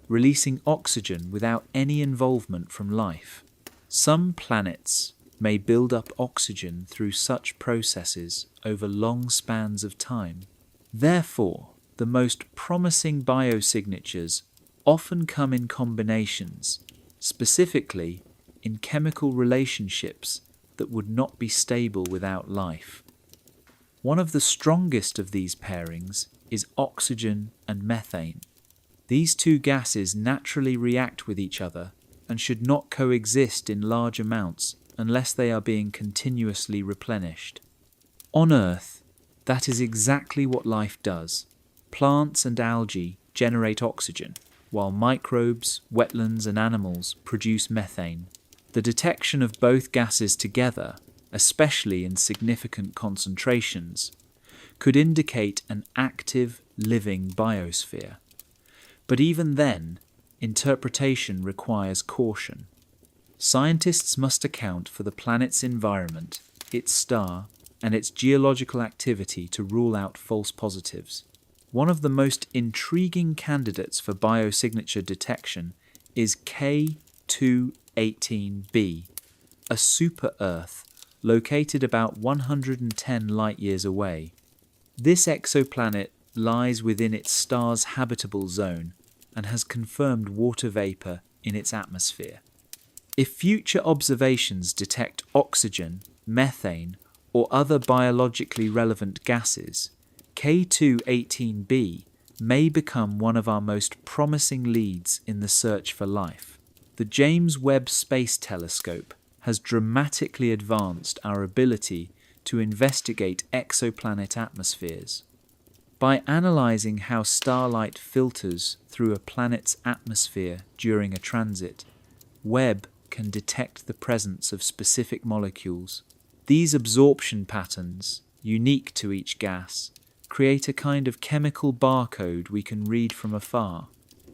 S1: releasing oxygen without any involvement from life. Some planets may build up oxygen through such processes over long spans of time. Therefore, the most promising biosignatures often come in combinations, specifically in chemical relationships that would not be stable without life. One of the strongest of these pairings is oxygen and methane. These two gases naturally react with each other and should not coexist in large amounts unless they are being continuously replenished. On Earth, that is exactly what life does. Plants and algae generate oxygen, while microbes, wetlands, and animals produce methane. The detection of both gases together, especially in significant concentrations, could indicate an active, living biosphere. But even then, interpretation requires caution. Scientists must account for the planet's environment, its star, and its geological activity to rule out false positives. One of the most intriguing candidates for biosignature detection is K2 K2-18b, a super-Earth located about 110 light-years away. This exoplanet lies within its star's habitable zone and has confirmed water vapor in its atmosphere. If future observations detect oxygen, methane, or other biologically relevant gases, K2-18b may become one of our most promising leads in the search for life. The James Webb Space Telescope has dramatically advanced our ability to investigate exoplanet atmospheres. By analyzing how starlight filters through a planet's atmosphere during a transit, Webb can detect the presence of specific molecules. These absorption patterns, unique to each gas, create a kind of chemical barcode we can read from afar.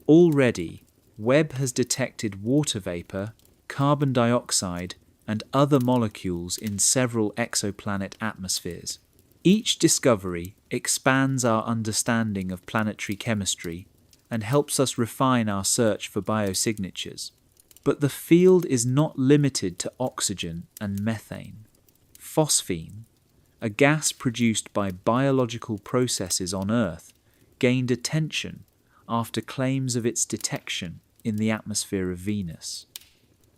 S1: Already, Webb has detected water vapor, carbon dioxide, and other molecules in several exoplanet atmospheres. Each discovery expands our understanding of planetary chemistry and helps us refine our search for biosignatures. But the field is not limited to oxygen and methane. Phosphine, a gas produced by biological processes on Earth, gained attention after claims of its detection in the atmosphere of Venus.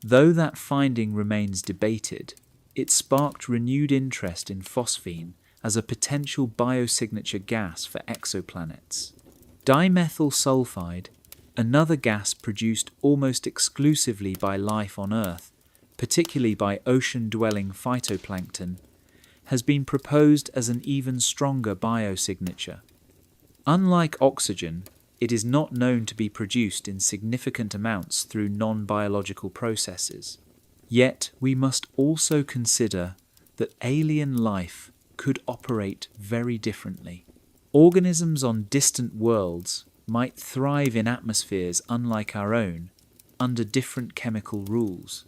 S1: Though that finding remains debated, it sparked renewed interest in phosphine as a potential biosignature gas for exoplanets. Dimethyl sulfide, another gas produced almost exclusively by life on Earth, particularly by ocean-dwelling phytoplankton, has been proposed as an even stronger biosignature. Unlike oxygen, it is not known to be produced in significant amounts through non-biological processes. Yet we must also consider that alien life could operate very differently. Organisms on distant worlds might thrive in atmospheres unlike our own, under different chemical rules.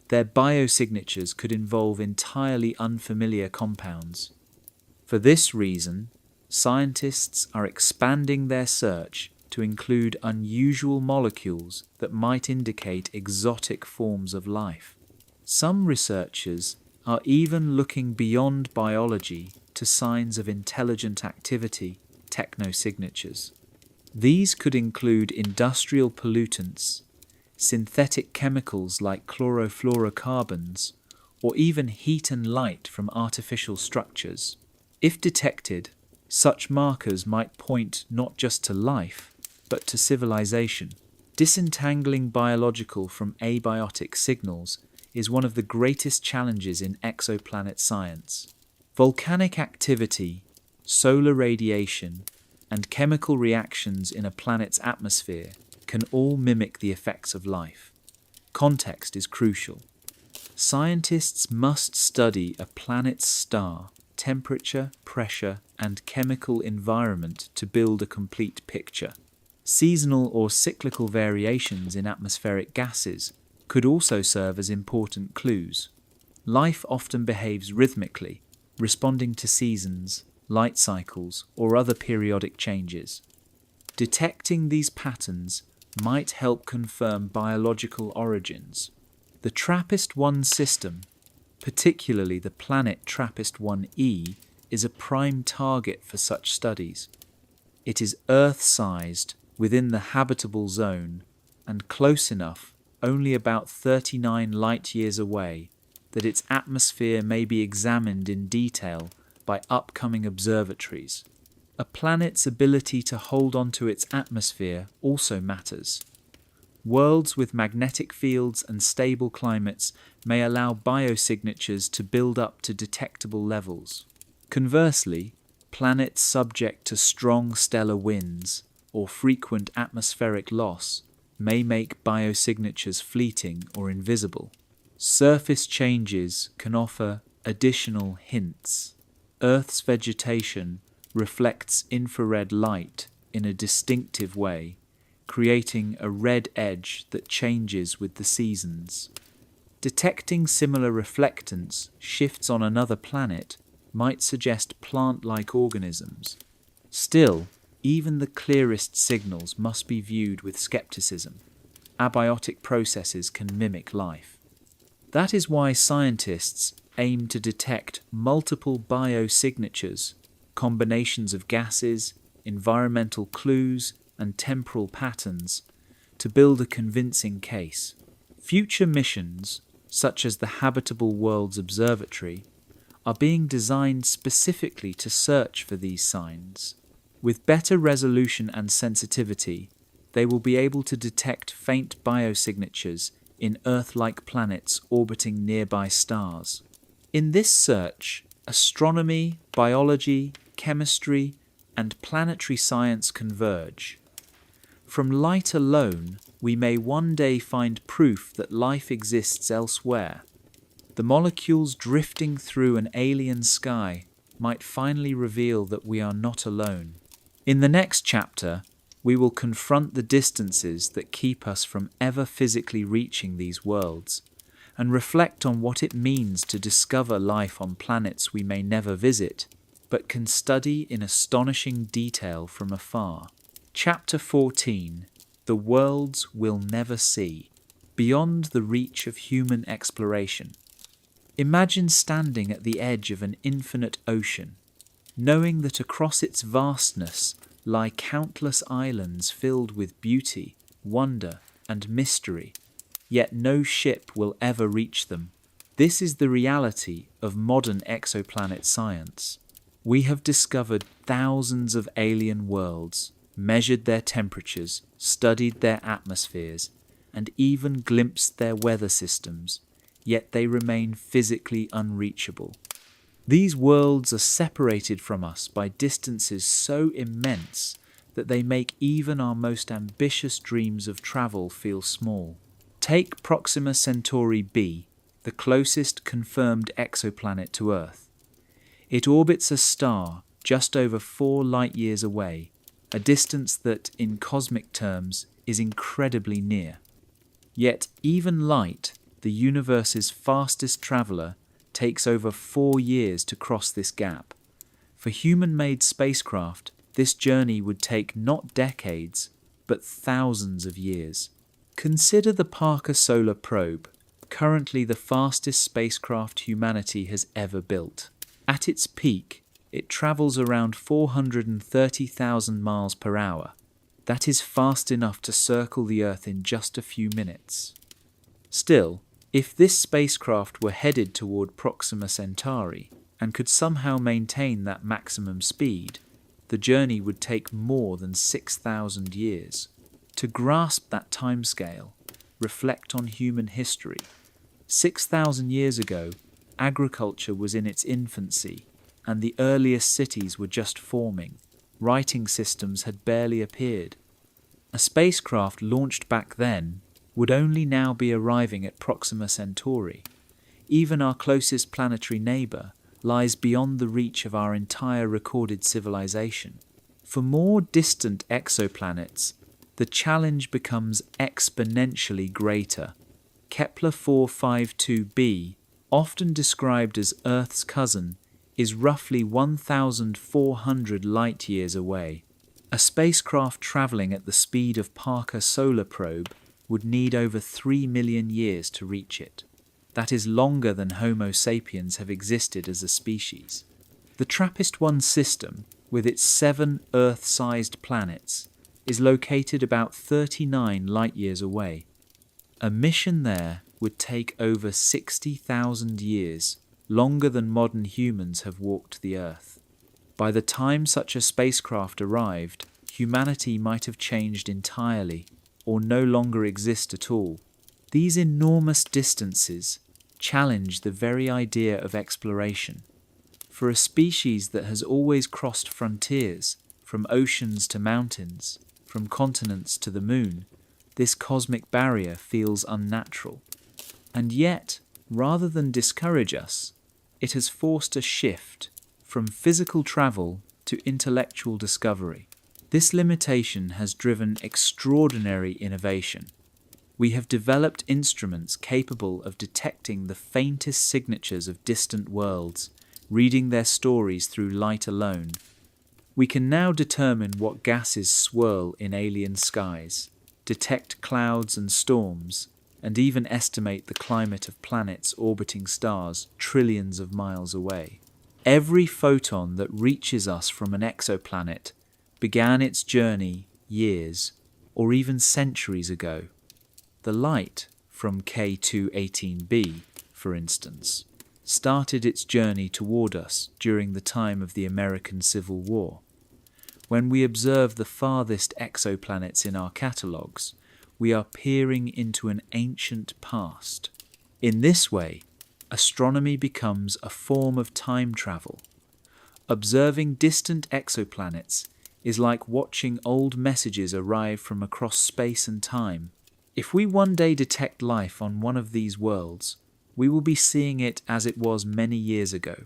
S1: Their biosignatures could involve entirely unfamiliar compounds. For this reason, scientists are expanding their search to include unusual molecules that might indicate exotic forms of life. Some researchers are even looking beyond biology to signs of intelligent activity, technosignatures. These could include industrial pollutants, synthetic chemicals like chlorofluorocarbons, or even heat and light from artificial structures. If detected, such markers might point not just to life, but to civilization. Disentangling biological from abiotic signals is one of the greatest challenges in exoplanet science. Volcanic activity, solar radiation, and chemical reactions in a planet's atmosphere can all mimic the effects of life. Context is crucial. Scientists must study a planet's star, temperature, pressure, and chemical environment to build a complete picture. Seasonal or cyclical variations in atmospheric gases could also serve as important clues. Life often behaves rhythmically, responding to seasons, light cycles, or other periodic changes. Detecting these patterns might help confirm biological origins. The TRAPPIST-1 system, particularly the planet TRAPPIST-1e, is a prime target for such studies. It is Earth-sized within the habitable zone and close enough, only about 39 light-years away, that its atmosphere may be examined in detail by upcoming observatories. A planet's ability to hold onto its atmosphere also matters. Worlds with magnetic fields and stable climates may allow biosignatures to build up to detectable levels. Conversely, planets subject to strong stellar winds or frequent atmospheric loss may make biosignatures fleeting or invisible. Surface changes can offer additional hints. Earth's vegetation reflects infrared light in a distinctive way, creating a red edge that changes with the seasons. Detecting similar reflectance shifts on another planet might suggest plant-like organisms. Still, even the clearest signals must be viewed with skepticism. abiotic processes can mimic life. That is why scientists aim to detect multiple biosignatures, combinations of gases, environmental clues, and temporal patterns to build a convincing case. Future missions, such as the Habitable Worlds Observatory, are being designed specifically to search for these signs. With better resolution and sensitivity, they will be able to detect faint biosignatures in Earth-like planets orbiting nearby stars. In this search, astronomy, biology, chemistry, and planetary science converge. From light alone, we may one day find proof that life exists elsewhere. The molecules drifting through an alien sky might finally reveal that we are not alone. In the next chapter, we will confront the distances that keep us from ever physically reaching these worlds, and reflect on what it means to discover life on planets we may never visit, but can study in astonishing detail from afar. Chapter 14: The Worlds We'll Never See, Beyond the Reach of Human Exploration. Imagine standing at the edge of an infinite ocean, knowing that across its vastness lie countless islands filled with beauty, wonder, and mystery, yet no ship will ever reach them. This is the reality of modern exoplanet science. We have discovered thousands of alien worlds, measured their temperatures, studied their atmospheres, and even glimpsed their weather systems, yet they remain physically unreachable. These worlds are separated from us by distances so immense that they make even our most ambitious dreams of travel feel small. Take Proxima Centauri b, the closest confirmed exoplanet to Earth. It orbits a star just over 4 light-years away, a distance that, in cosmic terms, is incredibly near. Yet even light, the universe's fastest traveller, takes over 4 years to cross this gap. For human-made spacecraft, this journey would take not decades, but thousands of years. Consider the Parker Solar Probe, currently the fastest spacecraft humanity has ever built. At its peak, it travels around 430,000 miles per hour. That is fast enough to circle the Earth in just a few minutes. Still, if this spacecraft were headed toward Proxima Centauri and could somehow maintain that maximum speed, the journey would take more than 6,000 years. To grasp that timescale, reflect on human history. 6,000 years ago, agriculture was in its infancy, and the earliest cities were just forming. Writing systems had barely appeared. A spacecraft launched back then would only now be arriving at Proxima Centauri. Even our closest planetary neighbour lies beyond the reach of our entire recorded civilization. For more distant exoplanets, the challenge becomes exponentially greater. Kepler 452b, often described as Earth's cousin, is roughly 1,400 light-years away. A spacecraft travelling at the speed of Parker Solar Probe would need over 3 million years to reach it. That is longer than Homo sapiens have existed as a species. The TRAPPIST-1 system, with its 7 Earth-sized planets, is located about 39 light-years away. A mission there would take over 60,000 years, longer than modern humans have walked the Earth. By the time such a spacecraft arrived, humanity might have changed entirely, or no longer exist at all. These enormous distances challenge the very idea of exploration. For a species that has always crossed frontiers, from oceans to mountains, from continents to the moon, this cosmic barrier feels unnatural. And yet, rather than discourage us, it has forced a shift from physical travel to intellectual discovery. This limitation has driven extraordinary innovation. We have developed instruments capable of detecting the faintest signatures of distant worlds, reading their stories through light alone. We can now determine what gases swirl in alien skies, detect clouds and storms, and even estimate the climate of planets orbiting stars trillions of miles away. Every photon that reaches us from an exoplanet began its journey years or even centuries ago. The light from K218b, for instance, started its journey toward us during the time of the American Civil War. When we observe the farthest exoplanets in our catalogues, we are peering into an ancient past. In this way, astronomy becomes a form of time travel. Observing distant exoplanets is like watching old messages arrive from across space and time. If we one day detect life on one of these worlds, we will be seeing it as it was many years ago.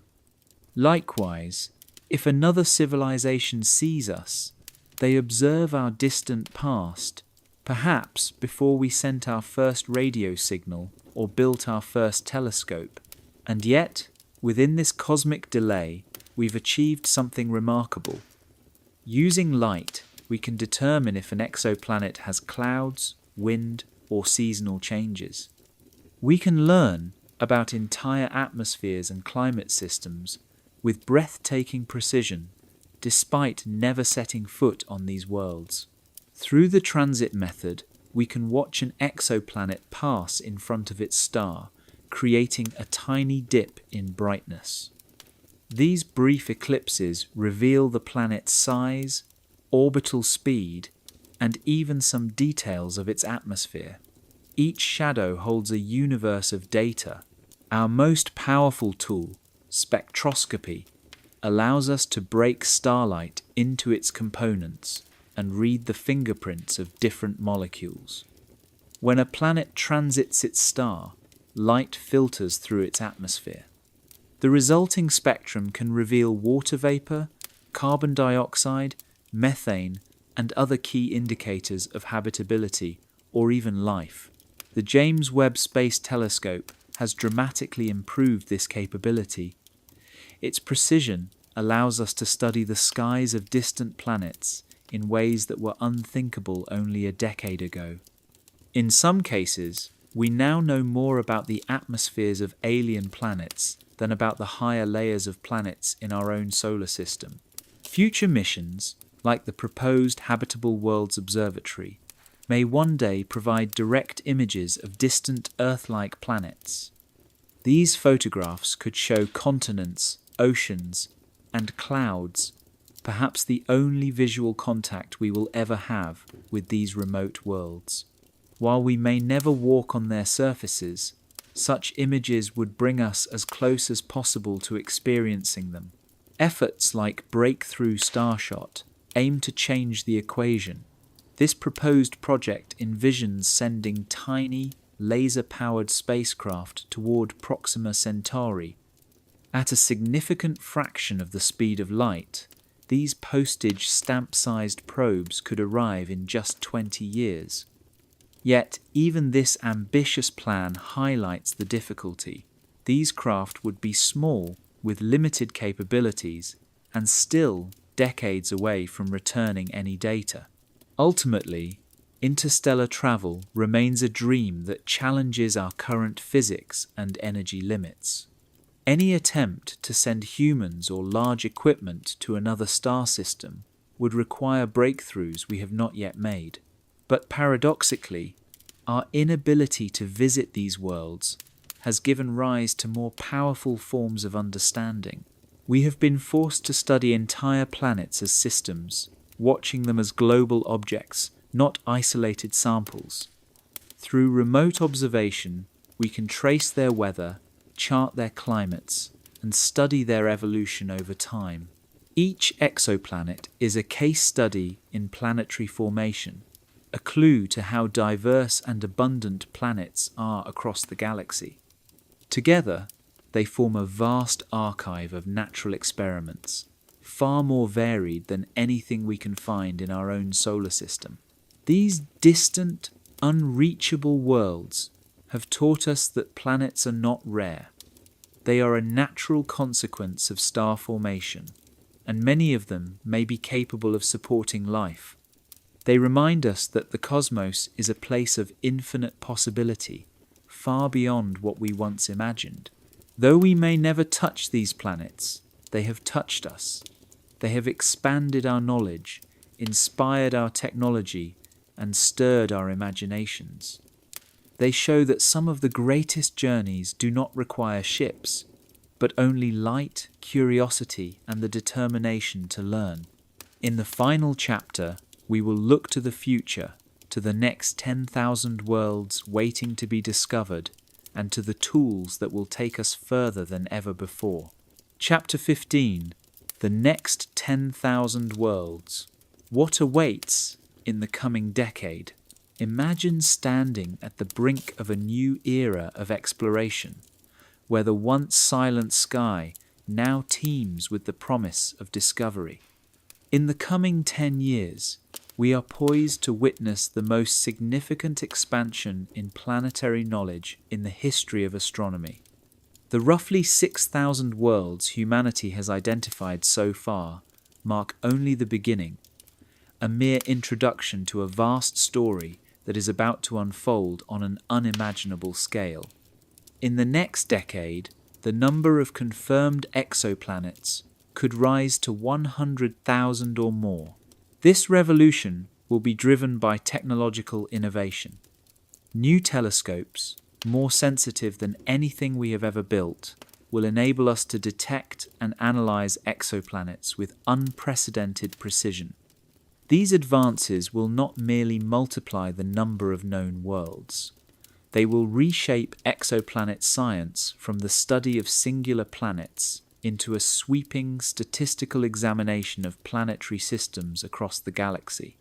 S1: Likewise, if another civilization sees us, they observe our distant past, perhaps before we sent our first radio signal or built our first telescope. And yet, within this cosmic delay, we've achieved something remarkable. Using light, we can determine if an exoplanet has clouds, wind, or seasonal changes. We can learn about entire atmospheres and climate systems with breathtaking precision, despite never setting foot on these worlds. Through the transit method, we can watch an exoplanet pass in front of its star, creating a tiny dip in brightness. These brief eclipses reveal the planet's size, orbital speed, and even some details of its atmosphere. Each shadow holds a universe of data. Our most powerful tool, spectroscopy, allows us to break starlight into its components and read the fingerprints of different molecules. When a planet transits its star, light filters through its atmosphere. The resulting spectrum can reveal water vapor, carbon dioxide, methane, and other key indicators of habitability or even life. The James Webb Space Telescope has dramatically improved this capability. Its precision allows us to study the skies of distant planets in ways that were unthinkable only a decade ago. In some cases, we now know more about the atmospheres of alien planets than about the higher layers of planets in our own solar system. Future missions, like the proposed Habitable Worlds Observatory, may one day provide direct images of distant Earth-like planets. These photographs could show continents, oceans, and clouds, perhaps the only visual contact we will ever have with these remote worlds. While we may never walk on their surfaces, such images would bring us as close as possible to experiencing them. Efforts like Breakthrough Starshot aim to change the equation. This proposed project envisions sending tiny, laser-powered spacecraft toward Proxima Centauri. At a significant fraction of the speed of light, these postage stamp-sized probes could arrive in just 20 years. Yet, even this ambitious plan highlights the difficulty. These craft would be small, with limited capabilities, and still decades away from returning any data. Ultimately, interstellar travel remains a dream that challenges our current physics and energy limits. Any attempt to send humans or large equipment to another star system would require breakthroughs we have not yet made. But paradoxically, our inability to visit these worlds has given rise to more powerful forms of understanding. We have been forced to study entire planets as systems, watching them as global objects, not isolated samples. Through remote observation, we can trace their weather, chart their climates, and study their evolution over time. Each exoplanet is a case study in planetary formation, a clue to how diverse and abundant planets are across the galaxy. Together, they form a vast archive of natural experiments, far more varied than anything we can find in our own solar system. These distant, unreachable worlds have taught us that planets are not rare. They are a natural consequence of star formation, and many of them may be capable of supporting life. They remind us that the cosmos is a place of infinite possibility, far beyond what we once imagined. Though we may never touch these planets, they have touched us. They have expanded our knowledge, inspired our technology, and stirred our imaginations. They show that some of the greatest journeys do not require ships, but only light, curiosity, and the determination to learn. In the final chapter, we will look to the future, to the next 10,000 worlds waiting to be discovered, and to the tools that will take us further than ever before. Chapter 15. The next 10,000 worlds. What awaits in the coming decade? Imagine standing at the brink of a new era of exploration, where the once silent sky now teems with the promise of discovery. In the coming 10 years, we are poised to witness the most significant expansion in planetary knowledge in the history of astronomy. The roughly 6,000 worlds humanity has identified so far mark only the beginning, a mere introduction to a vast story that is about to unfold on an unimaginable scale. In the next decade, the number of confirmed exoplanets could rise to 100,000 or more. This revolution will be driven by technological innovation. New telescopes, more sensitive than anything we have ever built, will enable us to detect and analyze exoplanets with unprecedented precision. These advances will not merely multiply the number of known worlds. They will reshape exoplanet science from the study of singular planets into a sweeping statistical examination of planetary systems across the galaxy.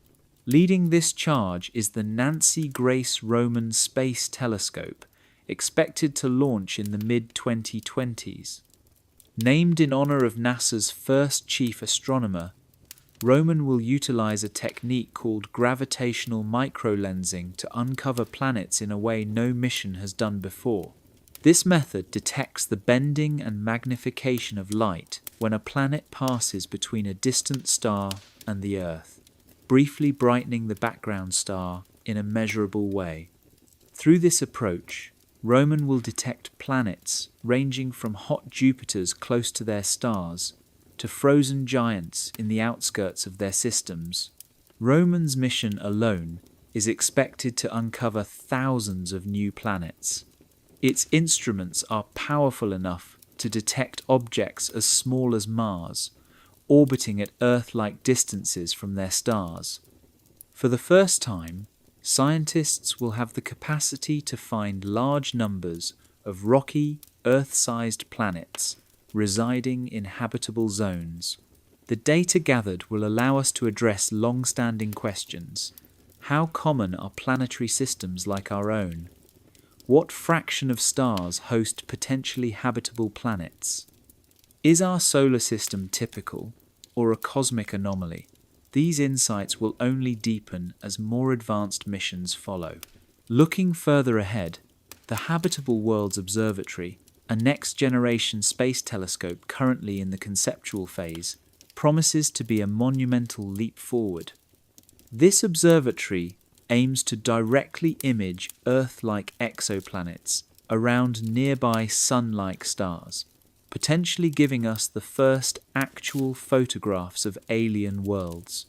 S1: Leading this charge is the Nancy Grace Roman Space Telescope, expected to launch in the mid-2020s. Named in honor of NASA's first chief astronomer, Roman will utilize a technique called gravitational microlensing to uncover planets in a way no mission has done before. This method detects the bending and magnification of light when a planet passes between a distant star and the Earth, briefly brightening the background star in a measurable way. Through this approach, Roman will detect planets ranging from hot Jupiters close to their stars to frozen giants in the outskirts of their systems. Roman's mission alone is expected to uncover thousands of new planets. Its instruments are powerful enough to detect objects as small as Mars, orbiting at Earth-like distances from their stars. For the first time, scientists will have the capacity to find large numbers of rocky, Earth-sized planets residing in habitable zones. The data gathered will allow us to address long-standing questions. How common are planetary systems like our own? What fraction of stars host potentially habitable planets? Is our solar system typical or a cosmic anomaly? These insights will only deepen as more advanced missions follow. Looking further ahead, the Habitable Worlds Observatory, a next-generation space telescope currently in the conceptual phase, promises to be a monumental leap forward. This observatory aims to directly image Earth-like exoplanets around nearby Sun-like stars, potentially giving us the first actual photographs of alien worlds.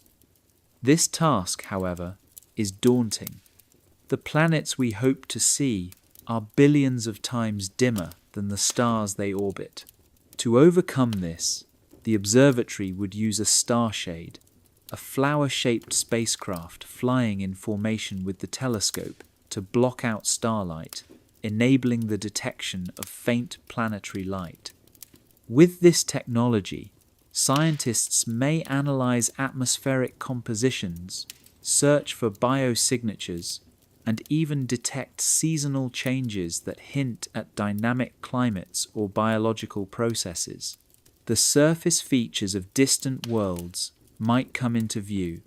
S1: This task, however, is daunting. The planets we hope to see are billions of times dimmer than the stars they orbit. To overcome this, the observatory would use a starshade, a flower-shaped spacecraft flying in formation with the telescope to block out starlight, enabling the detection of faint planetary light. With this technology, scientists may analyze atmospheric compositions, search for biosignatures, and even detect seasonal changes that hint at dynamic climates or biological processes. The surface features of distant worlds might come into view.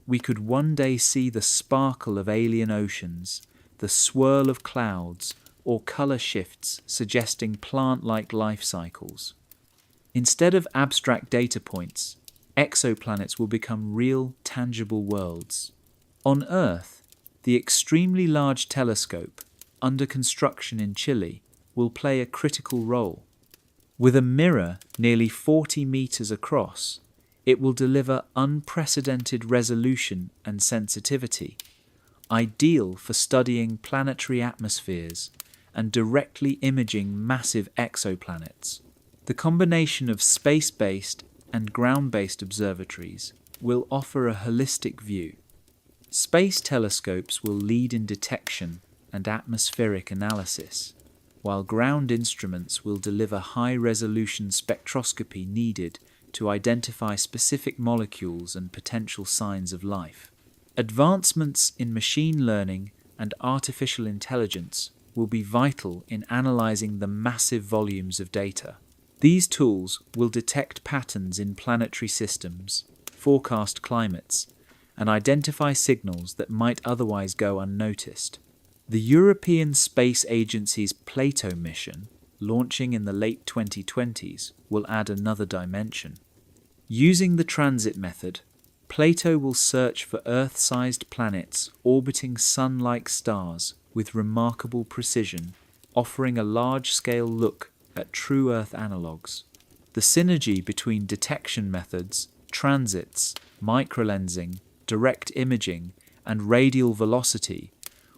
S1: We could one day see the sparkle of alien oceans, the swirl of clouds, or color shifts suggesting plant-like life cycles. Instead of abstract data points, exoplanets will become real, tangible worlds. On Earth, the extremely large telescope, under construction in Chile, will play a critical role. With a mirror nearly 40 meters across, it will deliver unprecedented resolution and sensitivity, ideal for studying planetary atmospheres and directly imaging massive exoplanets. The combination of space-based and ground-based observatories will offer a holistic view. Space telescopes will lead in detection and atmospheric analysis, while ground instruments will deliver high-resolution spectroscopy needed to identify specific molecules and potential signs of life. Advancements in machine learning and artificial intelligence will be vital in analyzing the massive volumes of data. These tools will detect patterns in planetary systems, forecast climates, and identify signals that might otherwise go unnoticed. The European Space Agency's Plato mission, launching in the late 2020s, will add another dimension. Using the transit method, Plato will search for Earth-sized planets orbiting Sun-like stars with remarkable precision, offering a large-scale look at true Earth analogues. The synergy between detection methods, transits, microlensing, direct imaging, and radial velocity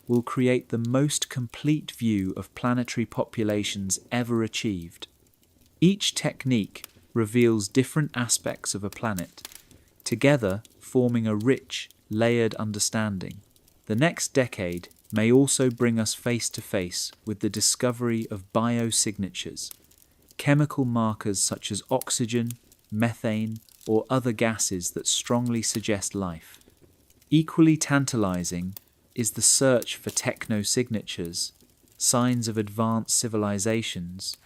S1: will create the most complete view of planetary populations ever achieved. Each technique reveals different aspects of a planet, together forming a rich, layered understanding. The next decade may also bring us face to face with the discovery of biosignatures, chemical markers such as oxygen, methane, or other gases that strongly suggest life. Equally tantalizing is the search for technosignatures, signs of advanced civilizations.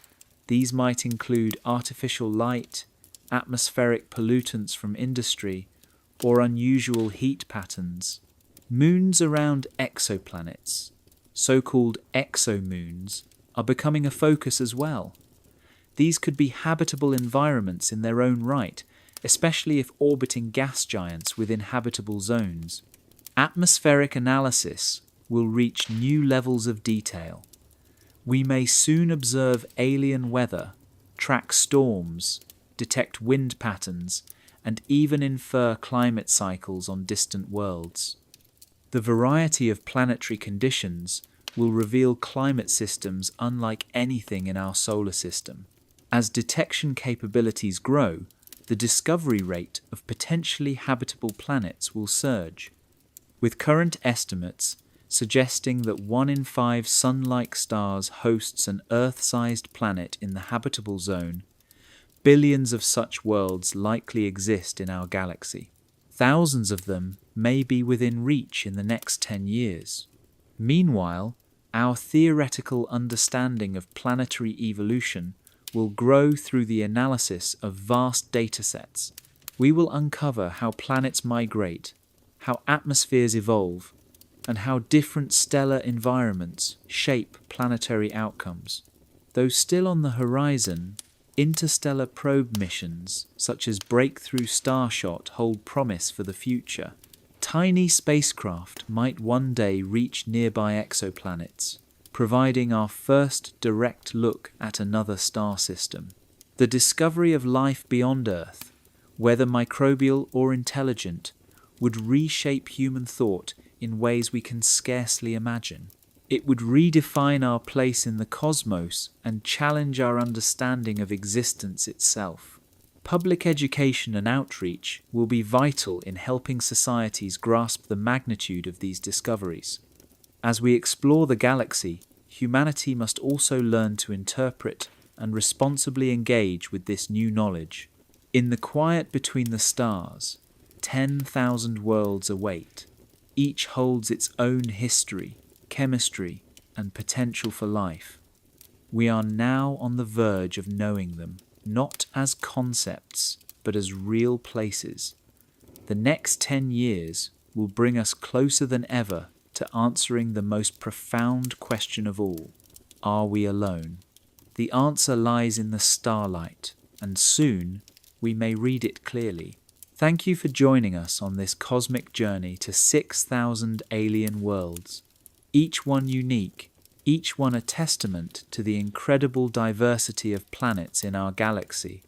S1: These might include artificial light, atmospheric pollutants from industry, or unusual heat patterns. Moons around exoplanets, so-called exomoons, are becoming a focus as well. These could be habitable environments in their own right, especially if orbiting gas giants within habitable zones. Atmospheric analysis will reach new levels of detail. We may soon observe alien weather, track storms, detect wind patterns, and even infer climate cycles on distant worlds. The variety of planetary conditions will reveal climate systems unlike anything in our solar system. As detection capabilities grow, the discovery rate of potentially habitable planets will surge, with current estimates suggesting that 1 in 5 Sun-like stars hosts an Earth-sized planet in the habitable zone. Billions of such worlds likely exist in our galaxy. Thousands of them may be within reach in the next 10 years. Meanwhile, our theoretical understanding of planetary evolution will grow through the analysis of vast datasets. We will uncover how planets migrate, how atmospheres evolve, and how different stellar environments shape planetary outcomes. Though still on the horizon, interstellar probe missions such as Breakthrough Starshot hold promise for the future. Tiny spacecraft might one day reach nearby exoplanets, providing our first direct look at another star system. The discovery of life beyond Earth, whether microbial or intelligent, would reshape human thought in ways we can scarcely imagine. It would redefine our place in the cosmos and challenge our understanding of existence itself. Public education and outreach will be vital in helping societies grasp the magnitude of these discoveries. As we explore the galaxy, humanity must also learn to interpret and responsibly engage with this new knowledge. In the quiet between the stars, 10,000 worlds await. Each holds its own history, chemistry, and potential for life. We are now on the verge of knowing them, not as concepts, but as real places. The next 10 years will bring us closer than ever to answering the most profound question of all: are we alone? The answer lies in the starlight, and soon we may read it clearly. Thank you for joining us on this cosmic journey to 6,000 alien worlds, each one unique, each one a testament to the incredible diversity of planets in our galaxy.